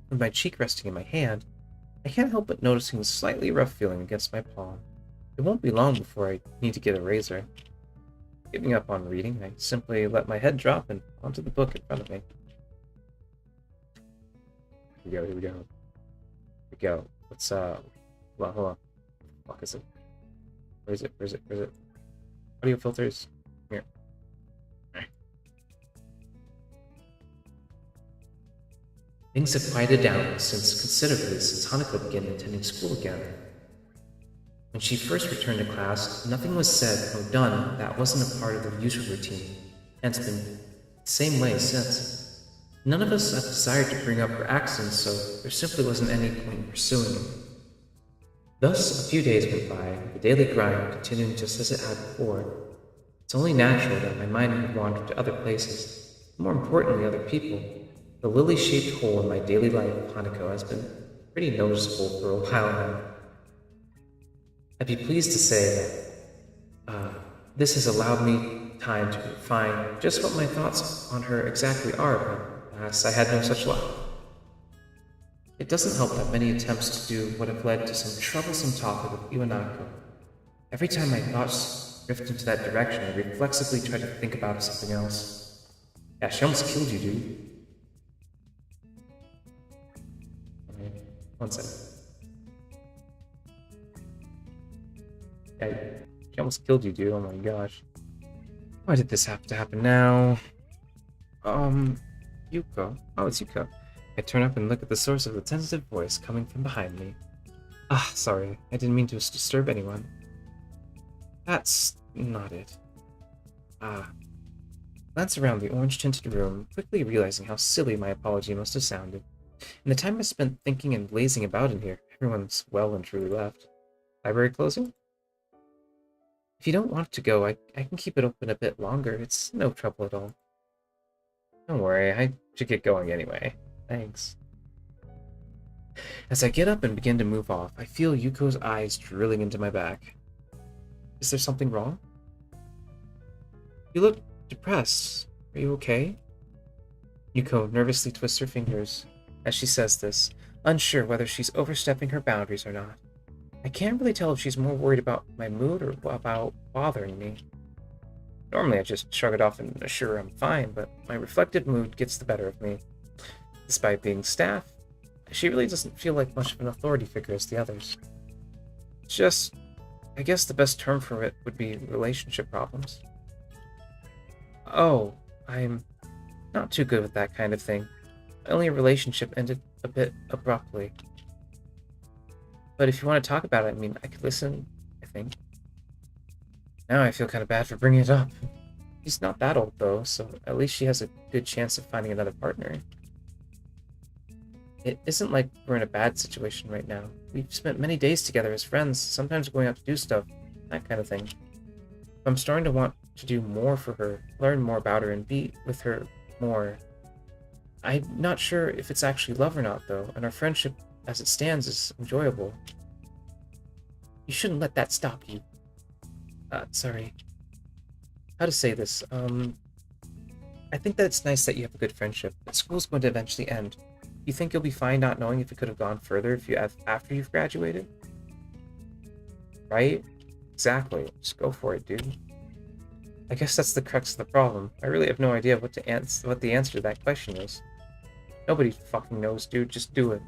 Speaker 1: With my cheek resting in my hand, I can't help but noticing a slightly rough feeling against my palm. It won't be long before I need to get a razor. Giving up on reading, I simply let my head drop and onto the book in front of me. Here we go. Let's, hold on. What is it? Where is it? Audio filters. Here. Things have quieted down considerably since Hanako began attending school again. When she first returned to class, nothing was said or done that wasn't a part of the usual routine, and it's been the same way since. None of us have desired to bring up her accident, so there simply wasn't any point in pursuing it. Thus, a few days went by, the daily grind continuing just as it had before. It's only natural that my mind would wander to other places, more importantly other people. The lily-shaped hole in my daily life of Hanako has been pretty noticeable for a while now. I'd be pleased to say that this has allowed me time to refine just what my thoughts on her exactly are, but alas, I had no such luck. It doesn't help that many attempts to do what have led to some troublesome talk with Iwanako. Every time my thoughts drift into that direction, I reflexively try to think about something else. Yeah, she almost killed you, dude. Okay, one second. Yeah, she almost killed you, dude. Oh my gosh. Why did this have to happen now? Yuko. Oh, it's Yuko. I turn up and look at the source of the tentative voice coming from behind me. Ah, sorry. I didn't mean to disturb anyone. That's not it. Ah. Glance around the orange-tinted room, quickly realizing how silly my apology must have sounded. In the time I spent thinking and lazing about in here, everyone's well and truly left. Library closing? If you don't want to go, I can keep it open a bit longer. It's no trouble at all. Don't worry, I should get going anyway. Thanks. As I get up and begin to move off, I feel Yuko's eyes drilling into my back. Is there something wrong? You look depressed. Are you okay? Yuko nervously twists her fingers as she says this, unsure whether she's overstepping her boundaries or not. I can't really tell if she's more worried about my mood or about bothering me. Normally I just shrug it off and assure her I'm fine, but my reflective mood gets the better of me. Despite being staff, she really doesn't feel like much of an authority figure as the others. It's just, I guess the best term for it would be relationship problems. Oh, I'm not too good with that kind of thing. My only relationship ended a bit abruptly. But if you want to talk about it, I mean, I could listen, I think. Now I feel kind of bad for bringing it up. She's not that old, though, so at least she has a good chance of finding another partner. It isn't like we're in a bad situation right now. We've spent many days together as friends, sometimes going out to do stuff, that kind of thing. I'm starting to want to do more for her, learn more about her, and be with her more. I'm not sure if it's actually love or not, though, and our friendship as it stands is enjoyable. You shouldn't let that stop you. Sorry. How to say this? I think that it's nice that you have a good friendship, but school's going to eventually end. You think you'll be fine not knowing if it could have gone further if you after you've graduated? Right? Exactly. Just go for it, dude. I guess that's the crux of the problem. I really have no idea what the answer to that question is. Nobody fucking knows, dude. Just do it.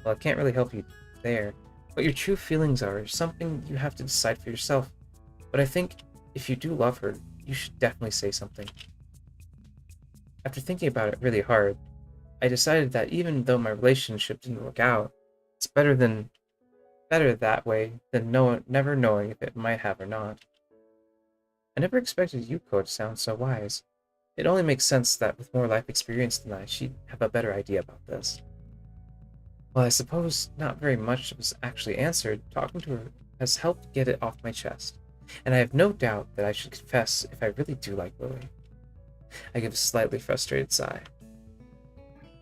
Speaker 1: Well, I can't really help you there. What your true feelings are is something you have to decide for yourself. But I think if you do love her, you should definitely say something. After thinking about it really hard, I decided that even though my relationship didn't work out, it's better that way than never knowing if it might have or not. I never expected Yuko to sound so wise. It only makes sense that with more life experience than I, she'd have a better idea about this. Well, I suppose not very much was actually answered. Talking to her has helped get it off my chest, and I have no doubt that I should confess if I really do like Lilly. I give a slightly frustrated sigh.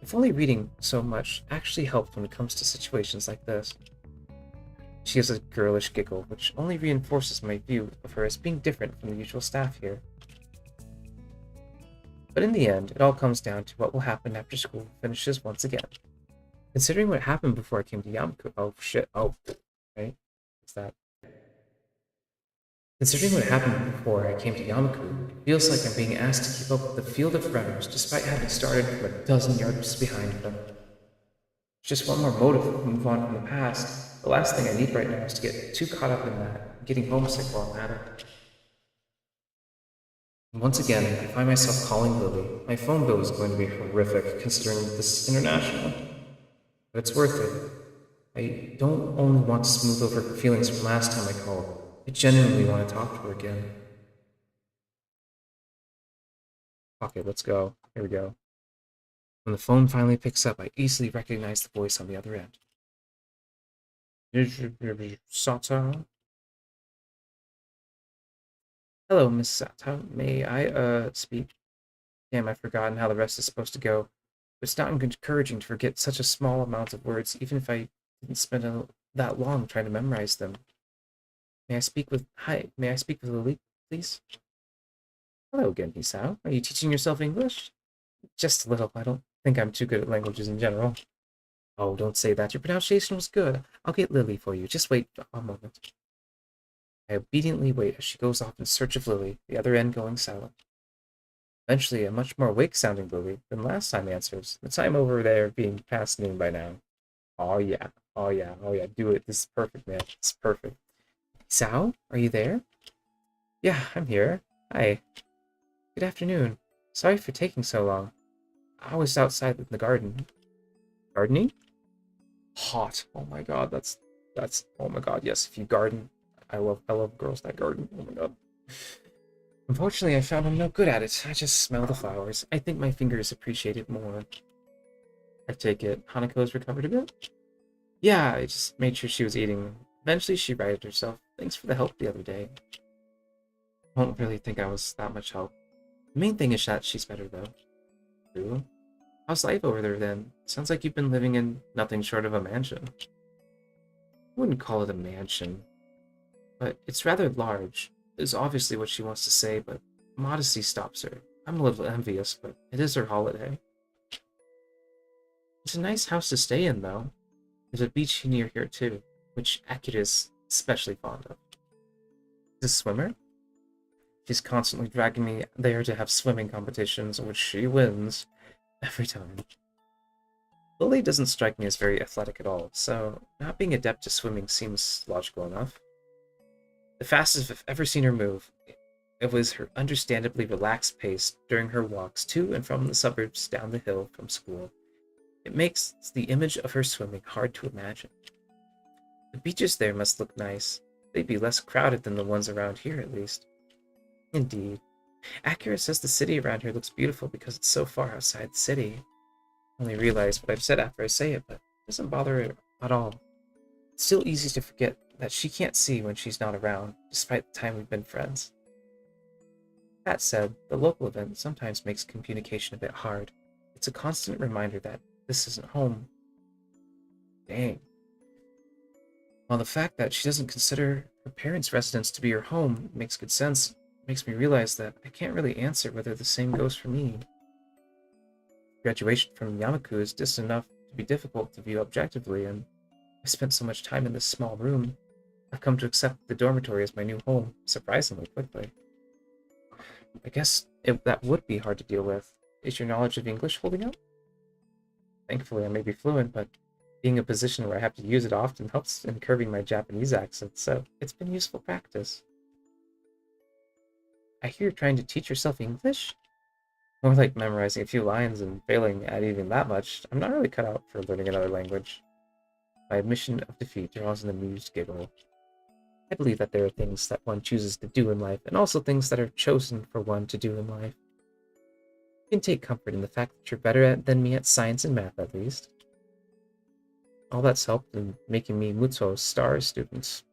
Speaker 1: If only reading so much actually helped when it comes to situations like this. She has a girlish giggle, which only reinforces my view of her as being different from the usual staff here. But in the end, it all comes down to what will happen after school finishes once again. Considering what happened before I came to Yamaku— oh shit, oh, right? What's that? Considering what happened before I came to Yamaku, it feels like I'm being asked to keep up with the field of runners despite having started from a dozen yards behind them. Just one more motive to move on from the past. The last thing I need right now is to get too caught up in that, getting homesick while I'm at it. And once again, I find myself calling Lilly. My phone bill is going to be horrific considering this is international. But it's worth it. I don't only want to smooth over her feelings from last time I called. I genuinely want to talk to her again. Okay, let's go. Here we go. When the phone finally picks up, I easily recognize the voice on the other end. Sato? Hello, Miss Sato. May I, speak? Damn, I've forgotten how the rest is supposed to go. It's not encouraging to forget such a small amount of words, even if I didn't spend that long trying to memorize them. May I speak with Lily, please? Hello again, Hisao. Are you teaching yourself English? Just a little. I don't think I'm too good at languages in general. Oh, don't say that. Your pronunciation was good. I'll get Lily for you. Just wait a moment. I obediently wait as she goes off in search of Lily, the other end going silent. Eventually, a much more awake-sounding Lily than last time answers, the time over there being past noon by now. Oh yeah, oh yeah, oh yeah, do it. This is perfect, man. It's perfect. Sao, are you there? Yeah, I'm here. Hi. Good afternoon. Sorry for taking so long. I was outside in the garden. Gardening? Hot. Oh my god, that's oh my god, yes, if you garden. I love girls that garden. Oh my god. Unfortunately, I found I'm no good at it. I just smell the flowers. I think my fingers appreciate it more. I take it Hanako's recovered a bit? Yeah, I just made sure she was eating. Eventually, she righted herself. Thanks for the help the other day. I don't really think I was that much help. The main thing is that she's better, though. True. How's life over there, then? Sounds like you've been living in nothing short of a mansion. I wouldn't call it a mansion, but it's rather large. Is obviously what she wants to say, but modesty stops her. I'm a little envious, but it is her holiday. It's a nice house to stay in, though. There's a beach near here, too, which Akira is especially fond of. Is a swimmer? She's constantly dragging me there to have swimming competitions, in which she wins every time. Lily doesn't strike me as very athletic at all, so not being adept to swimming seems logical enough. The fastest I've ever seen her move, it was her understandably relaxed pace during her walks to and from the suburbs down the hill from school. It makes the image of her swimming hard to imagine. The beaches there must look nice. They'd be less crowded than the ones around here, at least. Indeed. Akira says the city around here looks beautiful because it's so far outside the city. I only realize what I've said after I say it, but it doesn't bother her at all. It's still easy to forget that she can't see when she's not around, despite the time we've been friends. That said, the local event sometimes makes communication a bit hard. It's a constant reminder that this isn't home. Dang. While the fact that she doesn't consider her parents' residence to be her home makes good sense, makes me realize that I can't really answer whether the same goes for me. Graduation from Yamaku is distant enough to be difficult to view objectively, and I spent so much time in this small room. I've come to accept the dormitory as my new home, surprisingly quickly. I guess that would be hard to deal with. Is your knowledge of English holding up? Thankfully, I may be fluent, but being in a position where I have to use it often helps in curbing my Japanese accent, so it's been useful practice. I hear you're trying to teach yourself English? More like memorizing a few lines and failing at even that much. I'm not really cut out for learning another language. My admission of defeat draws an amused giggle. I believe that there are things that one chooses to do in life, and also things that are chosen for one to do in life. You can take comfort in the fact that you're better than me at science and math, at least. All that's helped in making me Mutsuo's star students.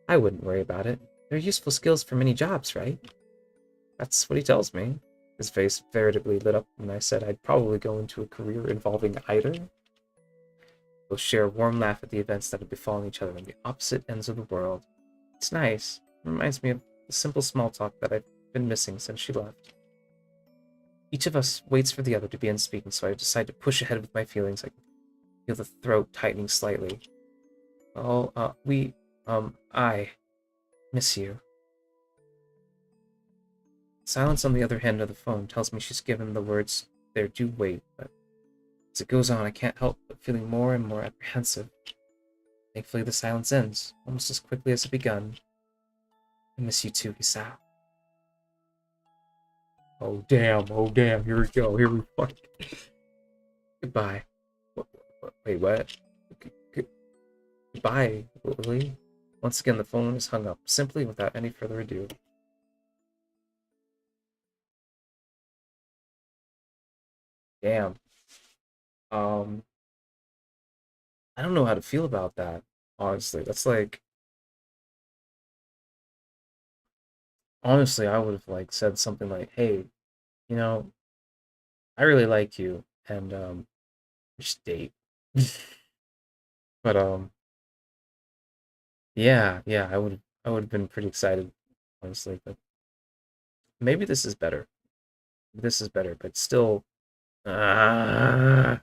Speaker 1: I wouldn't worry about it. They're useful skills for many jobs, right? That's what he tells me. His face veritably lit up when I said I'd probably go into a career involving either. We'll share a warm laugh at the events that have befallen each other on the opposite ends of the world. It's nice. It reminds me of the simple small talk that I've been missing since she left. Each of us waits for the other to begin speaking, so I decide to push ahead with my feelings. I can feel the throat tightening slightly. Oh, I miss you. Silence on the other end of the phone tells me she's given the words their due weight, but as it goes on, I can't help but feeling more and more apprehensive. Thankfully, the silence ends, almost as quickly as it begun. I miss you too, Hisao. Oh damn, here we go, here we fuck. Goodbye. Wait, what? Goodbye, Lily. Once again, the phone is hung up, simply without any further ado. Damn. Um, I don't know how to feel about that, honestly. That's like, honestly, I would have like said something like, "Hey, you know, I really like you, and we should date. But yeah, I would have been pretty excited, honestly. But maybe this is better. This is better, but still, ah,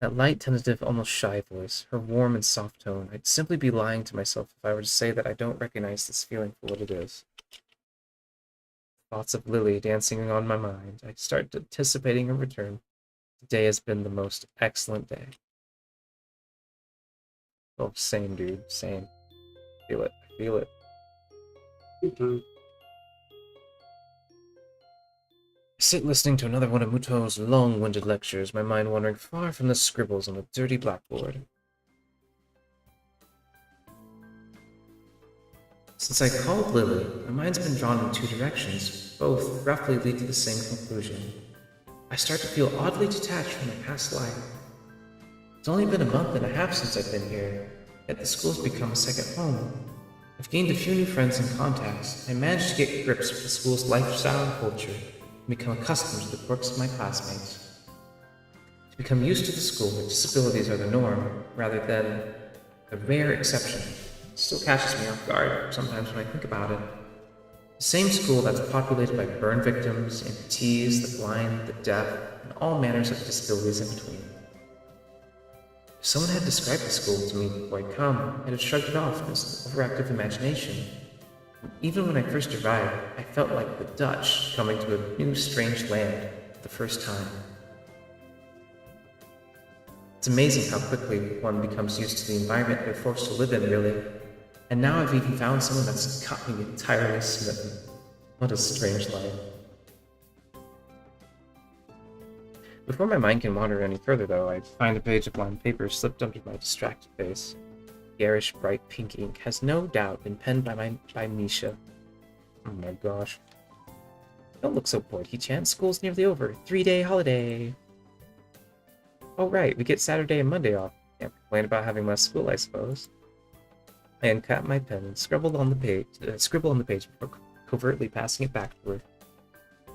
Speaker 1: that light, tentative, almost shy voice, her warm and soft tone. I'd simply be lying to myself if I were to say that I don't recognize this feeling for what it is. Thoughts of Lily dancing on my mind. I start anticipating her return. Today has been the most excellent day. Oh, same, dude. Same. Feel it. I feel it. I sit listening to another one of Muto's long-winded lectures, my mind wandering far from the scribbles on the dirty blackboard. Since I called Lily, my mind's been drawn in two directions. Both roughly lead to the same conclusion. I start to feel oddly detached from my past life. It's only been a month and a half since I've been here, yet the school's become a second home. I've gained a few new friends and contacts. I managed to get grips with the school's lifestyle and culture, and become accustomed to the quirks of my classmates. To become used to the school where disabilities are the norm, rather than the rare exception, still catches me off guard sometimes when I think about it. The same school that's populated by burn victims, amputees, the blind, the deaf, and all manners of disabilities in between. If someone had described the school to me before I'd come, I'd have shrugged it off as an overactive imagination. Even when I first arrived, I felt like the Dutch coming to a new strange land for the first time. It's amazing how quickly one becomes used to the environment they're forced to live in, really. And now I've even found someone that's got me entirely smitten. What a strange life. Before my mind can wander any further, though, I find a page of lined paper slipped under my distracted face. Garish, bright pink ink has no doubt been penned by Misha. Oh my gosh. Don't look so bored, He-chan. School's nearly over. 3-day holiday. Oh right, we get Saturday and Monday off. Can't complain about having less school, I suppose. I uncapped my pen and scribbled on the page before covertly passing it back to her,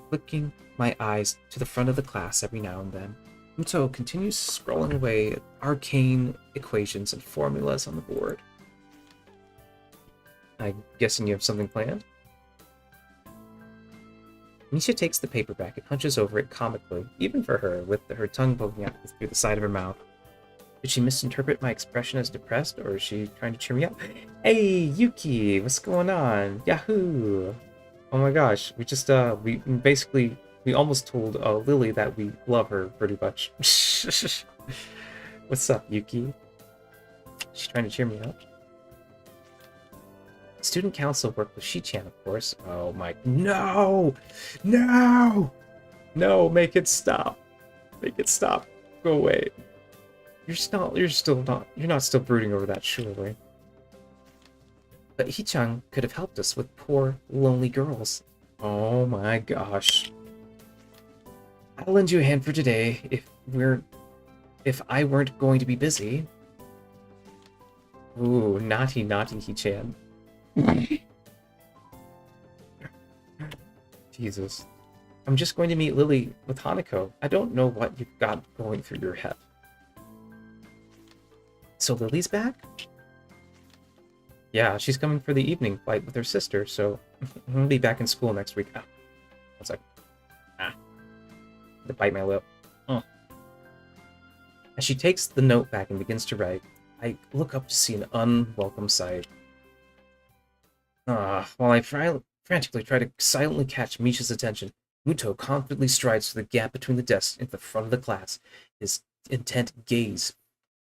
Speaker 1: flicking my eyes to the front of the class every now and then. Muto continues scrolling away at arcane equations and formulas on the board. I'm guessing you have something planned? Misha takes the paper back and hunches over it comically, even for her, with her tongue poking out through the side of her mouth. Did she misinterpret my expression as depressed, or is she trying to cheer me up? Hey, Yuki, what's going on? Yahoo! Oh my gosh, we almost told Lily that we love her pretty much. What's up, Yuki? She's trying to cheer me up. Student council work with Shi-chan, of course. Oh my... No! No! No, make it stop. Make it stop. Go away. You're not still brooding over that, surely. But Hee-chan could have helped us with poor, lonely girls. Oh my gosh. I'll lend you a hand for today if I weren't going to be busy. Ooh, naughty Hee-chan. Jesus. I'm just going to meet Lily with Hanako. I don't know what you've got going through your head. So Lily's back? Yeah, she's coming for the evening flight with her sister, so I'm gonna be back in school next week. Ah, one second. To bite my lip. Oh. As she takes the note back and begins to write, I look up to see an unwelcome sight. While I frantically try to silently catch Misha's attention, Muto confidently strides through the gap between the desks into the front of the class, his intent gaze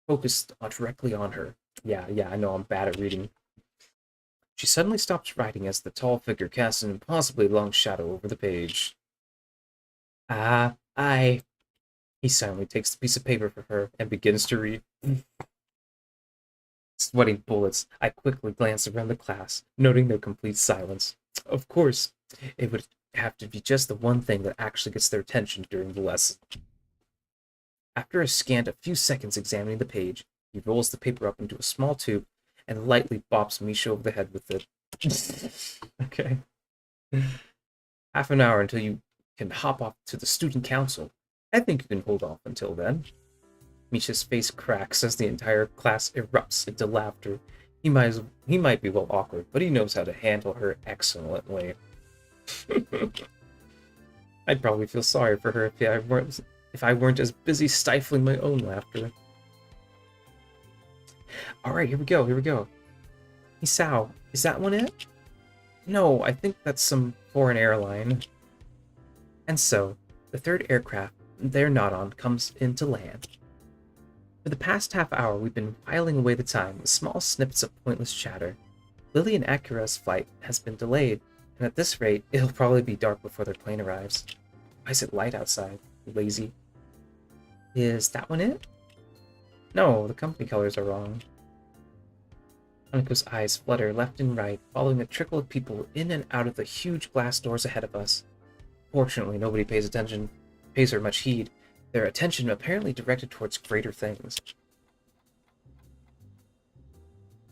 Speaker 1: focused directly on her. Yeah, I know I'm bad at reading. She suddenly stops writing as the tall figure casts an impossibly long shadow over the page. He silently takes the piece of paper from her and begins to read. Sweating bullets, I quickly glance around the class, noting their complete silence. Of course, it would have to be just the one thing that actually gets their attention during the lesson. After a few seconds examining the page, he rolls the paper up into a small tube and lightly bops Misha over the head with it. Okay. Half an hour until you can hop off to the student council. I think you can hold off until then. Misha's face cracks as the entire class erupts into laughter. He might be well awkward, but he knows how to handle her excellently. I'd probably feel sorry for her if I weren't as busy stifling my own laughter. Alright, here we go, here we go. Misao, is that one it? No, I think that's some foreign airline. And so, the third aircraft they're not on comes in to land. For the past half hour, we've been whiling away the time with small snippets of pointless chatter. Lilly and Akira's flight has been delayed, and at this rate, it'll probably be dark before their plane arrives. Why is it light outside? Lazy. Is that one it? No, the company colors are wrong. Haneko's eyes flutter left and right, following a trickle of people in and out of the huge glass doors ahead of us. Fortunately, nobody pays her much heed, their attention apparently directed towards greater things.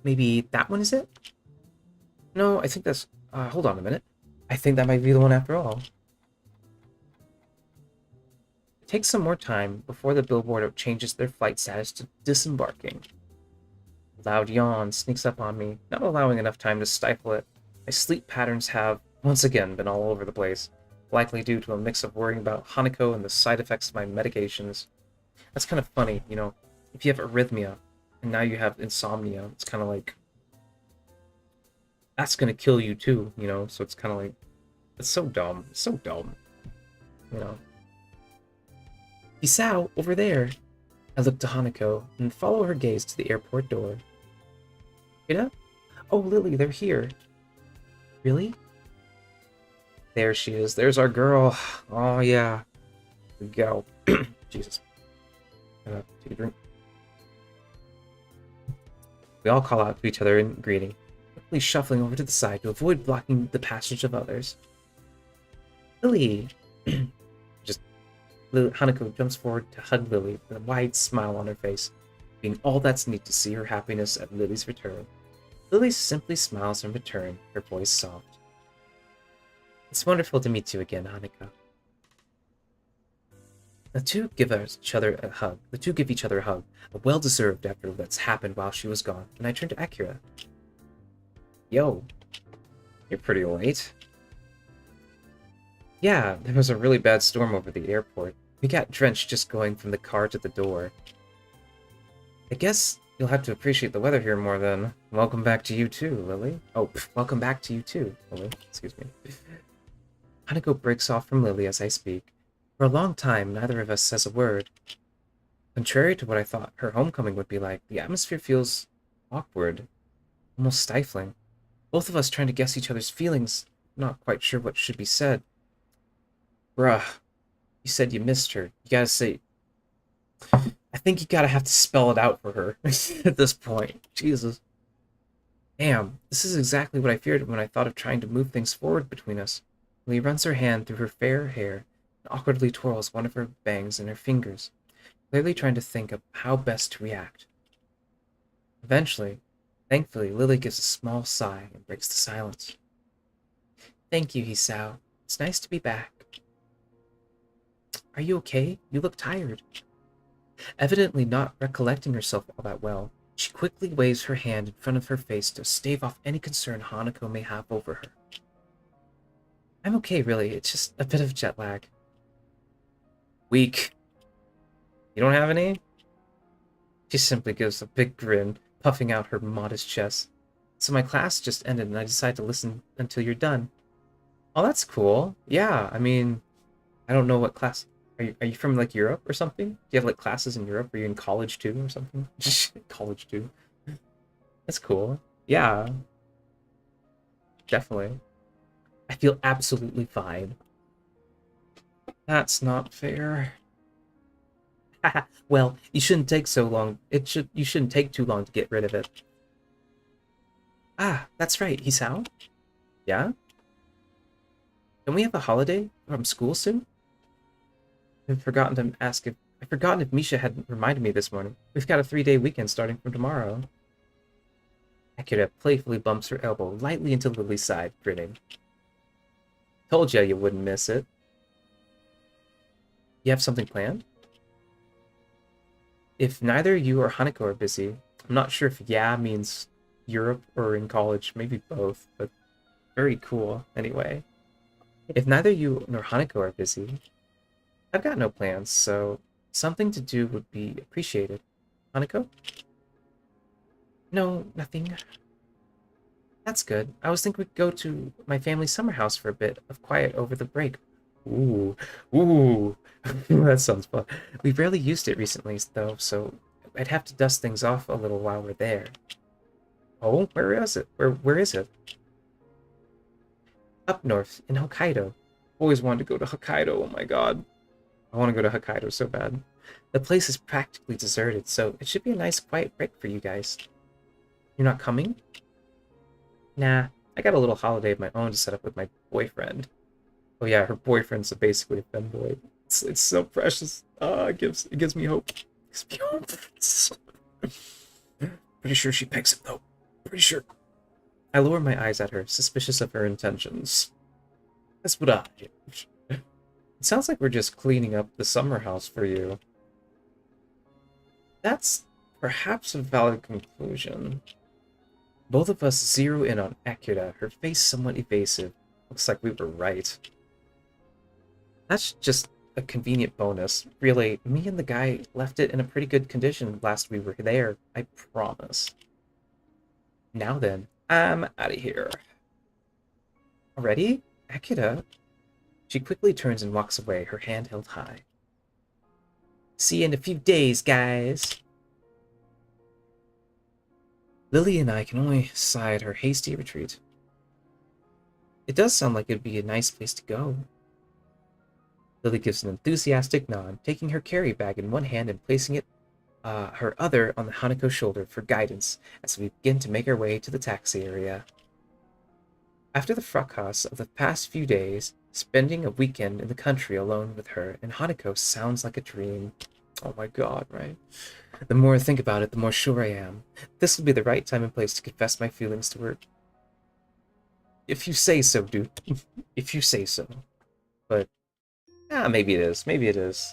Speaker 1: Maybe that one is it? No, I think that's... hold on a minute. I think that might be the one after all. It takes some more time before the billboard changes their flight status to disembarking. A loud yawn sneaks up on me, not allowing enough time to stifle it. My sleep patterns have, once again, been all over the place, likely due to a mix of worrying about Hanako and the side effects of my medications. That's kind of funny, you know, if you have arrhythmia, and now you have insomnia, it's kind of like, that's gonna kill you too, you know, so it's kind of like, it's so dumb, you know. Isao, over there! I look to Hanako, and follow her gaze to the airport door. Rita? Oh, Lilly, they're here. Really? There she is. There's our girl. Oh, yeah. Here we go. Jesus. Take a drink. We all call out to each other in greeting, quickly shuffling over to the side to avoid blocking the passage of others. Lilly! Hanako jumps forward to hug Lilly with a wide smile on her face, being all that's neat to see her happiness at Lily's return. Lilly simply smiles in return, her voice soft. It's wonderful to meet you again, Hanako. The two give each other a hug, a well-deserved after what's happened while she was gone, and I turn to Akira. Yo, you're pretty late. Yeah, there was a really bad storm over the airport. We got drenched just going from the car to the door. I guess you'll have to appreciate the weather here more than... Welcome back to you too, Lilly. Oh, welcome back to you too, Lilly. Excuse me. Hanako breaks off from Lilly as I speak. For a long time, neither of us says a word. Contrary to what I thought her homecoming would be like, the atmosphere feels awkward, almost stifling. Both of us trying to guess each other's feelings, not quite sure what should be said. Bruh, you said you missed her. You gotta say... I think you gotta have to spell it out for her at this point. Jesus. Damn, this is exactly what I feared when I thought of trying to move things forward between us. Lily runs her hand through her fair hair and awkwardly twirls one of her bangs in her fingers, clearly trying to think of how best to react. Eventually, thankfully, Lily gives a small sigh and breaks the silence. Thank you, Hisao. It's nice to be back. Are you okay? You look tired. Evidently not recollecting herself all that well, she quickly waves her hand in front of her face to stave off any concern Hanako may have over her. I'm okay, really. It's just a bit of jet lag. Weak. You don't have any? She simply gives a big grin, puffing out her modest chest. So my class just ended and I decided to listen until you're done. Oh, that's cool. Yeah, I mean, I don't know what class... Are you from, like, Europe or something? Do you have, like, classes in Europe? Are you in college, too, or something? College, too. That's cool. Yeah. Definitely. I feel absolutely fine. That's not fair. Well, you shouldn't take so long. You shouldn't take too long to get rid of it. Ah, that's right. Hisao? Yeah? Can we have a holiday from school soon? I've forgotten if Misha had reminded me this morning. We've got a 3-day weekend starting from tomorrow. Akira playfully bumps her elbow lightly into Lily's side, grinning. Told ya you wouldn't miss it. You have something planned? If neither you or Hanako are busy, I'm not sure if yeah means Europe or in college, maybe both, but very cool anyway. If neither you nor Hanako are busy, I've got no plans, so something to do would be appreciated. Hanako? No, nothing. That's good. I was thinking we'd go to my family's summer house for a bit of quiet over the break. Ooh, ooh, that sounds fun. We barely used it recently, though, so I'd have to dust things off a little while we're there. Oh, where is it? Where is it? Up north, in Hokkaido. Always wanted to go to Hokkaido, oh my god. I want to go to Hokkaido so bad. The place is practically deserted, so it should be a nice quiet break for you guys. You're not coming? Nah, I got a little holiday of my own to set up with my boyfriend. Oh yeah, her boyfriend's basically a femboy. It's so precious. It gives me hope. It gives me hope. Pretty sure she pegs him though. Pretty sure. I lower my eyes at her, suspicious of her intentions. That's what I. It sounds like we're just cleaning up the summer house for you. That's perhaps a valid conclusion. Both of us zero in on Akira, her face somewhat evasive. Looks like we were right. That's just a convenient bonus. Really, me and the guy left it in a pretty good condition last we were there, I promise. Now then, I'm out of here. Already? Akira? She quickly turns and walks away, her hand held high. See you in a few days, guys. Lilly and I can only sigh at her hasty retreat. It does sound like it'd be a nice place to go. Lilly gives an enthusiastic nod, taking her carry bag in one hand and placing it, her other on the Hanako's shoulder for guidance as we begin to make our way to the taxi area. After the fracas of the past few days, spending a weekend in the country alone with her and Hanako sounds like a dream. Oh my god, right? The more I think about it, the more sure I am. This will be the right time and place to confess my feelings to her. If you say so, dude. If you say so. But, maybe it is. Maybe it is.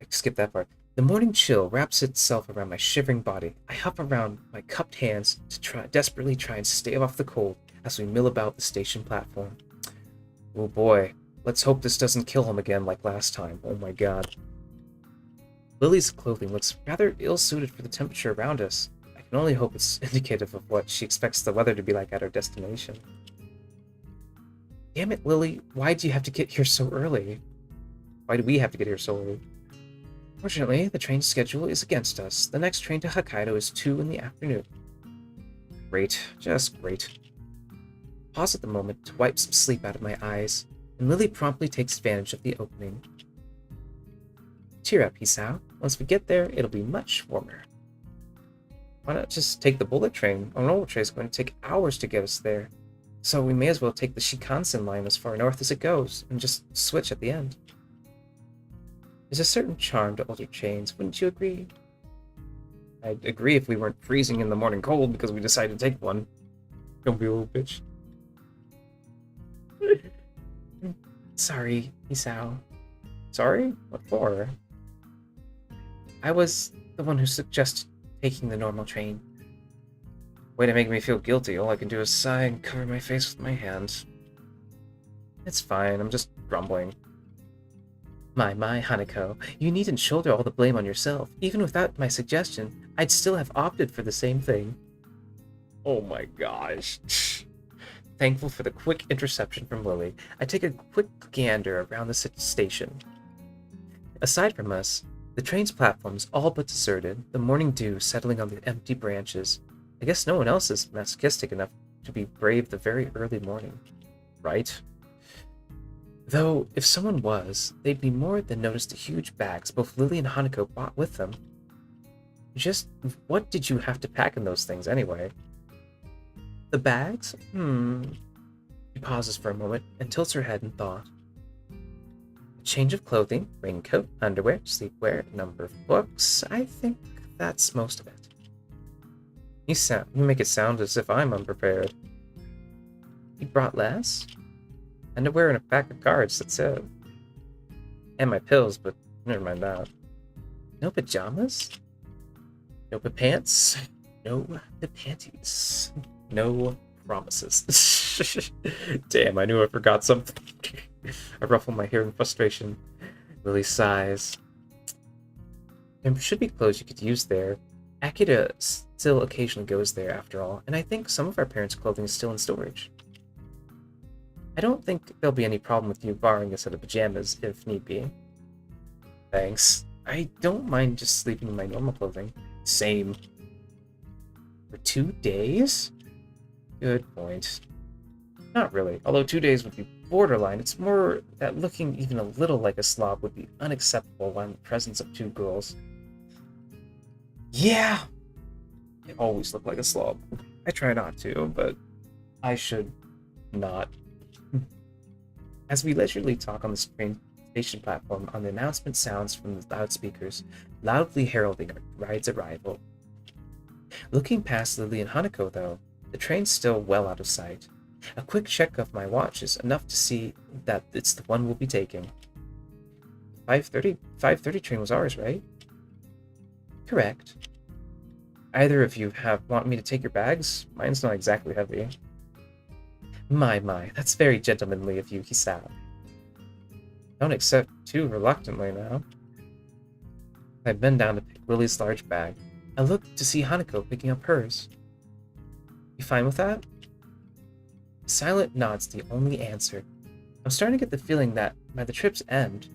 Speaker 1: I skip that part. The morning chill wraps itself around my shivering body. I hop around my cupped hands to desperately try and stave off the cold as we mill about the station platform. Oh boy, let's hope this doesn't kill him again like last time. Oh my god. Lily's clothing looks rather ill-suited for the temperature around us. I can only hope it's indicative of what she expects the weather to be like at our destination. Damn it, Lily, why do you have to get here so early? Why do we have to get here so early? Fortunately, the train schedule is against us. The next train to Hokkaido is 2 in the afternoon. Great, just great. Pause at the moment to wipe some sleep out of my eyes, and Lily promptly takes advantage of the opening. Cheer up, Hisao. Once we get there, it'll be much warmer. Why not just take the bullet train? Our normal train is going to take hours to get us there. So we may as well take the Shinkansen line as far north as it goes, and just switch at the end. There's a certain charm to older trains, wouldn't you agree? I'd agree if we weren't freezing in the morning cold because we decided to take one. Don't be a little bitch. Sorry, Hisao. Sorry? What for? I was the one who suggested taking the normal train. Way to make me feel guilty. All I can do is sigh and cover my face with my hands. It's fine, I'm just grumbling. My, Hanako, you needn't shoulder all the blame on yourself. Even without my suggestion, I'd still have opted for the same thing. Oh my gosh. Thankful for the quick interception from Lily, I take a quick gander around the station. Aside from us, the train's platform's all but deserted, the morning dew settling on the empty branches. I guess no one else is masochistic enough to be brave the very early morning. Right? Though, if someone was, they'd be more than notice the huge bags both Lily and Hanako brought with them. Just what did you have to pack in those things anyway? The bags? She pauses for a moment and tilts her head in thought. A change of clothing, raincoat, underwear, sleepwear, a number of books. I think that's most of it. You make it sound as if I'm unprepared. You brought less? Underwear and a pack of cards, that's it. And my pills, but never mind that. No pajamas? No pants? No panties. No promises. Damn, I knew I forgot something. I ruffle my hair in frustration. Lily sighs. There should be clothes you could use there. Akira still occasionally goes there, after all, and I think some of our parents' clothing is still in storage. I don't think there'll be any problem with you borrowing a set of pajamas, if need be. Thanks. I don't mind just sleeping in my normal clothing. Same. For 2 days? Good point. Not really, although 2 days would be borderline. It's more that looking even a little like a slob would be unacceptable when in the presence of 2 girls. Yeah! I always look like a slob. I try not to, but I should not. As we leisurely talk on the station platform, on the announcement sounds from the loudspeakers, loudly heralding our ride's arrival. Looking past Lily and Hanako, though, the train's still well out of sight. A quick check of my watch is enough to see that it's the one we'll be taking. 5:30 train was ours, right? Correct. Either of you want me to take your bags? Mine's not exactly heavy. My, that's very gentlemanly of you, he sighed. Don't accept too reluctantly now. I bend down to pick Lily's large bag. I look to see Hanako picking up hers. You fine with that? Silent nod's the only answer. I'm starting to get the feeling that, by the trip's end,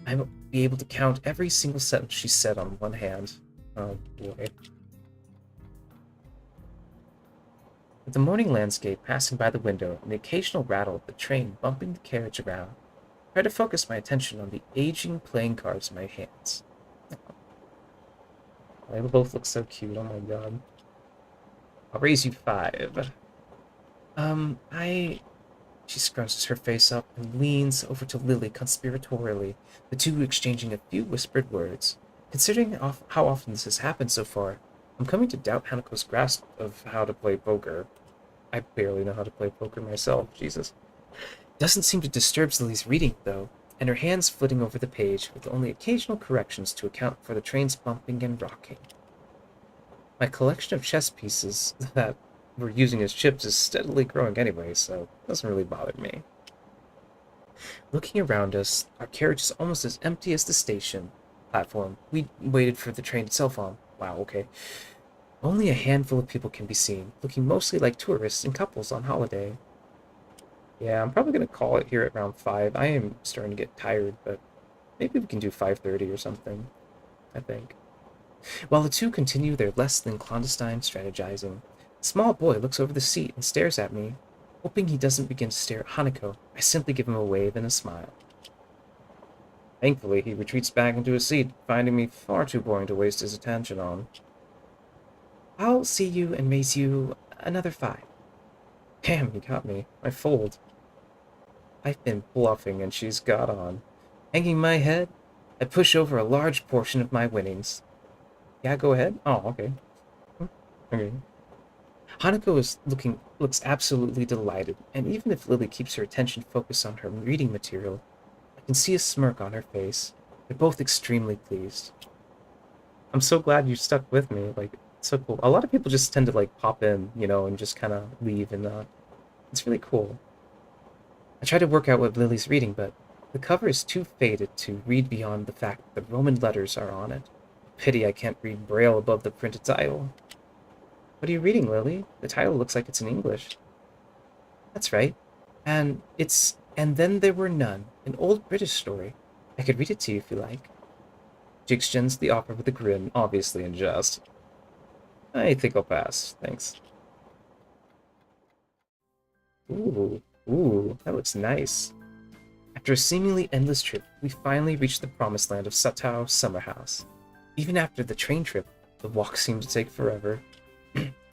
Speaker 1: I will be able to count every single sentence she said on one hand. Oh boy. With the morning landscape passing by the window and the occasional rattle of the train bumping the carriage around, I try to focus my attention on the aging playing cards in my hands. They both look so cute, oh my god. I'll raise you 5. She scrunches her face up and leans over to Lily conspiratorially, the two exchanging a few whispered words. Considering how often this has happened so far, I'm coming to doubt Hanako's grasp of how to play poker. I barely know how to play poker myself, Jesus. Doesn't seem to disturb Lily's reading, though, and her hands flitting over the page with only occasional corrections to account for the train's bumping and rocking. My collection of chess pieces that we're using as chips is steadily growing anyway, so it doesn't really bother me. Looking around us, our carriage is almost as empty as the station platform we waited for the train itself on. Wow, okay. Only a handful of people can be seen, looking mostly like tourists and couples on holiday. Yeah, I'm probably going to call it here at around 5. I am starting to get tired, but maybe we can do 5:30 or something, I think. While the two continue their less than clandestine strategizing, the small boy looks over the seat and stares at me. Hoping he doesn't begin to stare at Hanako, I simply give him a wave and a smile. Thankfully, he retreats back into his seat, finding me far too boring to waste his attention on. I'll see you and raise you another 5. Damn, he got me. I fold. I've been bluffing and she's got on. Hanging my head, I push over a large portion of my winnings. Yeah, go ahead. Oh, okay. Okay. Hanako looks absolutely delighted, and even if Lily keeps her attention focused on her reading material, I can see a smirk on her face. They're both extremely pleased. I'm so glad you stuck with me. Like, it's so cool. A lot of people just tend to like pop in, and just kind of leave, and it's really cool. I try to work out what Lily's reading, but the cover is too faded to read beyond the fact that the Roman letters are on it. Pity I can't read Braille above the printed title. What are you reading, Lily? The title looks like it's in English. That's right. And Then There Were None, an old British story. I could read it to you if you like. She extends the offer with a grin, obviously in jest. I think I'll pass, thanks. Ooh, that looks nice. After a seemingly endless trip, we finally reached the promised land of Satao Summer House. Even after the train trip, the walk seemed to take forever.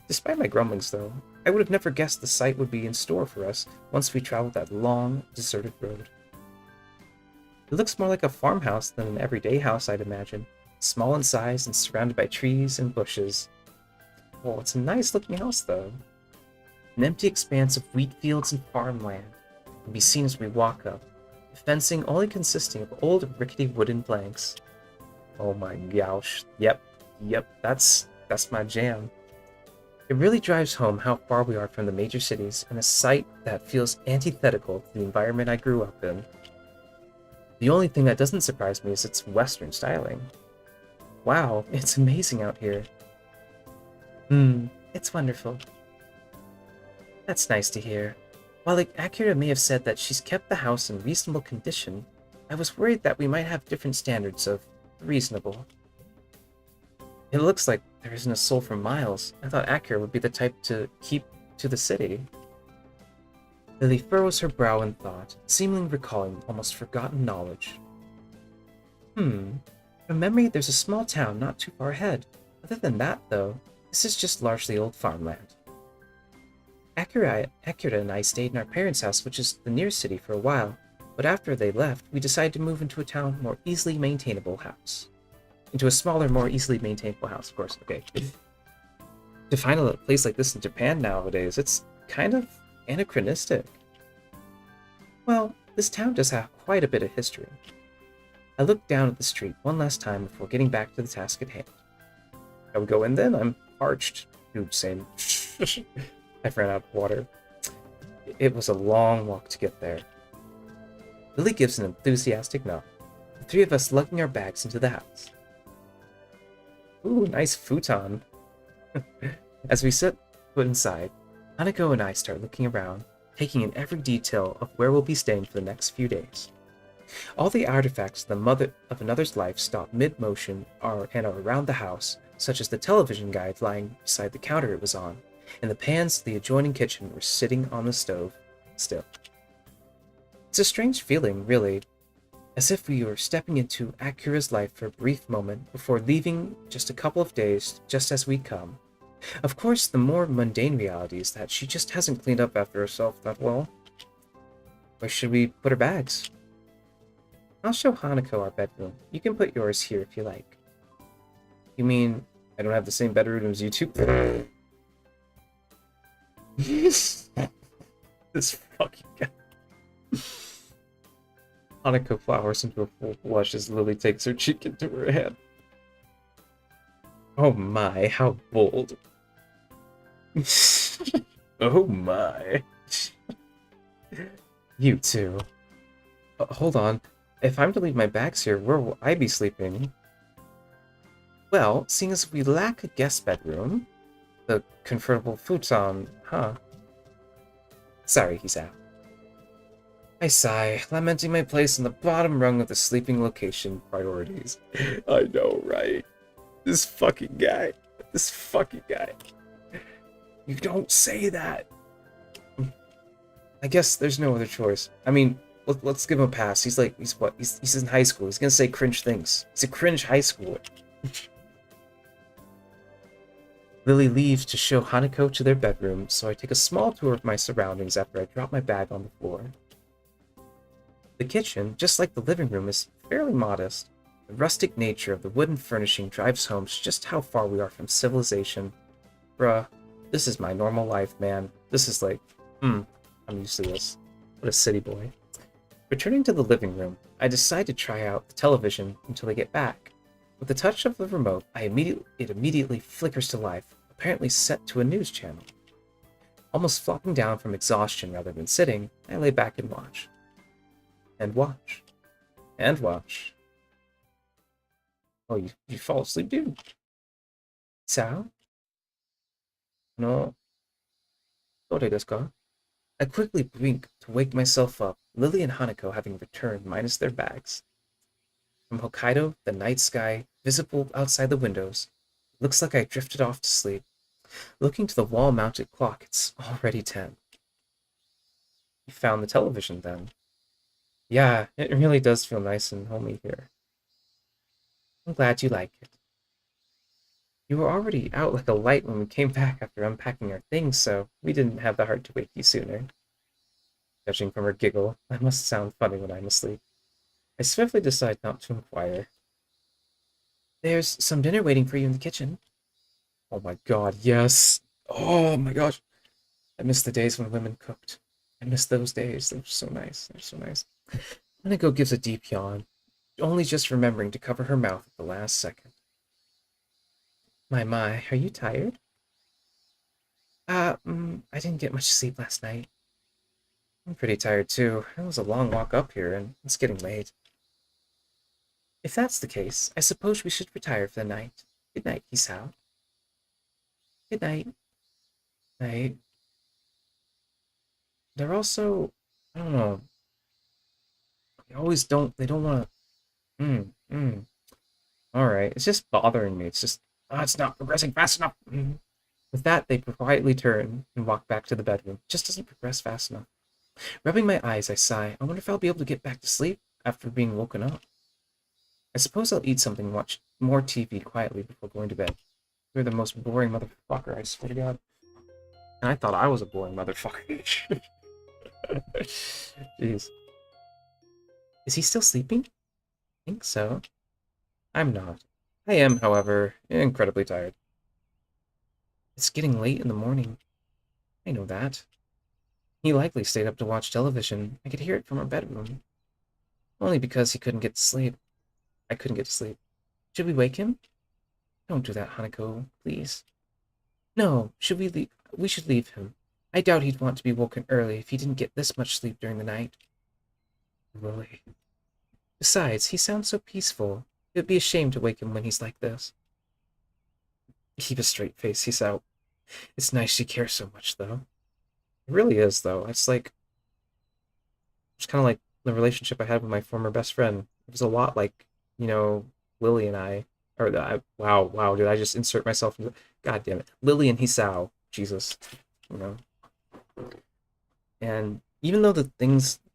Speaker 1: Despite my grumblings, though, I would have never guessed the sight would be in store for us once we traveled that long, deserted road. It looks more like a farmhouse than an everyday house, I'd imagine. Small in size and surrounded by trees and bushes. Oh, it's a nice-looking house, though. An empty expanse of wheat fields and farmland can be seen as we walk up. The fencing only consisting of old rickety wooden planks. Oh my gosh. Yep, that's my jam. It really drives home how far we are from the major cities and a site that feels antithetical to the environment I grew up in. The only thing that doesn't surprise me is its Western styling. Wow, it's amazing out here. It's wonderful. That's nice to hear. While Akira may have said that she's kept the house in reasonable condition, I was worried that we might have different standards of reasonable. It looks like there isn't a soul for miles. I thought Akira would be the type to keep to the city. Lily furrows her brow in thought, seemingly recalling almost forgotten knowledge. From memory, there's a small town not too far ahead. Other than that, though, this is just largely old farmland. Akira and I stayed in our parents' house, which is the nearest city, for a while, but after they left, we decided to move into a town more easily maintainable house. Into a smaller, more easily maintainable house, of course, okay. To find a place like this in Japan nowadays, it's kind of anachronistic. Well, this town does have quite a bit of history. I looked down at the street one last time before getting back to the task at hand. Shall we go in then? I'm parched. Dude, same. I've ran out of water. It was a long walk to get there. Lily gives an enthusiastic nod, the three of us lugging our bags into the house. Ooh, nice futon. As we set foot inside, Hanako and I start looking around, taking in every detail of where we'll be staying for the next few days. All the artifacts of the mother of another's life stop mid-motion and are around the house, such as the television guide lying beside the counter it was on, and the pans to the adjoining kitchen were sitting on the stove still. It's a strange feeling, really, as if we were stepping into Akira's life for a brief moment before leaving just a couple of days, just as we come. Of course, the more mundane reality is that she just hasn't cleaned up after herself that well. Where should we put her bags? I'll show Hanako our bedroom. You can put yours here if you like. You mean I don't have the same bedroom as you two? This fucking guy. Hanako flowers into a full blush as Lily takes her cheek into her hand. Oh my, how bold. Oh my. You two. Hold on. If I'm to leave my bags here, where will I be sleeping? Well, seeing as we lack a guest bedroom, the convertible futon, huh? Sorry, he's out. I sigh, lamenting my place on the bottom rung of the sleeping location priorities. I know, right? This fucking guy. You don't say that. I guess there's no other choice. I mean, let's give him a pass. He's in high school. He's gonna say cringe things. He's a cringe high schooler. Lily leaves to show Hanako to their bedroom, so I take a small tour of my surroundings after I drop my bag on the floor. The kitchen, just like the living room, is fairly modest. The rustic nature of the wooden furnishing drives home just how far we are from civilization. Bruh, this is my normal life, man. This is like, I'm used to this. What a city boy. Returning to the living room, I decide to try out the television until I get back. With the touch of the remote, it immediately flickers to life, apparently set to a news channel. Almost flopping down from exhaustion rather than sitting, I lay back and watch. And watch. And watch. Oh, you fall asleep, dude? Sao? No. Dore desu ka? I quickly blink to wake myself up, Lily and Hanako having returned minus their bags. From Hokkaido, the night sky, visible outside the windows, looks like I drifted off to sleep. Looking to the wall-mounted clock, it's already 10. You found the television, then? Yeah, it really does feel nice and homey here. I'm glad you like it. You were already out like a light when we came back after unpacking our things, so we didn't have the heart to wake you sooner. Judging from her giggle, I must sound funny when I'm asleep. I swiftly decide not to inquire. There's some dinner waiting for you in the kitchen. Oh my god, yes! Oh my gosh! I miss the days when women cooked. I miss those days. They were so nice. They're so nice. Inigo gives a deep yawn, only just remembering to cover her mouth at the last second. My, are you tired? I didn't get much sleep last night. I'm pretty tired too. It was a long walk up here, and it's getting late. If that's the case, I suppose we should retire for the night. Good night, Hisao. Good night. Night. They're also, I don't know, they don't want to, alright. It's just bothering me. It's just, it's not progressing fast enough. With that, they quietly turn and walk back to the bedroom. It just doesn't progress fast enough. Rubbing my eyes, I sigh. I wonder if I'll be able to get back to sleep after being woken up. I suppose I'll eat something and watch more TV quietly before going to bed. You're the most boring motherfucker, I swear to God. And I thought I was a boring motherfucker. Jeez. Is he still sleeping? I think so. I'm not. I am, however, incredibly tired. It's getting late in the morning. I know that. He likely stayed up to watch television. I could hear it from our bedroom. Only because he couldn't get to sleep. I couldn't get to sleep. Should we wake him? Don't do that, Hanako, please. No, should we leave? We should leave him. I doubt he'd want to be woken early if he didn't get this much sleep during the night. Really? Besides, he sounds so peaceful. It would be a shame to wake him when he's like this. Keep a straight face, he's out. It's nice she cares so much, though. It really is, though. It's kind of like the relationship I had with my former best friend. It was a lot like, you know, Lily and I, wow, did I just insert myself into, God damn it, Lily and Hisao, Jesus, you know. And even though the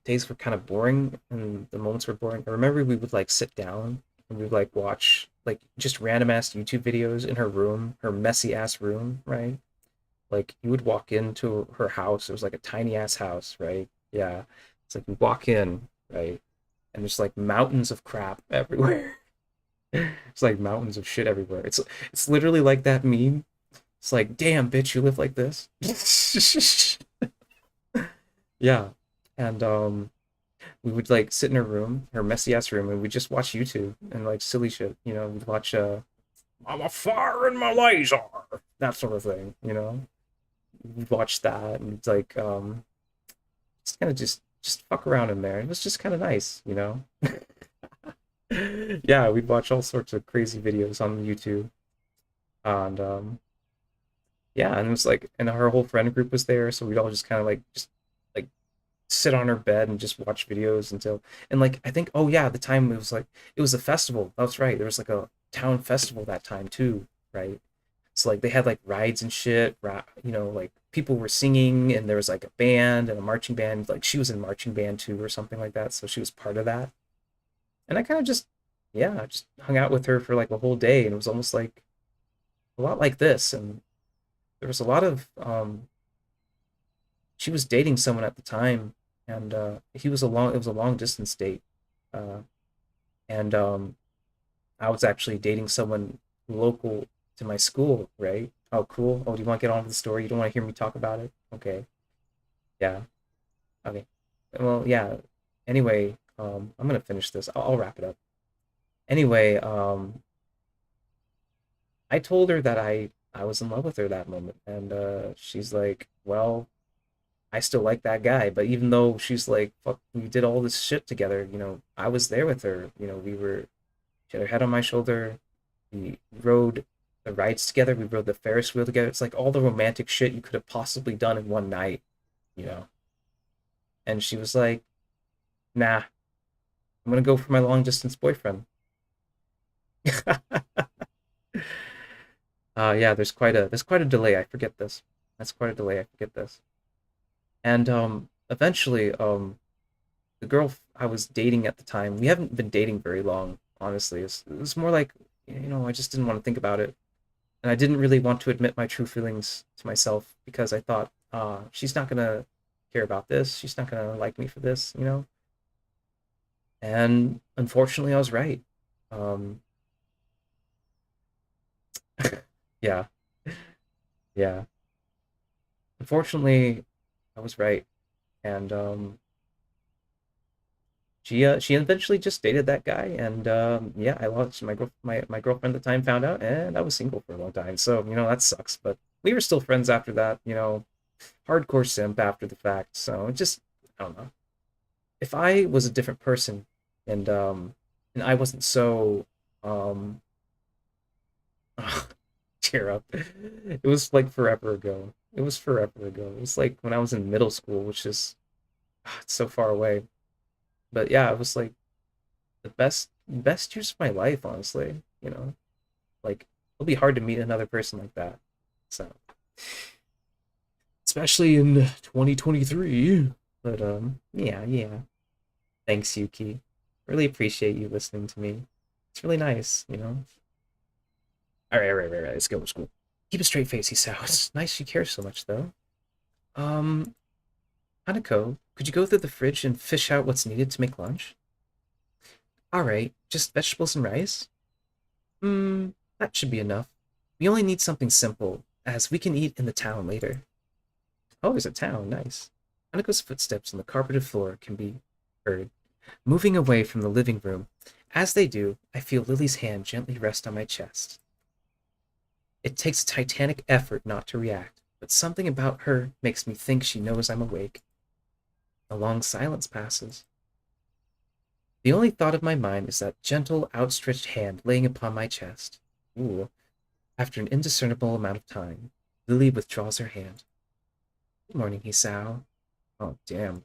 Speaker 1: days were kind of boring and the moments were boring, I remember we would like sit down and we'd like watch like just random ass YouTube videos in her room, her messy ass room, right? Like you would walk into her house. It was like a tiny ass house, right? Yeah. It's like you walk in, right? And there's like mountains of crap everywhere. It's like mountains of shit everywhere. It's literally like that meme. It's like, damn bitch, you live like this. Yeah. And we would like sit in her room, her messy ass room, and we'd just watch YouTube and like silly shit, you know, we'd watch I'm a fire in my laser, that sort of thing, you know. We'd watch that and like just kind of just fuck around in there. It was just kind of nice, you know. Yeah, we'd watch all sorts of crazy videos on YouTube, and yeah, and it was like, and her whole friend group was there, so we'd all just kind of like sit on her bed and just watch videos until, and like I think, oh yeah, the time it was a festival. That's right, there was like a town festival that time too, right? So like they had like rides and shit, you know, like people were singing and there was like a band and a marching band. Like she was in marching band too or something like that, so she was part of that. And I kind of just, yeah, I just hung out with her for like a whole day, and it was almost like a lot like this. And there was a lot of, she was dating someone at the time, and it was a long distance date, uh, and I was actually dating someone local to my school, right? Oh, cool. Oh, do you want to get on with the story? You don't want to hear me talk about it? Okay. Yeah. Okay. Well, yeah. Anyway, I'm gonna finish this. I'll wrap it up. Anyway, I told her that I was in love with her that moment, and she's like, "Well, I still like that guy," but even though she's like, "Fuck, we did all this shit together," you know, I was there with her. You know, she had her head on my shoulder. We rode the rides together. We rode the Ferris wheel together. It's like all the romantic shit you could have possibly done in one night, you know. And she was like, "Nah, I'm gonna go for my long distance boyfriend." Yeah, there's quite a delay. I forget this. That's quite a delay. I forget this. And eventually, the girl I was dating at the time, we haven't been dating very long, honestly. It was more like, you know, I just didn't want to think about it. And I didn't really want to admit my true feelings to myself because I thought, she's not gonna care about this. She's not gonna like me for this, you know? And unfortunately, I was right. Um, yeah, yeah. Unfortunately, I was right. And she eventually just dated that guy, and yeah, I lost my girlfriend at the time found out, and I was single for a long time. So that sucks. But we were still friends after that. Hardcore simp after the fact. So it just I don't know. If I was a different person, and I wasn't so um cheer up. It was like forever ago. It was forever ago. It was like when I was in middle school, which is it's so far away. But yeah, it was like the best years of my life, honestly. Like it'll be hard to meet another person like that. So especially in 2023. But yeah, yeah. Thanks, Yuki. Really appreciate you listening to me. It's really nice. All right. Let's go. Let's go. Keep a straight face, he sounds. Nice you care so much, though. Um, Hanako, could you go through the fridge and fish out what's needed to make lunch? All right, just vegetables and rice? That should be enough. We only need something simple, as we can eat in the town later. Oh, there's a town, nice. Hanako's footsteps on the carpeted floor can be heard, moving away from the living room. As they do, I feel Lily's hand gently rest on my chest. It takes a titanic effort not to react, but something about her makes me think she knows I'm awake. A long silence passes. The only thought of my mind is that gentle, outstretched hand laying upon my chest. Ooh. After an indiscernible amount of time, Lily withdraws her hand. Good morning, Hisao. Oh, damn.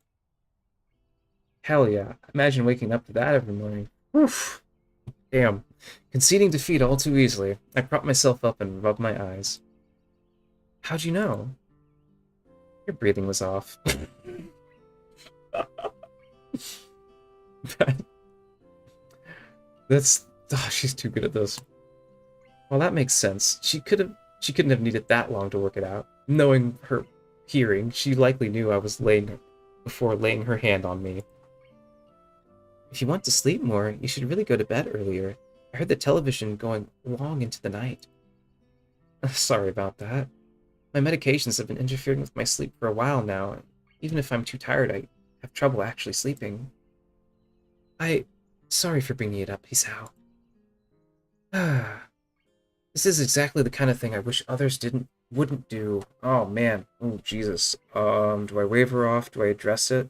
Speaker 1: Hell yeah. Imagine waking up to that every morning. Oof. Damn. Conceding defeat all too easily, I prop myself up and rub my eyes. How'd you know? Your breathing was off. She's too good at this. Well, that makes sense. She couldn't have needed that long to work it out. Knowing her hearing, she likely knew I was before laying her hand on me. If you want to sleep more, you should really go to bed earlier. I heard the television going long into the night. Sorry about that. My medications have been interfering with my sleep for a while now, and even if I'm too tired, I have trouble actually sleeping. Sorry for bringing it up, Hisao. This is exactly the kind of thing I wish others wouldn't do. Oh man. Oh Jesus. Do I wave her off? Do I address it?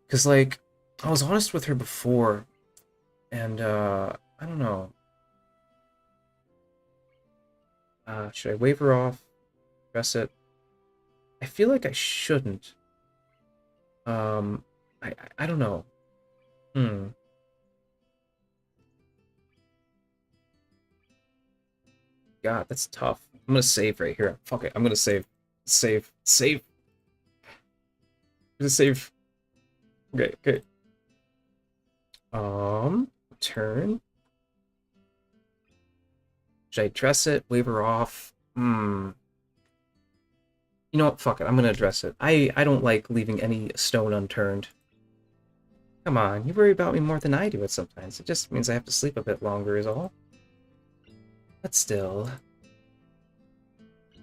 Speaker 1: Because like, I was honest with her before, and I don't know. Should I wave her off? Address it? I feel like I shouldn't. I don't know. God, that's tough. I'm gonna save right here. Fuck it. I'm gonna save. Save. I'm gonna save. Okay. Turn. Should I address it? Wave her off? You know what? Fuck it. I'm gonna address it. I don't like leaving any stone unturned. Come on, you worry about me more than I do it sometimes. It just means I have to sleep a bit longer is all. But still,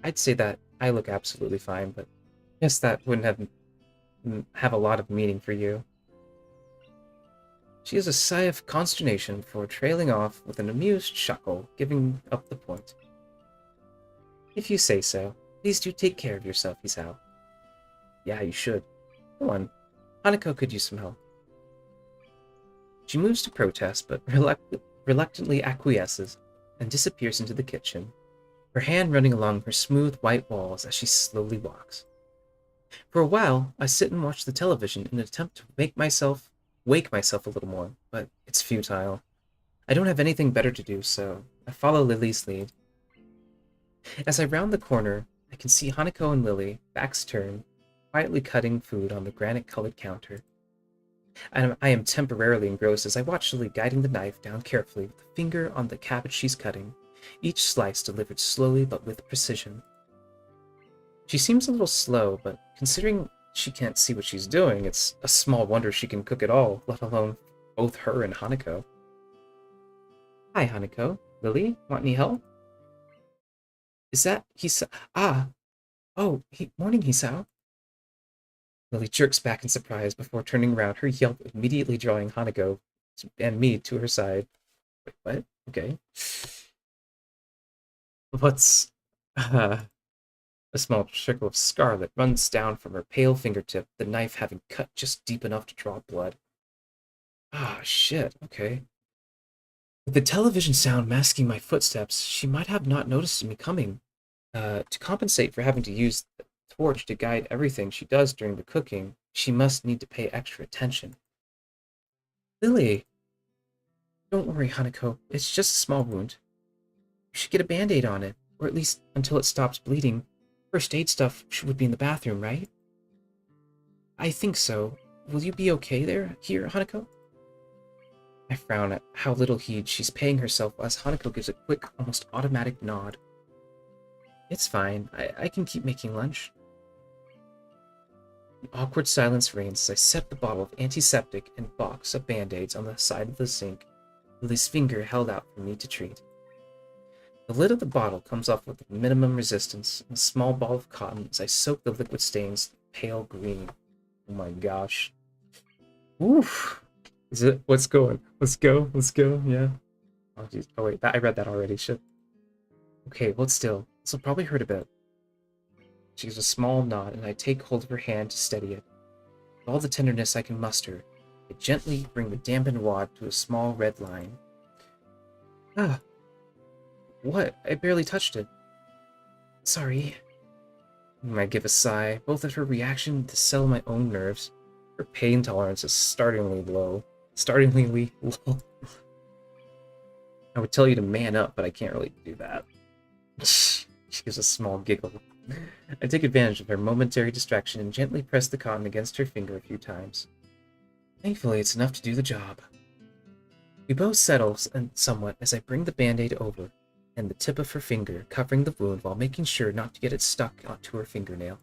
Speaker 1: I'd say that I look absolutely fine, but I guess that wouldn't have a lot of meaning for you. She has a sigh of consternation before trailing off with an amused chuckle, giving up the point. If you say so, please do take care of yourself, Hisao. Yeah, you should. Go on. Hanako could use some help. She moves to protest, but reluctantly acquiesces and disappears into the kitchen, her hand running along her smooth white walls as she slowly walks. For a while, I sit and watch the television in an attempt to wake myself a little more, but it's futile. I don't have anything better to do, so I follow Lily's lead. As I round the corner, I can see Hanako and Lily, backs turned, quietly cutting food on the granite-colored counter. I am temporarily engrossed as I watch Lily guiding the knife down carefully with the finger on the cabbage she's cutting, each slice delivered slowly but with precision. She seems a little slow, but considering she can't see what she's doing, it's a small wonder she can cook at all, let alone both her and Hanako. Hi, Hanako. Lily, want any help? Is that Hisao? Morning, Hisao. Lily jerks back in surprise before turning around, her yelp immediately drawing Hanako and me to her side. Wait, what? Okay. What's... Uh, a small trickle of scarlet runs down from her pale fingertip, the knife having cut just deep enough to draw blood. Ah, shit, okay. With the television sound masking my footsteps, she might have not noticed me coming. To compensate for having to use the torch to guide everything she does during the cooking, she must need to pay extra attention. Lily! Don't worry, Hanako. It's just a small wound. You should get a band-aid on it, or at least until it stops bleeding. First aid stuff would be in the bathroom, right? I think so. Will you be okay here, Hanako? I frown at how little heed she's paying herself as Hanako gives a quick, almost automatic nod. It's fine. I can keep making lunch. An awkward silence reigns as I set the bottle of antiseptic and box of band-aids on the side of the sink, Lily's finger held out for me to treat. The lid of the bottle comes off with minimum resistance, and a small ball of cotton as I soak the liquid stains pale green. Oh my gosh. Oof. Is it? Let's go. Let's go. Let's go. Yeah. Oh, geez. Oh wait, I read that already. Shit. Okay, hold still. This will probably hurt a bit. She gives a small nod, and I take hold of her hand to steady it. With all the tenderness I can muster, I gently bring the dampened wad to a small red line. Ah. What? I barely touched it. Sorry. I give a sigh, both at her reaction to settle my own nerves. Her pain tolerance is startlingly low. Startlingly low. I would tell you to man up, but I can't really do that. She gives a small giggle. I take advantage of her momentary distraction and gently press the cotton against her finger a few times. Thankfully, it's enough to do the job. We both settle somewhat as I bring the band-aid over, and the tip of her finger covering the wound while making sure not to get it stuck onto her fingernail.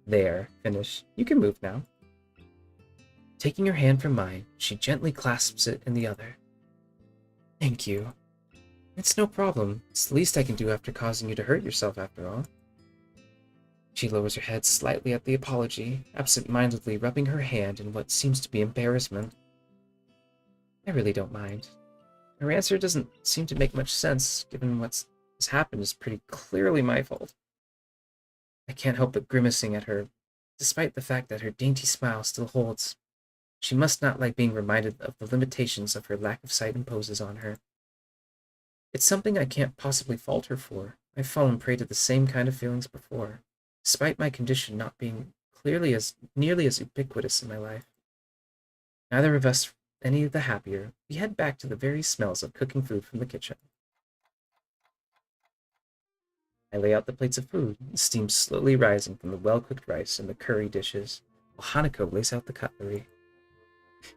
Speaker 1: There, finish. You can move now. Taking her hand from mine, she gently clasps it in the other. Thank you. It's no problem. It's the least I can do after causing you to hurt yourself, after all. She lowers her head slightly at the apology, absent-mindedly rubbing her hand in what seems to be embarrassment. I really don't mind. Her answer doesn't seem to make much sense, given what's happened is pretty clearly my fault. I can't help but grimacing at her, despite the fact that her dainty smile still holds. She must not like being reminded of the limitations of her lack of sight imposes on her. It's something I can't possibly fault her for. I've fallen prey to the same kind of feelings before, despite my condition not being nearly as ubiquitous in my life. Neither of us any the happier. We head back to the very smells of cooking food from the kitchen. I lay out the plates of food, the steam slowly rising from the well-cooked rice and the curry dishes, while Hanako lays out the cutlery.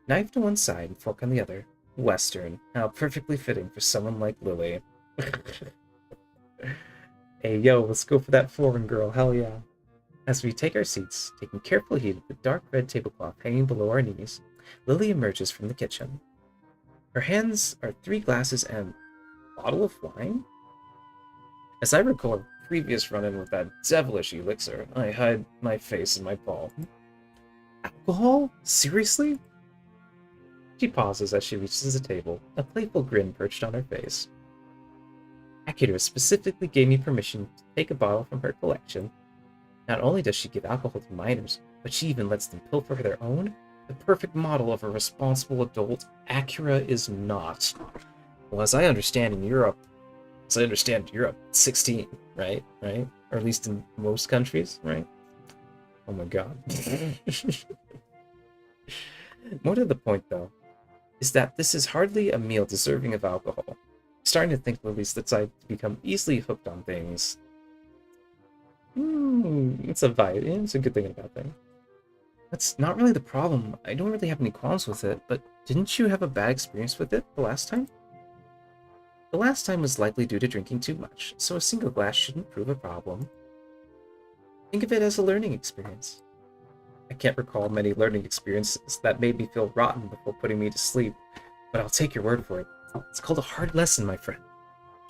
Speaker 1: Knife to one side and fork on the other. Western, how perfectly fitting for someone like Lily. Hey, yo, let's go for that foreign girl, hell yeah. As we take our seats, taking careful heed of the dark red tablecloth hanging below our knees, Lily emerges from the kitchen. Her hands are 3 glasses and a bottle of wine? As I recall a previous run-in with that devilish elixir, I hide my face in my palm. Alcohol? Seriously? She pauses as she reaches the table, a playful grin perched on her face. Akira specifically gave me permission to take a bottle from her collection. Not only does she give alcohol to minors, but she even lets them pilfer their own. The perfect model of a responsible adult, Akira is not. Well, as I understand Europe, 16, right? Right? Or at least in most countries, right? Oh my god. More to the point, though, is that this is hardly a meal deserving of alcohol. I'm starting to think, at least, that I become easily hooked on things. It's a vibe. Yeah, it's a good thing about thing. That's not really the problem. I don't really have any qualms with it, but didn't you have a bad experience with it the last time? The last time was likely due to drinking too much, so a single glass shouldn't prove a problem. Think of it as a learning experience. I can't recall many learning experiences that made me feel rotten before putting me to sleep, but I'll take your word for it. It's called a hard lesson, my friend.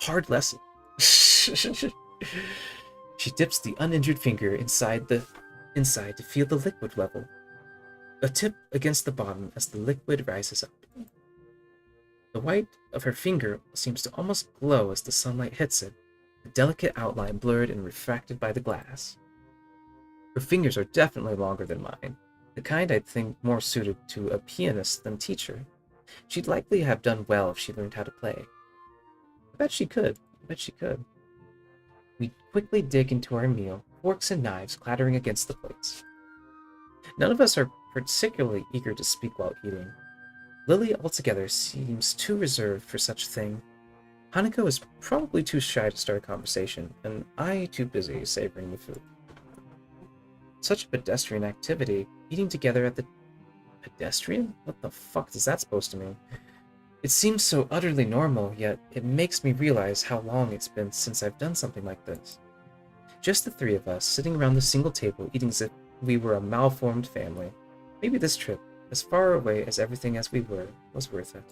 Speaker 1: Hard lesson. She dips the uninjured finger inside the inside to feel the liquid level, a tip against the bottom as the liquid rises up. The white of her finger seems to almost glow as the sunlight hits it, a delicate outline blurred and refracted by the glass. Her fingers are definitely longer than mine, the kind I'd think more suited to a pianist than teacher. She'd likely have done well if she learned how to play. I bet she could. I bet she could. We quickly dig into our meal, forks and knives clattering against the plates. None of us are particularly eager to speak while eating. Lilly altogether seems too reserved for such a thing. Hanako is probably too shy to start a conversation, and I too busy savoring the food. Such a pedestrian activity, eating together at the... Pedestrian? What the fuck is that supposed to mean? It seems so utterly normal, yet it makes me realize how long it's been since I've done something like this. Just the three of us, sitting around the single table, eating as if we were a malformed family. Maybe this trip, as far away as everything as we were, was worth it.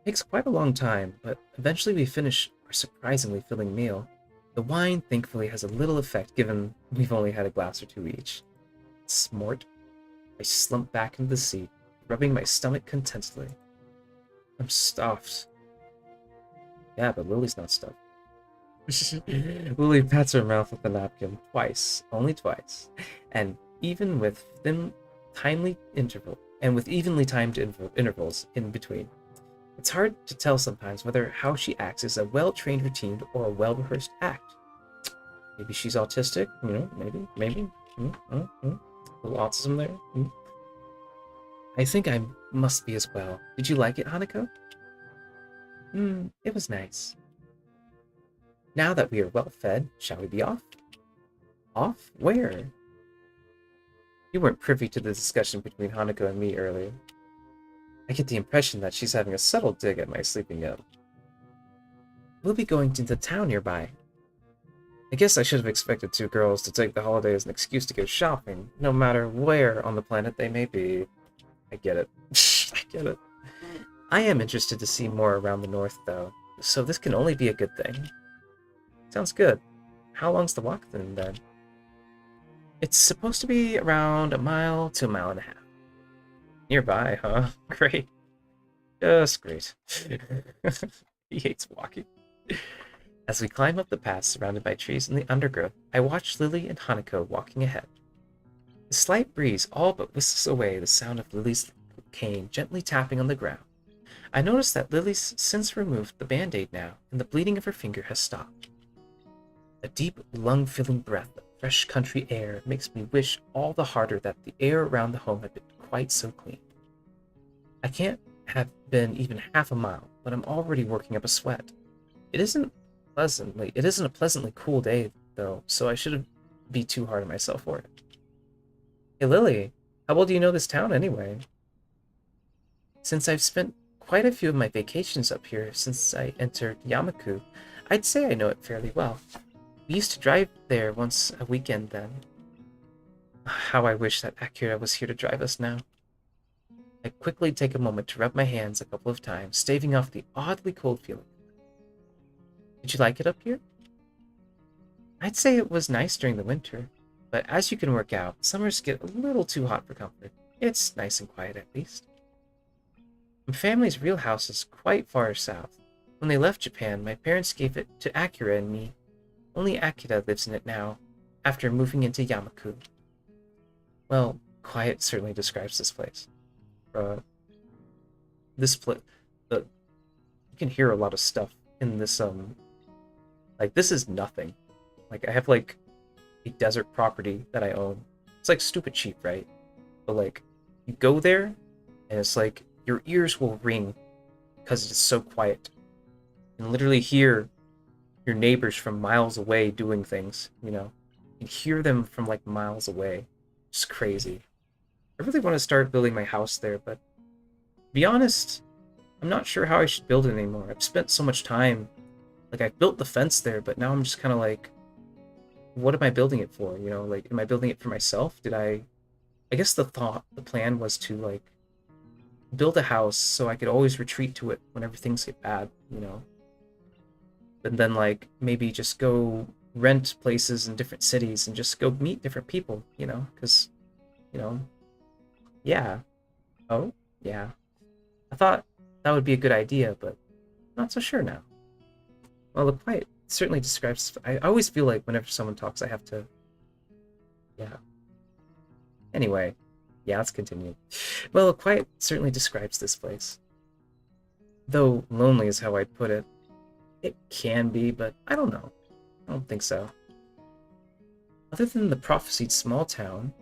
Speaker 1: It takes quite a long time, but eventually we finish our surprisingly filling meal. The wine, thankfully, has a little effect given we've only had a glass or two each. Smart. I slump back into the seat, rubbing my stomach contentedly. I'm stuffed. Yeah, but Lily's not stuffed. Lily pats her mouth with the napkin twice, only twice, and even with evenly timed intervals in between. It's hard to tell sometimes whether how she acts is a well-trained routine or a well-rehearsed act. Maybe she's autistic, maybe. A little autism there. I think I must be as well. Did you like it, Hanako? It was nice. Now that we are well fed, shall we be off? Off? Where? You weren't privy to the discussion between Hanako and me earlier. I get the impression that she's having a subtle dig at my sleeping in. We'll be going to the town nearby. I guess I should have expected two girls to take the holiday as an excuse to go shopping, no matter where on the planet they may be. I get it. I get it. I am interested to see more around the north, though, so this can only be a good thing. Sounds good. How long's the walk then? It's supposed to be around a mile to a mile and a half. Nearby, huh? Great. Just great. He hates walking. As we climb up the path surrounded by trees and the undergrowth, I watch Lilly and Hanako walking ahead. The slight breeze all but whisks away the sound of Lily's cane gently tapping on the ground. I notice that Lily's since removed the band-aid now, and the bleeding of her finger has stopped. A deep, lung-filling breath of fresh country air makes me wish all the harder that the air around the home had been quite so clean. I can't have been even half a mile, but I'm already working up a sweat. It isn't a pleasantly cool day, though, so I shouldn't be too hard on myself for it. Hey Lily, how well do you know this town anyway? Since I've spent quite a few of my vacations up here since I entered Yamaku, I'd say I know it fairly well. We used to drive there once a weekend then. How I wish that Akira was here to drive us now. I quickly take a moment to rub my hands a couple of times, staving off the oddly cold feeling. Did you like it up here? I'd say it was nice during the winter, but as you can work out, summers get a little too hot for comfort. It's nice and quiet at least. My family's real house is quite far south. When they left Japan, my parents gave it to Akira and me. Only Akira lives in it now, after moving into Yamaku. Well, quiet certainly describes this place. You can hear a lot of stuff in this, like, this is nothing. Like, I have, like, a desert property that I own. It's, like, stupid cheap, right? But, like, you go there, and it's like, your ears will ring because it's so quiet. You can literally hear your neighbors from miles away doing things, you know? You can hear them from, like, miles away. It's crazy. I really want to start building my house there, but to be honest, I'm not sure how I should build it anymore. I've spent so much time. Like, I built the fence there, but now I'm just kind of like, what am I building it for? You know, like, am I building it for myself? I guess the plan was to, like, build a house so I could always retreat to it whenever things get bad, you know? But then, like, maybe just go rent places in different cities and just go meet different people, because, you know, yeah. Oh, yeah. I thought that would be a good idea, but not so sure now. Well, the quiet certainly describes. I always feel like whenever someone talks, I have to. Yeah. Anyway, yeah, let's continue. Well, the quiet certainly describes this place. Though lonely is how I'd put it. It can be, but I don't know. I don't think so. Other than the prophesied small town,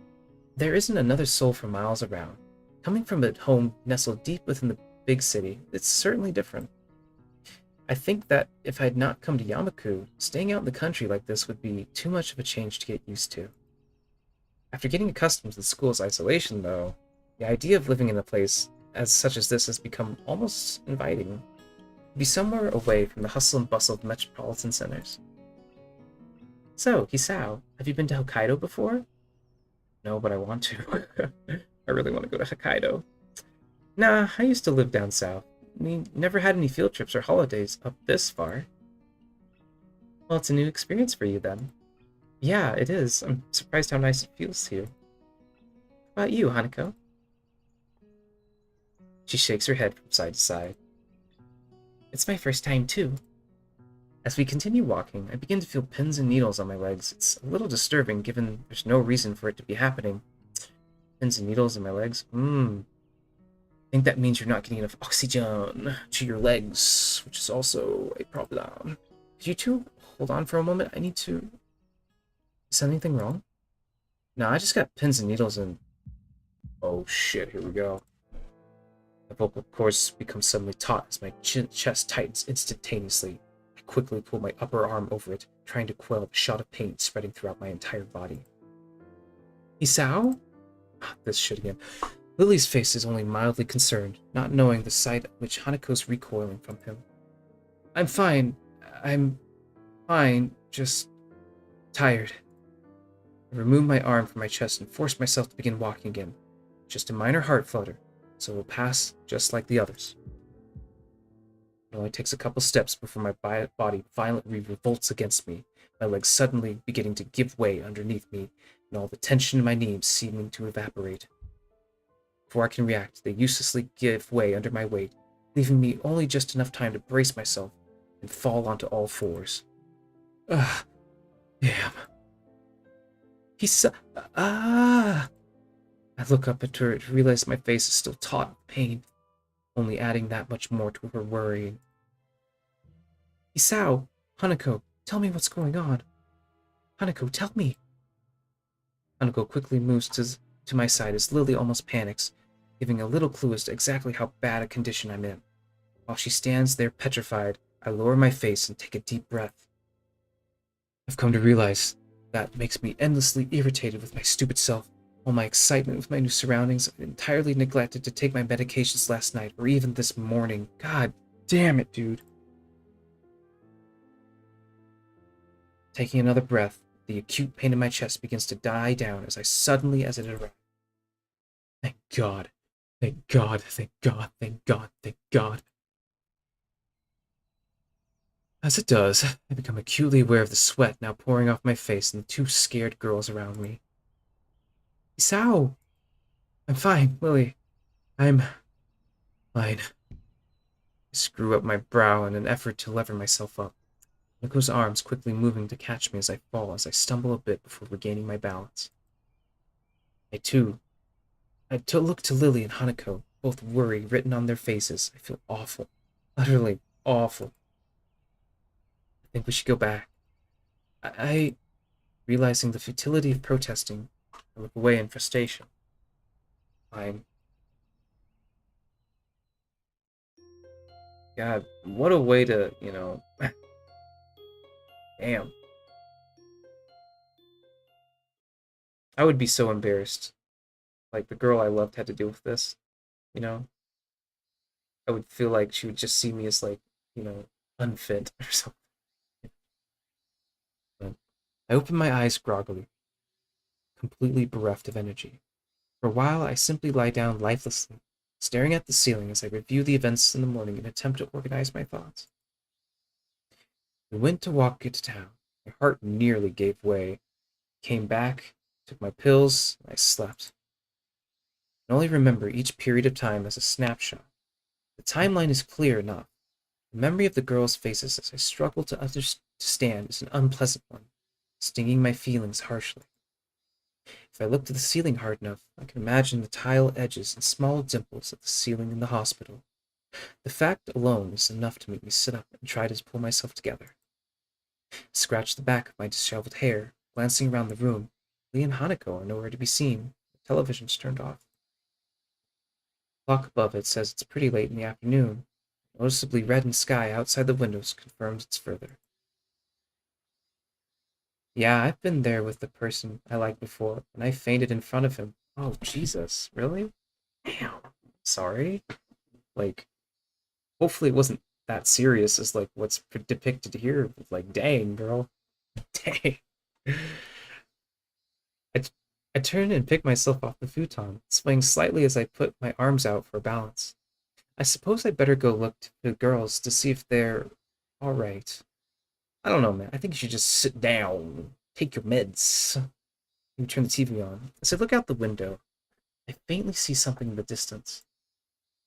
Speaker 1: there isn't another soul for miles around. Coming from a home nestled deep within the big city, it's certainly different. I think that if I had not come to Yamaku, staying out in the country like this would be too much of a change to get used to. After getting accustomed to the school's isolation, though, the idea of living in a place as such as this has become almost inviting. To be somewhere away from the hustle and bustle of metropolitan centers. So, Hisao, have you been to Hokkaido before? No, but I want to. I really want to go to Hokkaido. Nah, I used to live down south. We never had any field trips or holidays up this far. Well, it's a new experience for you then. Yeah, it is. I'm surprised how nice it feels here. How about you, Hanako? She shakes her head from side to side. It's my first time too. As we continue walking, I begin to feel pins and needles on my legs. It's a little disturbing given there's no reason for it to be happening. Pins and needles in my legs? I think that means you're not getting enough oxygen to your legs, which is also a problem. Could you two hold on for a moment? I need to... Is anything wrong? No, I just got pins and needles in... Oh shit, here we go. My vocal cords become suddenly taut as my chest tightens instantaneously. I quickly pull my upper arm over it, trying to quell the shot of pain spreading throughout my entire body. Isao? This shit again. Lily's face is only mildly concerned, not knowing the sight at which Hanako's recoiling from him. I'm fine. I'm fine, just tired. I remove my arm from my chest and force myself to begin walking again. Just a minor heart flutter, so it will pass just like the others. It only takes a couple steps before my body violently revolts against me, my legs suddenly beginning to give way underneath me, and all the tension in my knees seeming to evaporate. Before I can react, they uselessly give way under my weight, leaving me only just enough time to brace myself and fall onto all fours. Ugh. Damn. I look up at her to realize my face is still taut with pain, only adding that much more to her worrying. Isao, Hanako, tell me what's going on. Hanako, tell me. Hanako quickly moves to my side as Lily almost panics, giving a little clue as to exactly how bad a condition I'm in. While she stands there petrified, I lower my face and take a deep breath. I've come to realize that makes me endlessly irritated with my stupid self. All my excitement with my new surroundings, I entirely neglected to take my medications last night or even this morning. God damn it, dude. Taking another breath, the acute pain in my chest begins to die down as it arrives. Thank God. Thank God. Thank God. Thank God. Thank God. As it does, I become acutely aware of the sweat now pouring off my face and the two scared girls around me. Isao! I'm fine, Lily. I'm fine. I screw up my brow in an effort to lever myself up. Nico's arms quickly moving to catch me as I fall as I stumble a bit before regaining my balance. I look to Lily and Hanako, both worry written on their faces. I feel awful. Utterly awful. I think we should go back. Realizing the futility of protesting, I look away in frustration. Fine. God, what a way to, damn. I would be so embarrassed. Like, the girl I loved had to deal with this, you know? I would feel like she would just see me as, like, unfit or something. But I open my eyes groggily, completely bereft of energy. For a while, I simply lie down lifelessly, staring at the ceiling as I review the events in the morning and attempt to organize my thoughts. We went to walk into town. My heart nearly gave way. Came back, took my pills, and I slept. I only remember each period of time as a snapshot. The timeline is clear enough. The memory of the girls' faces as I struggle to understand is an unpleasant one, stinging my feelings harshly. If I look to the ceiling hard enough, I can imagine the tile edges and small dimples of the ceiling in the hospital. The fact alone is enough to make me sit up and try to pull myself together. I scratch the back of my disheveled hair, glancing around the room. Lee and Hanako are nowhere to be seen. The television's turned off. The clock above it says it's pretty late in the afternoon. The noticeably reddened sky outside the windows confirms it's further. Yeah, I've been there with the person I liked before, and I fainted in front of him. Oh, Jesus, really? Damn. Sorry. Like, hopefully it wasn't that serious as like what's depicted here. Like, dang, girl. Dang. I, I turn and pick myself off the futon, swaying slightly as I put my arms out for balance. I suppose I'd better go look to the girls to see if they're all right. I don't know, man. I think you should just sit down, take your meds. You turn the TV on. As I look out the window, I faintly see something in the distance.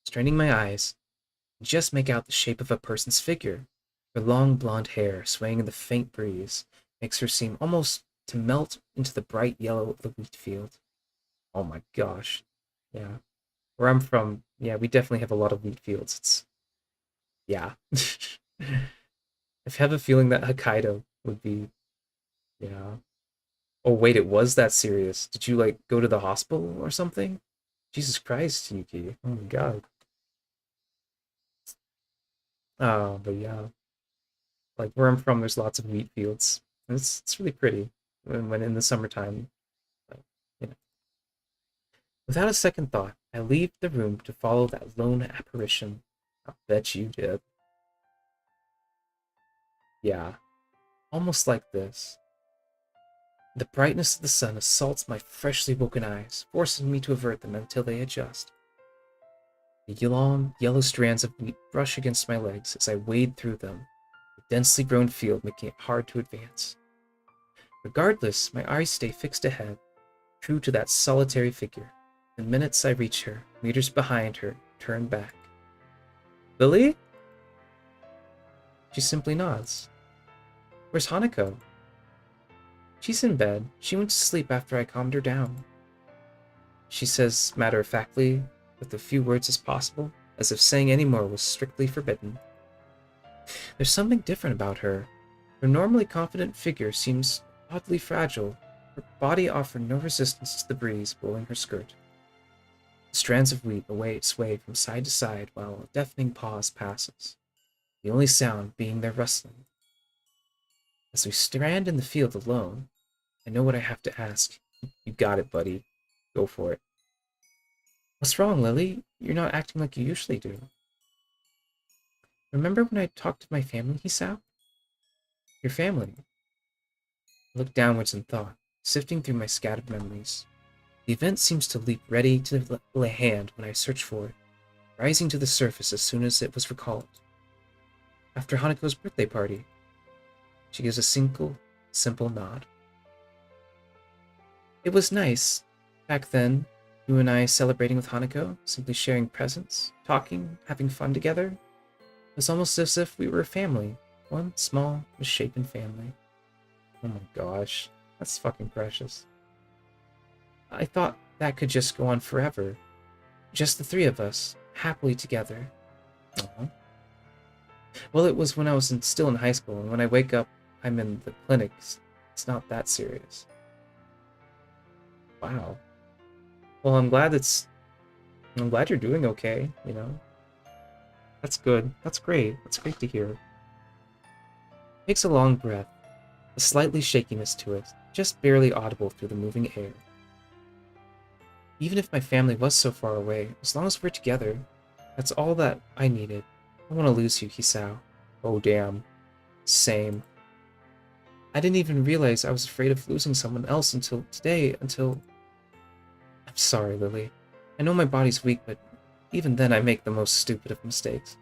Speaker 1: Straining my eyes, I just make out the shape of a person's figure. Her long blonde hair, swaying in the faint breeze, makes her seem almost to melt into the bright yellow of the wheat field. Oh my gosh. Yeah. Where I'm from, yeah, we definitely have a lot of wheat fields. Yeah. I have a feeling that Hokkaido would be, yeah. Oh, wait, it was that serious. Did you, like, go to the hospital or something? Jesus Christ, Yuki. Oh my God. Oh, but yeah. Like, where I'm from, there's lots of wheat fields. And it's really pretty when in the summertime. Like, you know. Without a second thought, I leave the room to follow that lone apparition. I'll bet you did. Yeah, almost like this. The brightness of the sun assaults my freshly woken eyes, forcing me to avert them until they adjust. The long, yellow strands of wheat brush against my legs as I wade through them, the densely grown field making it hard to advance. Regardless, my eyes stay fixed ahead, true to that solitary figure. The minutes I reach her, meters behind her, turn back. Lily? She simply nods. Where's Hanako? She's in bed. She went to sleep after I calmed her down. She says matter-of-factly, with as few words as possible, as if saying any more was strictly forbidden. There's something different about her. Her normally confident figure seems oddly fragile. Her body offered no resistance to the breeze blowing her skirt. The strands of wheat sway from side to side while a deafening pause passes, the only sound being their rustling. As we stand in the field alone, I know what I have to ask. You got it, buddy. Go for it. What's wrong, Lily? You're not acting like you usually do. Remember when I talked to my family, Hisao? Your family. I look downwards in thought, sifting through my scattered memories. The event seems to leap ready to lay hand when I search for it, rising to the surface as soon as it was recalled. After Hanako's birthday party, she gives a simple nod. It was nice. Back then, you and I celebrating with Hanako, simply sharing presents, talking, having fun together. It was almost as if we were a family. One small, misshapen family. Oh my gosh. That's fucking precious. I thought that could just go on forever. Just the three of us, happily together. Aw. Well, it was when I was still in high school, and when I wake up, I'm in the clinics. It's not that serious. Wow. Well, I'm glad you're doing okay, you know? That's good. That's great. That's great to hear. Takes a long breath, a slightly shakiness to it, just barely audible through the moving air. Even if my family was so far away, as long as we're together, that's all that I needed. I don't want to lose you, Hisao. Oh, damn. Same. I didn't even realize I was afraid of losing someone else until today, I'm sorry, Lily. I know my body's weak, but even then I make the most stupid of mistakes.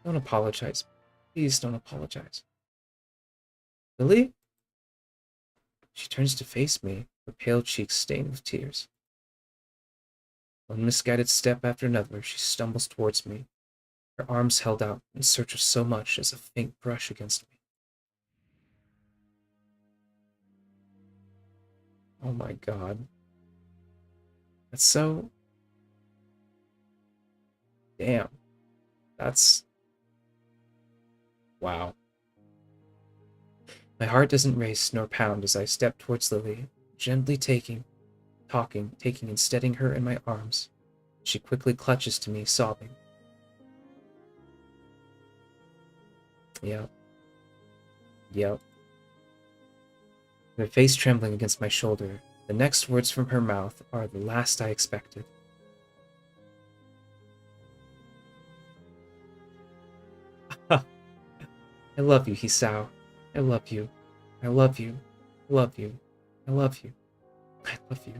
Speaker 1: Don't apologize. Please don't apologize. Lily? She turns to face me, her pale cheeks stained with tears. One misguided step after another, she stumbles towards me, her arms held out in search of so much as a faint brush against me. Oh my god. That's so... Damn. That's... Wow. My heart doesn't race nor pound as I step towards Lily, gently taking and steadying her in my arms. She quickly clutches to me, sobbing. Yep. Yep. Her face trembling against my shoulder, the next words from her mouth are the last I expected. I love you, Hisao. I love you. I love you. I love you. I love you. I love you.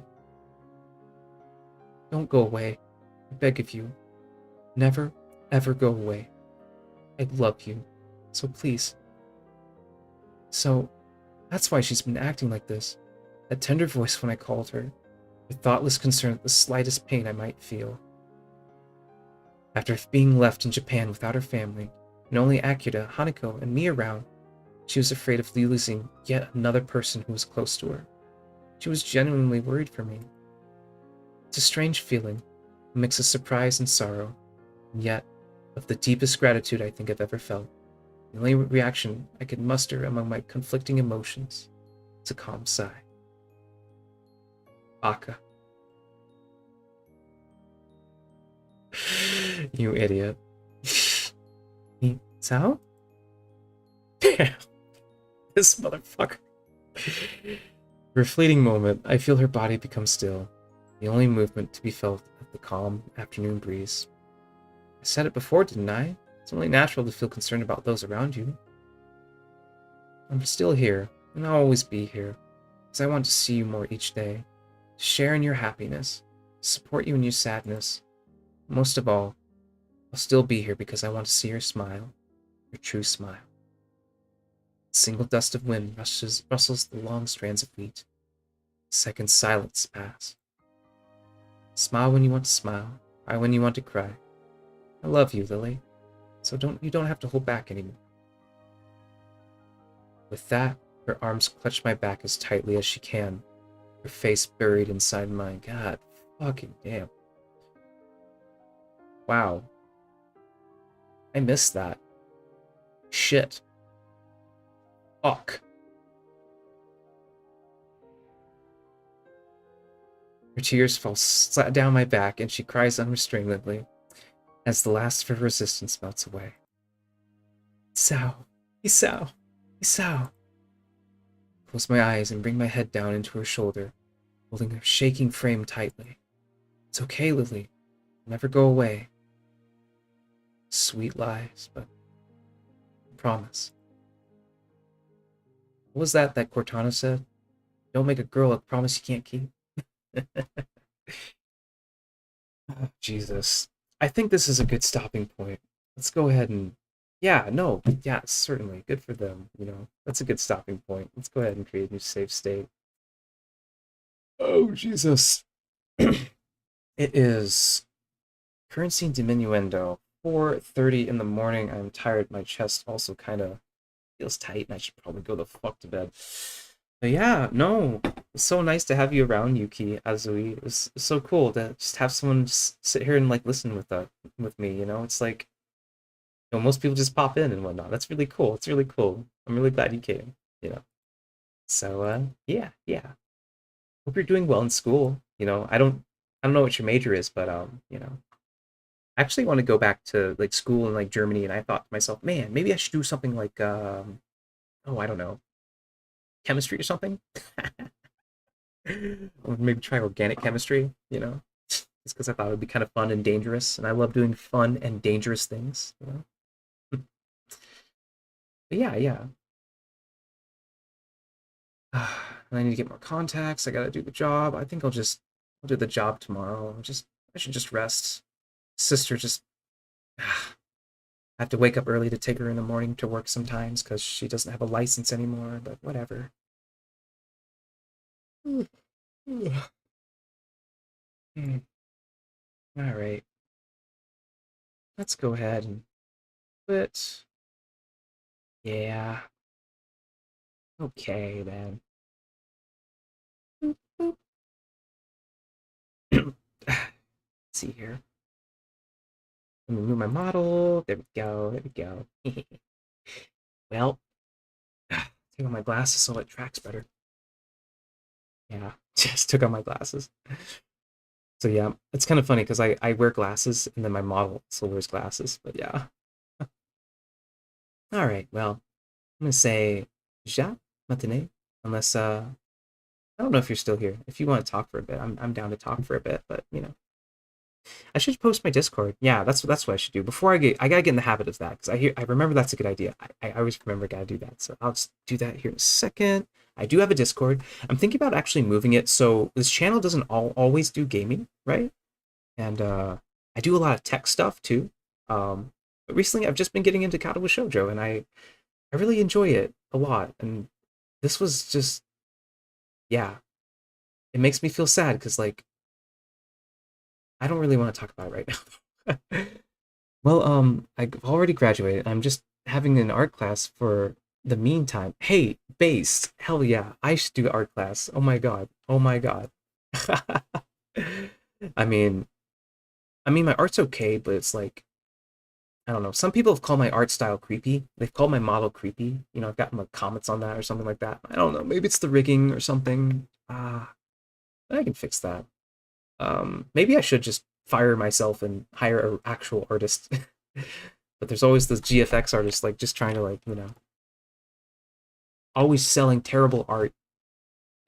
Speaker 1: Don't go away. I beg of you. Never, ever go away. I love you. So please. So, that's why she's been acting like this. That tender voice when I called her. Her thoughtless concern at the slightest pain I might feel. After being left in Japan without her family, and only Akira, Hanako, and me around, she was afraid of losing yet another person who was close to her. She was genuinely worried for me. It's a strange feeling, a mix of surprise and sorrow, and yet of the deepest gratitude I think I've ever felt. The only reaction I could muster among my conflicting emotions is a calm sigh. Baka. You idiot. Sao? Damn. This motherfucker. For a fleeting moment, I feel her body become still, the only movement to be felt of the calm afternoon breeze. I said it before, didn't I? It's only natural to feel concerned about those around you. I'm still here, and I'll always be here, because I want to see you more each day, to share in your happiness, support you in your sadness. Most of all, I'll still be here because I want to see your smile, your true smile. A single dust of wind rustles the long strands of wheat. Seconds silence pass. Smile when you want to smile, cry when you want to cry. I love you, Lily, so you don't have to hold back anymore. With that, her arms clutch my back as tightly as she can, her face buried inside mine. God fucking damn. Wow. I missed that. Shit. Fuck. Her tears fall flat down my back, and she cries unrestrainedly as the last of her resistance melts away. Isao, Isao, Isao. Close my eyes and bring my head down into her shoulder, holding her shaking frame tightly. It's okay, Lily. I'll never go away. Sweet lies, but I promise. What was that Cortana said? Don't make a girl a promise you can't keep. Oh, Jesus. I think this is a good stopping point. Let's go ahead and... Yeah, no, yeah, certainly. Good for them, you know. That's a good stopping point. Let's go ahead and create a new save state. Oh, Jesus. It is currency diminuendo. 4:30 in the morning. I'm tired. My chest also kind of feels tight, and I should probably go the fuck to bed. But yeah, no, it's so nice to have you around, Yuki, Azui. It was so cool to just have someone just sit here and like listen with me. You know, it's like, you know, most people just pop in and whatnot. That's really cool. It's really cool. I'm really glad you came. You know, so yeah, yeah. Hope you're doing well in school. You know, I don't know what your major is, but you know, I actually want to go back to like school in like Germany, and I thought to myself, man, maybe I should do something like oh, I don't know, chemistry or something. Or maybe try organic chemistry, you know, just because I thought it would be kind of fun and dangerous, and I love doing fun and dangerous things, you know. But yeah, yeah. And I need to get more contacts. I gotta do the job. I think I'll do the job tomorrow. I should just rest. Sister just I have to wake up early to take her in the morning to work sometimes because she doesn't have a license anymore, but whatever. All right, let's go ahead and quit. Yeah, okay then. Let's see here. Let me move my model. There we go. There we go. Well, take off my glasses so it tracks better. Yeah, just took out my glasses. So yeah, it's kind of funny because I wear glasses and then my model also wears glasses. But yeah. All right. Well, I'm gonna say ja matinee, unless I don't know if you're still here. If you want to talk for a bit, I'm down to talk for a bit. But you know, I should post my Discord. Yeah, that's what I should do. Before I gotta get in the habit of that because I remember that's a good idea. I always remember I gotta do that. So I'll just do that here in a second. I do have a Discord. I'm thinking about actually moving it so this channel doesn't always do gaming, right? And I do a lot of tech stuff too. But recently I've just been getting into Katawa Shoujo, and I really enjoy it a lot. And this was just yeah, it makes me feel sad because like I don't really want to talk about it right now. Well, I've already graduated. I'm just having an art class for the meantime. Hey, bass, hell yeah, I should do art class. Oh my god, oh my god. I mean, my art's okay, but it's like I don't know. Some people have called my art style creepy. They've called my model creepy. You know, I've gotten like comments on that or something like that. I don't know. Maybe it's the rigging or something. I can fix that. Maybe I should just fire myself and hire an actual artist. But there's always this GFX artist like just trying to like, you know, always selling terrible art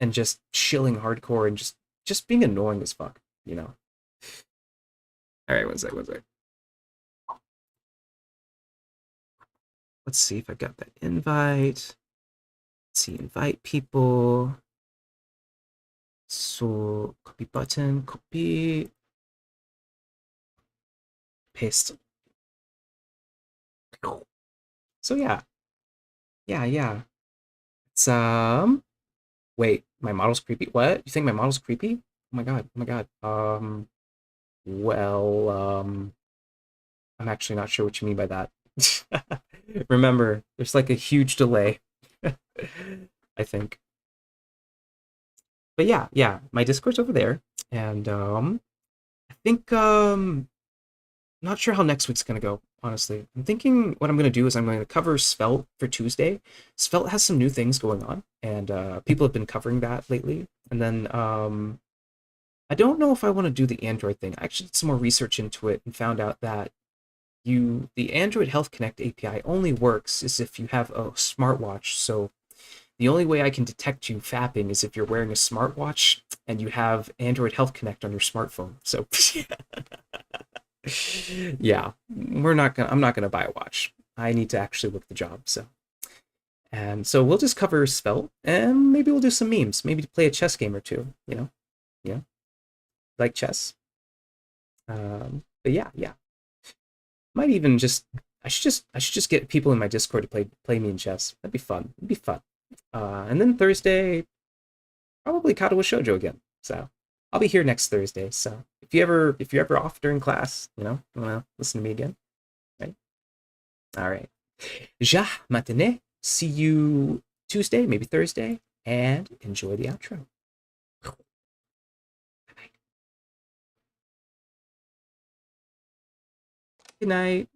Speaker 1: and just shilling hardcore and just being annoying as fuck, you know. All right, one sec, one sec. Let's see if I got that invite. Let's see, invite people. So copy button, copy, paste. So yeah, yeah. It's wait, my model's creepy. What? You think my model's creepy? Oh my god, oh my god. Well, I'm actually not sure what you mean by that. Remember, there's like a huge delay. I think. But yeah, my Discord's over there, and I think not sure how next week's gonna go, honestly. I'm thinking what I'm gonna do is I'm going to cover Svelte for Tuesday. Svelte has some new things going on, and people have been covering that lately. And then I don't know if I want to do the Android thing. I actually did some more research into it and found out that the Android Health Connect API only works is if you have a smartwatch. So the only way I can detect you fapping is if you're wearing a smartwatch and you have Android Health Connect on your smartphone. So yeah, I'm not gonna buy a watch. I need to actually work the job. So and so we'll just cover Svelte and maybe we'll do some memes. Maybe play a chess game or two. You know, like chess. But yeah. Might even just I should just get people in my Discord to play me in chess. That'd be fun. It'd be fun. And then Thursday, probably Katawa Shoujo again. So I'll be here next Thursday. So if you're ever off during class, you know, wanna listen to me again, right? All right. Ja matinee. See you Tuesday, maybe Thursday, and enjoy the outro. Good night.